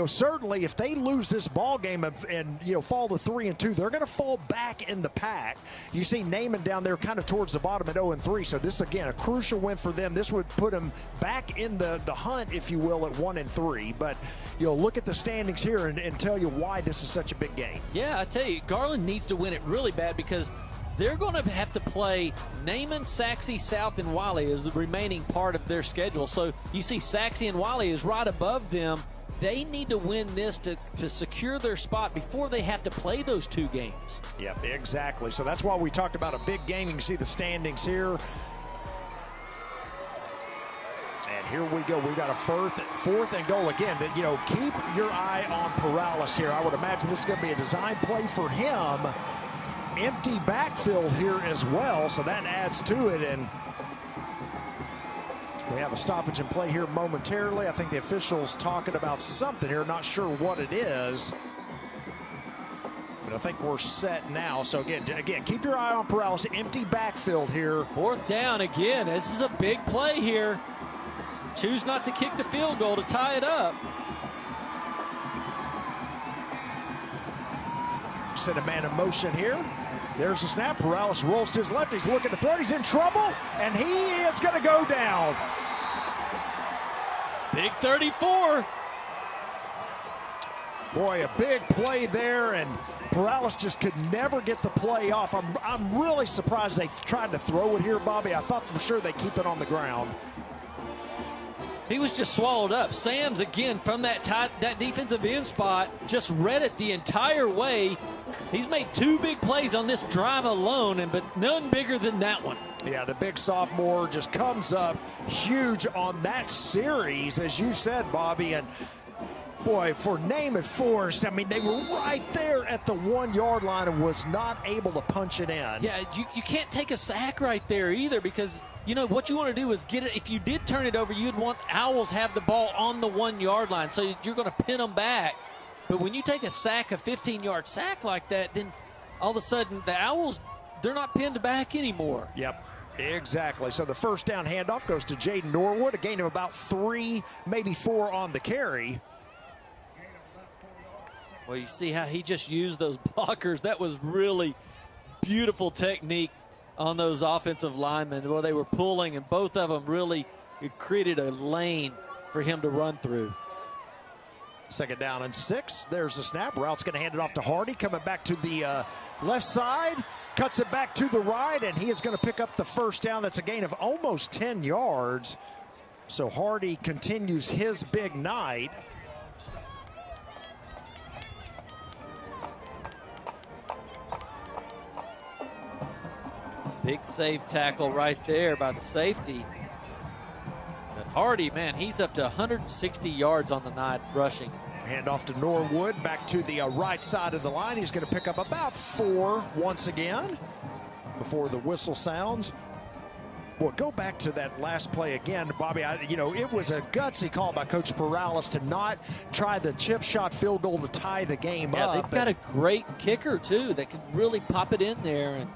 certainly if they lose this ball game and fall to 3-2, they're going to fall back in the pack. You see Naaman down there kind of towards the bottom at 0-3. So this again a crucial win for them. This would put them back in the hunt, if you will, at 1-3. But look at the standings here and tell you why this is such a big game. Yeah, I tell you, Garland needs to win it really bad because they're going to have to play Naaman, Saxe, South, and Wiley as the remaining part of their schedule. So you see Saxe and Wiley is right above them. They need to win this to secure their spot before they have to play those 2 games. Yep, exactly. So that's why we talked about a big game. You can see the standings here. And here we go. We got a 4th and goal again. Keep your eye on Perales here. I would imagine this is going to be a design play for him. Empty backfield here as well, so that adds to it. And we have a stoppage in play here momentarily. I think the official's talking about something here. Not sure what it is, but I think we're set now. So again, keep your eye on Perales. Empty backfield here. 4th down again. This is a big play here. Choose not to kick the field goal to tie it up. Set a man in motion here. There's the snap. Perales rolls to his left. He's looking to throw. He's in trouble, and he is going to go down. Big 34. Boy, a big play there, and Perales just could never get the play off. I'm really surprised they tried to throw it here, Bobby. I thought for sure they'd keep it on the ground. He was just swallowed up. Sam's, again, from that defensive end spot, just read it the entire way. He's made 2 big plays on this drive alone, but none bigger than that one. Yeah, the big sophomore just comes up huge on that series, as you said, Bobby. And boy, for Naaman Forest, I mean, they were right there at the 1-yard line and was not able to punch it in. Yeah, you can't take a sack right there either, because what you want to do is get it. If you did turn it over, you'd want Owls have the ball on the 1-yard line, so you're going to pin them back. But when you take a 15-yard sack like that, then all of a sudden the Owls, they're not pinned back anymore. Yep, exactly. So the 1st down handoff goes to Jaden Norwood, a gain of about 3, maybe 4 on the carry. Well, you see how he just used those blockers. That was really beautiful technique on those offensive linemen. Well, they were pulling, and both of them really created a lane for him to run through. 2nd down and 6. There's the snap. Route's going to hand it off to Hardy, coming back to the left side. Cuts it back to the right, and he is going to pick up the 1st down. That's a gain of almost 10 yards. So Hardy continues his big night. Big safe tackle right there by the safety. But Hardy, man, he's up to 160 yards on the night rushing. Hand off to Norwood, back to the right side of the line. He's going to pick up about 4 once again before the whistle sounds. Well, go back to that last play again, Bobby. It was a gutsy call by Coach Perales to not try the chip shot field goal to tie the game up. Yeah, they've got a great kicker, too, that can really pop it in there. And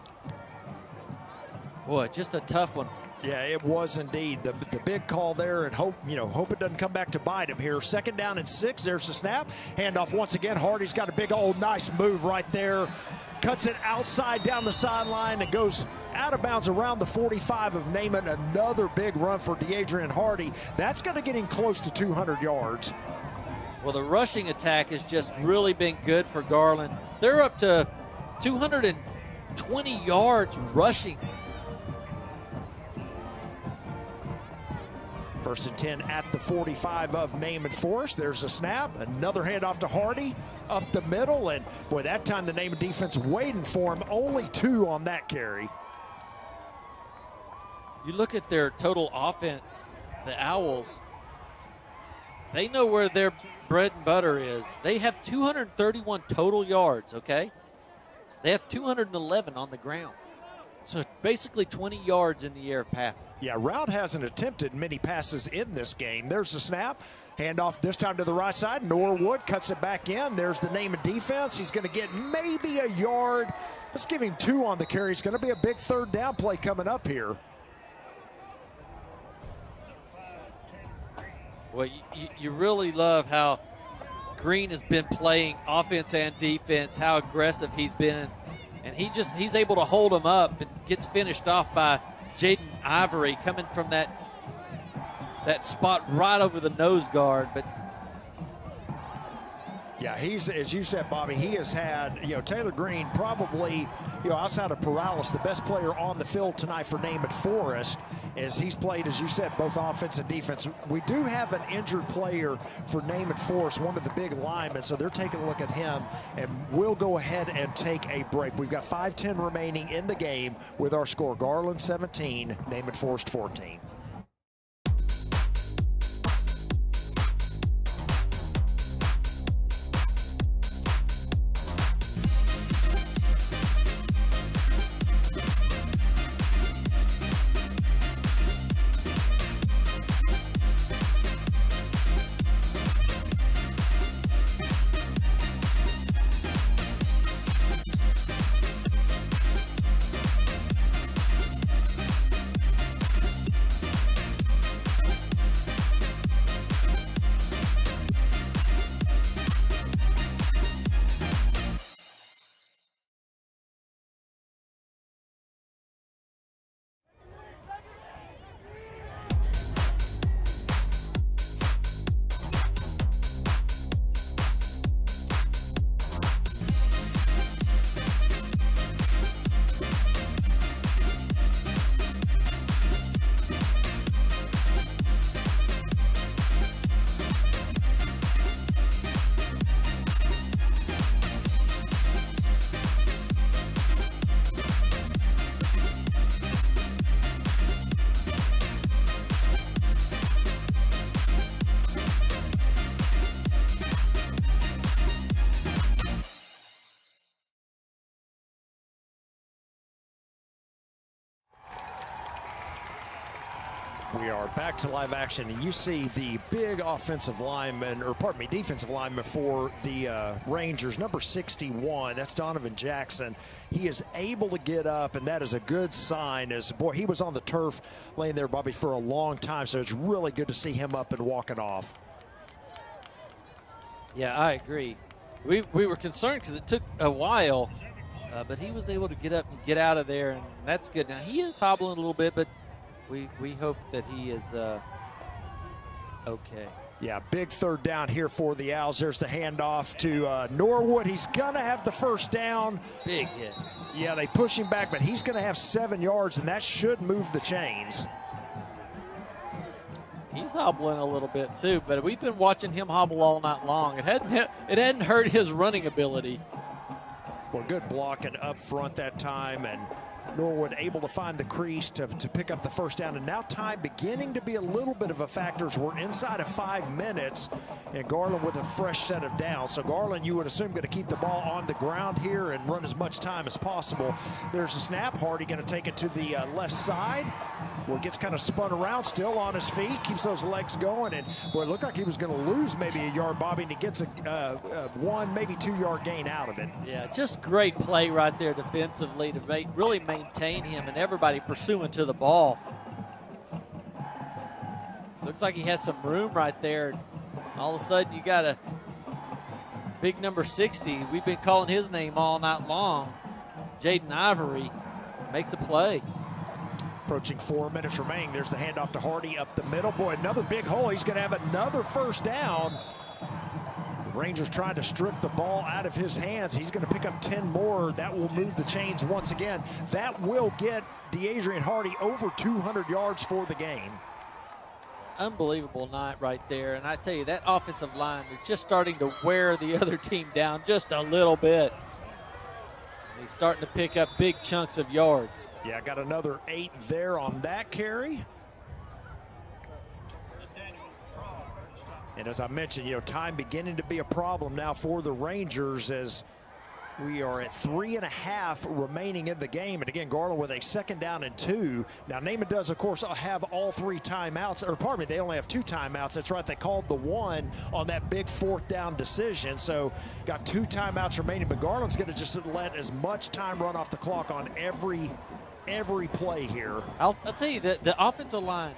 boy, just a tough one. Yeah, it was indeed. The big call there, and hope it doesn't come back to bite him here. 2nd down and 6. There's the snap. Handoff once again. Hardy's got a big old nice move right there. Cuts it outside down the sideline and goes out of bounds around the 45 of Naaman. Another big run for DeAdrian Hardy. That's going to get him close to 200 yards. Well, the rushing attack has just really been good for Garland. They're up to 220 yards rushing. First and 10 at the 45 of Naaman Forest. There's a snap. Another handoff to Hardy up the middle. And, boy, that time the Naaman defense waiting for him. Only 2 on that carry. You look at their total offense, the Owls, they know where their bread and butter is. They have 231 total yards, okay? They have 211 on the ground. So basically 20 yards in the air of passing. Yeah, Route hasn't attempted many passes in this game. There's the snap. Handoff this time to the right side. Norwood cuts it back in. There's the Naaman defense. He's going to get maybe a yard. Let's give him 2 on the carry. It's going to be a big third down play coming up here. Well, you really love how Green has been playing offense and defense, how aggressive he's been. And he's able to hold him up and gets finished off by Jaden Ivory coming from that spot right over the nose guard. But yeah, he's, as you said, Bobby, he has had, Taylor Green probably, outside of Perales, the best player on the field tonight for Naaman Forest, as he's played, as you said, both offense and defense. We do have an injured player for Naaman Forest, one of the big linemen, so they're taking a look at him, and we'll go ahead and take a break. We've got 5:10 remaining in the game with our score, Garland 17, Naaman Forest 14. We are back to live action, and you see the big offensive lineman, or pardon me, defensive lineman for the Rangers, number 61. That's Donovan Jackson. He is able to get up, and that is a good sign. As boy, he was on the turf laying there, Bobby, for a long time, so it's really good to see him up and walking off. Yeah, I agree. We were concerned because it took a while, but he was able to get up and get out of there, and that's good. Now, he is hobbling a little bit, but we hope that he is okay. Yeah, big third down here for the Owls. There's the handoff to Norwood. He's going to have the first down. Big hit. Yeah, they push him back, but he's going to have 7 yards, and that should move the chains. He's hobbling a little bit too, but we've been watching him hobble all night long. It hadn't hurt his running ability. Well, good blocking up front that time, and Norwood able to find the crease to pick up the first down. And now time beginning to be a little bit of a factor as we're inside of 5 minutes, and Garland with a fresh set of downs. So Garland, you would assume, going to keep the ball on the ground here and run as much time as possible. There's a snap. Hardy going to take it to the left side, where it gets kind of spun around, still on his feet, keeps those legs going, and boy, it looked like he was going to lose maybe a yard, Bobby, and he gets a 1, maybe 2 yard gain out of it. Yeah, just great play right there defensively to really maintain him and everybody pursuing to the ball. Looks like he has some room right there. All of a sudden, you got a big number 60. We've been calling his name all night long. Jaden Ivory makes a play. Approaching 4 minutes remaining. There's the handoff to Hardy up the middle. Boy, another big hole. He's going to have another first down. The Rangers trying to strip the ball out of his hands. He's going to pick up 10 more. That will move the chains once again. That will get DeAdrian Hardy over 200 yards for the game. Unbelievable night right there. And I tell you, that offensive line is just starting to wear the other team down just a little bit. He's starting to pick up big chunks of yards. Yeah, got another 8 there on that carry. And as I mentioned, you know, time beginning to be a problem now for the Rangers as we are at 3.5 remaining in the game. And again, Garland with a 2nd down and 2. Now, Naaman does, of course, have all 3 timeouts. Or pardon me, they only have 2 timeouts. That's right, they called the one on that big 4th down decision. So got 2 timeouts remaining. But Garland's going to just let as much time run off the clock on every play here. I'll tell you that the offensive line,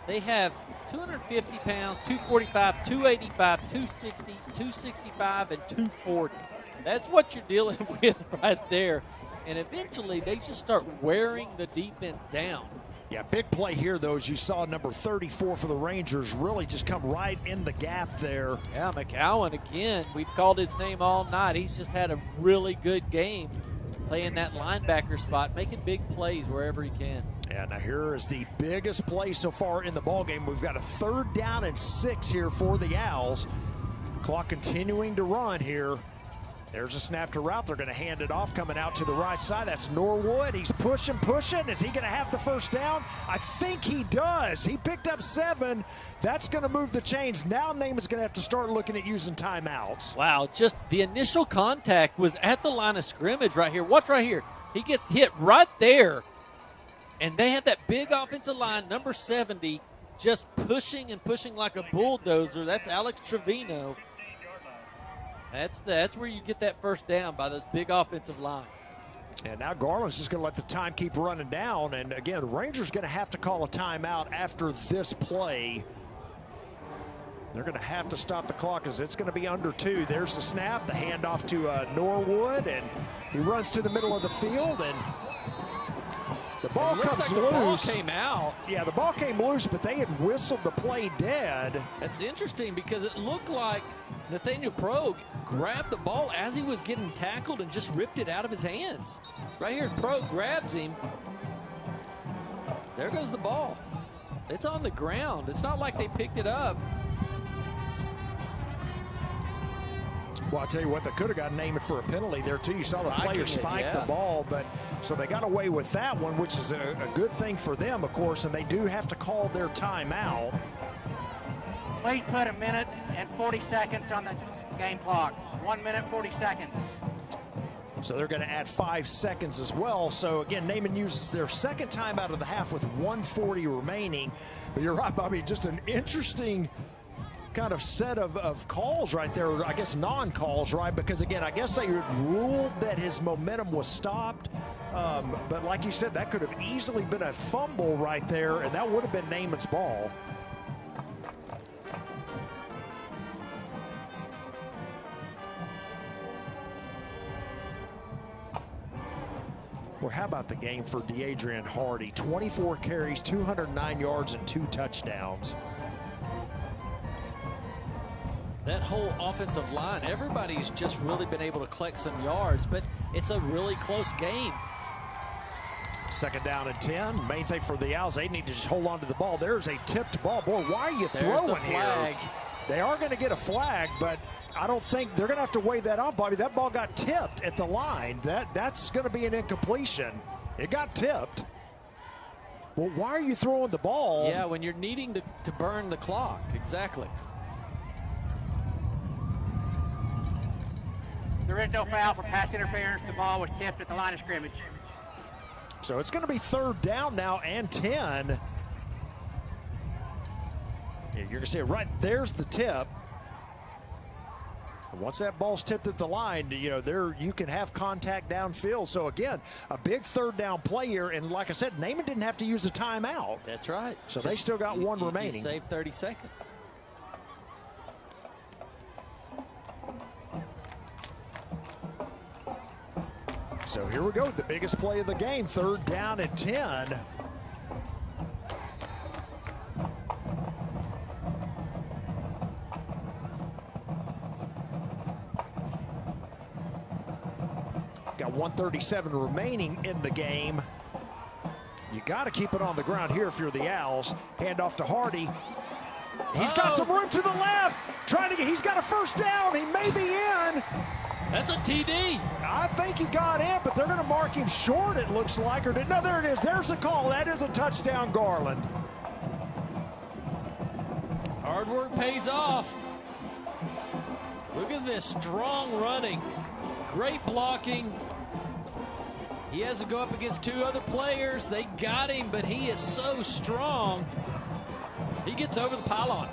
they have 250 pounds, 245, 285, 260, 265, and 240. That's what you're dealing with right there. And eventually they just start wearing the defense down. Yeah, big play here, though, as you saw number 34 for the Rangers really just come right in the gap there. Yeah, McCowan again. We've called his name all night. He's just had a really good game playing that linebacker spot, making big plays wherever he can. Yeah, now here is the biggest play so far in the ballgame. We've got a 3rd down and 6 here for the Owls. Clock continuing to run here. There's a snap to route. They're going to hand it off coming out to the right side. That's Norwood. He's pushing. Is he going to have the 1st down? I think he does. He picked up 7. That's going to move the chains. Now Naaman's going to have to start looking at using timeouts. Wow, just the initial contact was at the line of scrimmage right here. Watch right here. He gets hit right there. And they had that big offensive line, number 70, just pushing and pushing like a bulldozer. That's Alex Trevino. That's where you get that 1st down, by those big offensive line. And now Garland's just going to let the time keep running down. And again, Rangers going to have to call a timeout after this play. They're going to have to stop the clock as it's going to be under 2. There's the snap, the handoff to Norwood, and he runs to the middle of the field, and the ball comes loose. The ball came out. Yeah, the ball came loose, but they had whistled the play dead. That's interesting because it looked like Nathaniel Pro grabbed the ball as he was getting tackled and just ripped it out of his hands. Right here, Pro grabs him. There goes the ball. It's on the ground. It's not like they picked it up. Well, I'll tell you what, they could have got Naaman for a penalty there, too. You saw the player spike the ball, but so they got away with that one, which is a good thing for them, of course, and they do have to call their timeout. Please put 1 minute and 40 seconds on the game clock. 1 minute, 40 seconds. So they're going to add 5 seconds as well. So, again, Naaman uses their 2nd timeout of the half with 1:40 remaining. But you're right, Bobby, just an interesting kind of set of calls right there, I guess non-calls, right? Because again, I guess they ruled that his momentum was stopped, but like you said, that could have easily been a fumble right there, and that would have been Naaman's ball. Well, how about the game for DeAdrian Hardy? 24 carries, 209 yards, and 2 touchdowns. That whole offensive line, everybody's just really been able to collect some yards, but it's a really close game. 2nd down and 10. Main thing for the Owls, they need to just hold on to the ball. There's a tipped ball. Boy, why are you throwing the flag here? They are going to get a flag, but I don't think they're going to have to wave that off, Bobby. That ball got tipped at the line. That's going to be an incompletion. It got tipped. Well, why are you throwing the ball? Yeah, when you're needing to burn the clock. Exactly. There is no foul for pass interference. The ball was tipped at the line of scrimmage. So it's going to be 3rd down now and 10. Yeah, you're going to see it right there's the tip. Once that ball's tipped at the line, you know, there you can have contact downfield. So again, a big 3rd down play here, and like I said, Naaman didn't have to use a timeout. That's right. So they still got one remaining. You save 30 seconds. So here we go, the biggest play of the game, 3rd down and 10. got 1:37 remaining in the game. You got to keep it on the ground here if you're the Owls. Hand off to Hardy. He's got some room to the left. He's got a first down. He may be in. That's a TD. I think he got in, but they're going to mark him short, it looks like. No, there it is. There's the call. That is a touchdown, Garland. Hard work pays off. Look at this strong running. Great blocking. He has to go up against two other players. They got him, but he is so strong. He gets over the pylon.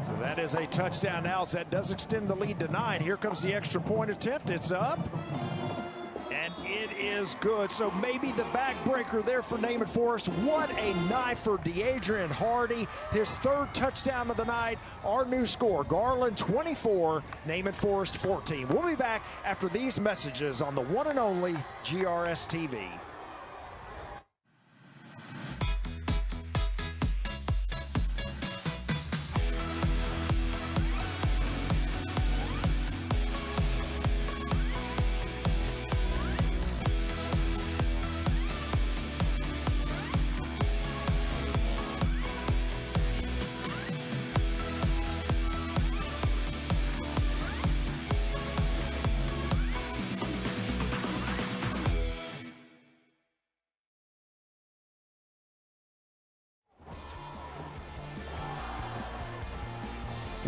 So that is a touchdown now. So that does extend the lead to 9. Here comes the extra point attempt. It's up. And it is good. So maybe the backbreaker there for Naaman Forrest. What a night for DeAdrian Hardy. His 3rd touchdown of the night. Our new score, Garland 24, Naaman Forrest 14. We'll be back after these messages on the one and only GRS TV.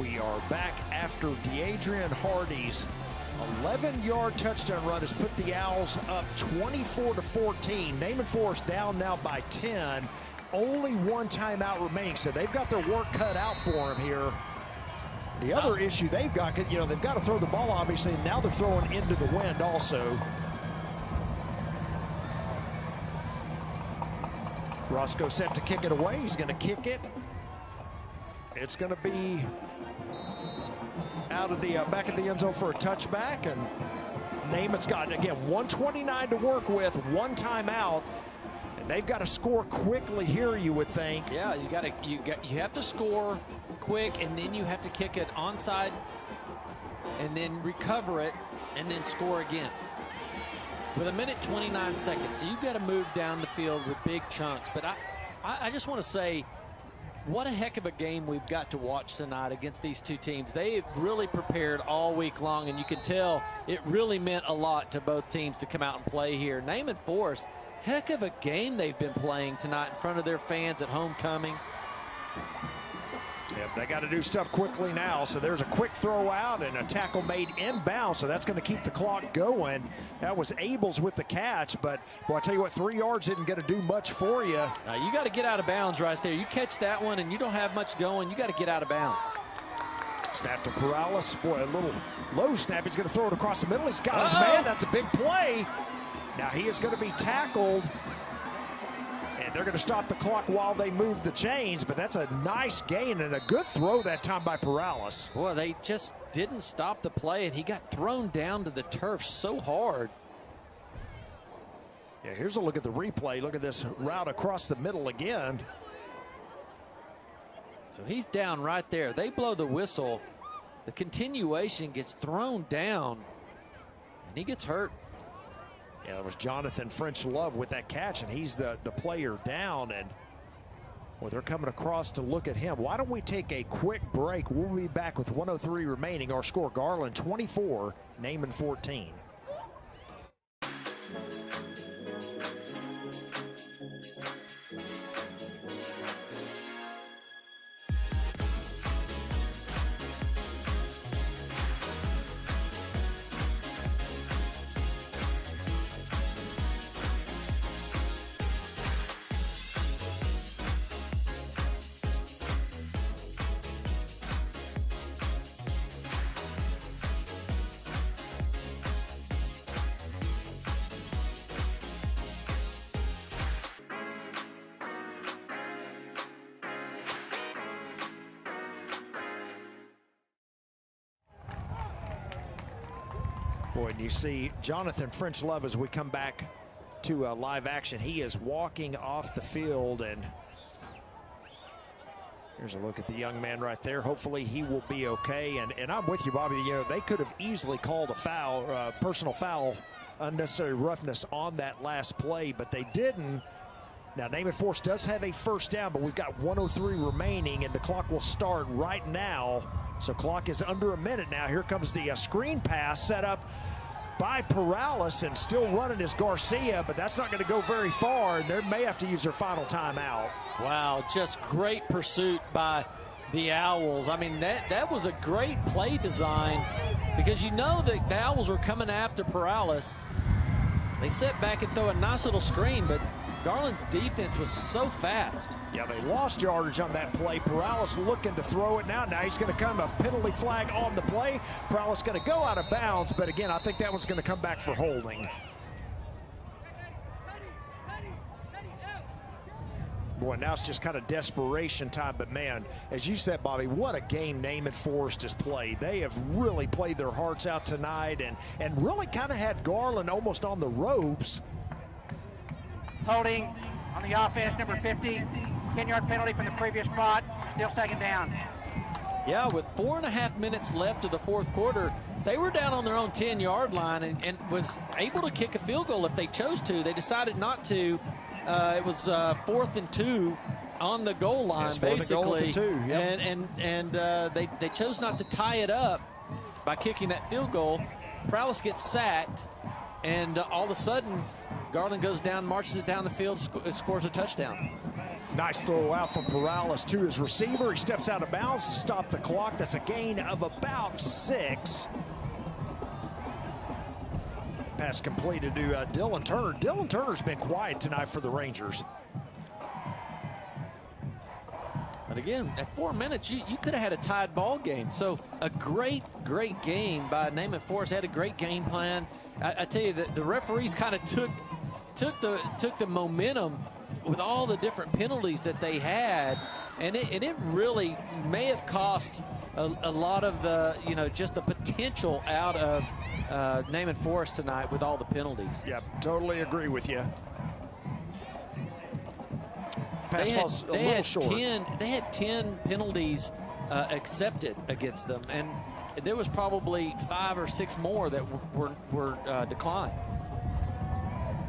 We are back after DeAdrian Hardy's 11-yard touchdown run has put the Owls up 24-14. Naaman Forrest down now by 10. Only 1 timeout remaining, so they've got their work cut out for him here. The other issue they've got, they've got to throw the ball, obviously, and now they're throwing into the wind also. Roscoe set to kick it away. He's going to kick it. It's going to be out of the back of the end zone for a touchback, and Naaman's got, again, 1:29 to work with, 1 timeout, and they've got to score quickly here, you would think. Yeah, you have to score quick, and then you have to kick it onside, and then recover it, and then score again. With 1:29 seconds, so you've got to move down the field with big chunks. But I just want to say, what a heck of a game we've got to watch tonight against these two teams. They've really prepared all week long, and you can tell it really meant a lot to both teams to come out and play here. Naaman Forrest, heck of a game they've been playing tonight in front of their fans at homecoming. Yep, they got to do stuff quickly now. So there's a quick throw out and a tackle made inbound. So that's going to keep the clock going. That was Abels with the catch. But, boy, I tell you what, 3 yards isn't going to do much for you. You got to get out of bounds right there. You catch that one and you don't have much going. You got to get out of bounds. Snap to Perales. Boy, a little low snap. He's going to throw it across the middle. He's got his man. That's a big play. Now he is going to be tackled. And they're going to stop the clock while they move the chains, but that's a nice gain and a good throw that time by Perales. Boy, they just didn't stop the play, and he got thrown down to the turf so hard. Yeah, here's a look at the replay. Look at this route across the middle again. So he's down right there. They blow the whistle. The continuation gets thrown down, and he gets hurt. Yeah, it was Jonathan French Love with that catch, and he's the player down. And well, they're coming across to look at him. Why don't we take a quick break? We'll be back with 1:03 remaining. Our score, Garland 24, Naaman 14. Boy, and you see Jonathan French Love as we come back to live action. He is walking off the field, and here's a look at the young man right there. Hopefully he will be okay. And I'm with you, Bobby. You know, they could have easily called a foul, personal foul unnecessary roughness on that last play, but they didn't. Now, Naaman Forest does have a first down, but we've got 1:03 remaining, and the clock will start right now. So clock is under a minute now. Here comes the screen pass set up by Perales, and still running is Garcia, but that's not going to go very far, and they may have to use their final timeout. Wow, just great pursuit by the Owls. I mean, that was a great play design, because you know that the Owls were coming after Perales. They sit back and throw a nice little screen, but Garland's defense was so fast. Yeah, they lost yardage on that play. Perales looking to throw it now. Now he's going to come a penalty flag on the play. Perales going to go out of bounds, but again, I think that one's going to come back for holding. Boy, now it's just kind of desperation time, but man, as you said, Bobby, what a game Naaman Forest has played. They have really played their hearts out tonight and really kind of had Garland almost on the ropes. Holding on the offense, number 50. 10-yard penalty from the previous spot. Still second down. Yeah, with 4.5 minutes left of the fourth quarter, they were down on their own 10-yard line and was able to kick a field goal if they chose to. They decided not to. It was 4th and 2 on the goal line, basically. Yep. And they chose not to tie it up by kicking that field goal. Perales gets sacked, and all of a sudden, Garland goes down, marches it down the field, scores a touchdown. Nice throw out from Perales to his receiver. He steps out of bounds to stop the clock. That's a gain of about 6. Pass completed to Dylan Turner. Dylan Turner's been quiet tonight for the Rangers. But again, at 4 minutes, you could have had a tied ball game. So a great game by Naaman Forest. They had a great game plan. I tell you that the referees kind of took the momentum with all the different penalties that they had, and it really may have cost a lot of the, just the potential out of Naaman Forest tonight with all the penalties. Yeah, totally agree with you. Pass falls a little short. They had 10 penalties accepted against them, and there was probably 5 or 6 more that were declined.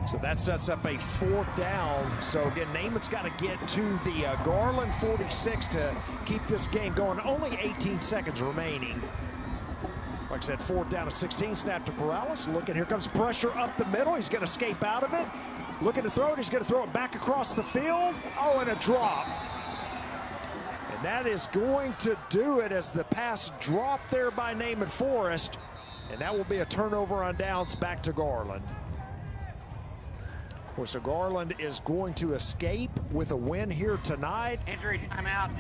So that sets up a 4th down. So again, Naaman's got to get to the Garland 46 to keep this game going. Only 18 seconds remaining. Like I said, 4th down to 16. Snap to Perales. Looking, here comes pressure up the middle. He's going to escape out of it. Looking to throw it. He's going to throw it back across the field. Oh, and a drop. And that is going to do it as the pass dropped there by Naaman Forest. And that will be a turnover on downs back to Garland. Well, so Garland is going to escape with a win here tonight. Injury timeout.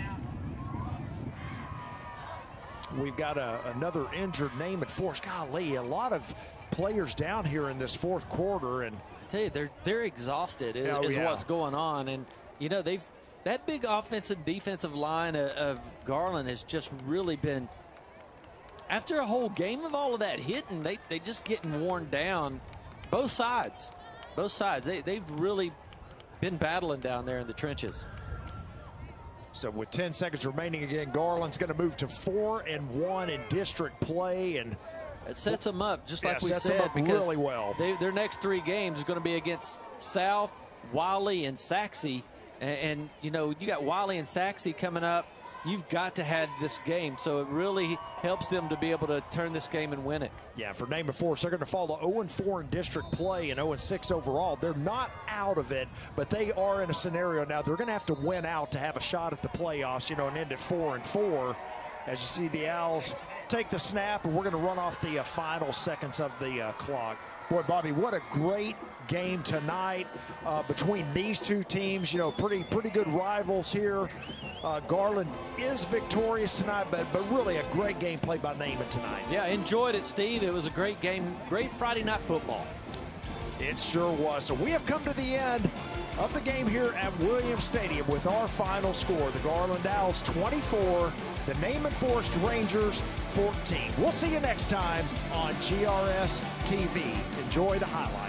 We've got another injured Naaman Forest. Golly, a lot of players down here in this fourth quarter. And I tell you, they're exhausted is what's going on. And, that big offensive defensive line of Garland has just really been, after a whole game of all of that hitting, they just getting worn down. Both sides. They've really been battling down there in the trenches. So with 10 seconds remaining, again, Garland's going to move to 4-1 in district play, and it sets them up just like we sets said, them up because really well. Their next 3 games is going to be against South, Wiley, and Saxe, and you got Wiley and Saxe coming up. You've got to have this game, so it really helps them to be able to turn this game and win it. Yeah, for Naaman Forest, they're going to fall to 0-4 in district play and 0-6 overall. They're not out of it, but they are in a scenario now they're going to have to win out to have a shot at the playoffs, and end at 4-4. As you see the Owls take the snap, and we're going to run off the final seconds of the clock. Boy, Bobby, what a great game tonight between these two teams. Pretty good rivals here. Garland is victorious tonight, but really a great game played by Naaman tonight. Yeah, enjoyed it, Steve. It was a great game, great Friday night football. It sure was. So we have come to the end of the game here at Williams Stadium with our final score. The Garland Owls 24, the Naaman Forest Rangers 14. We'll see you next time on GRS TV. Enjoy the highlights.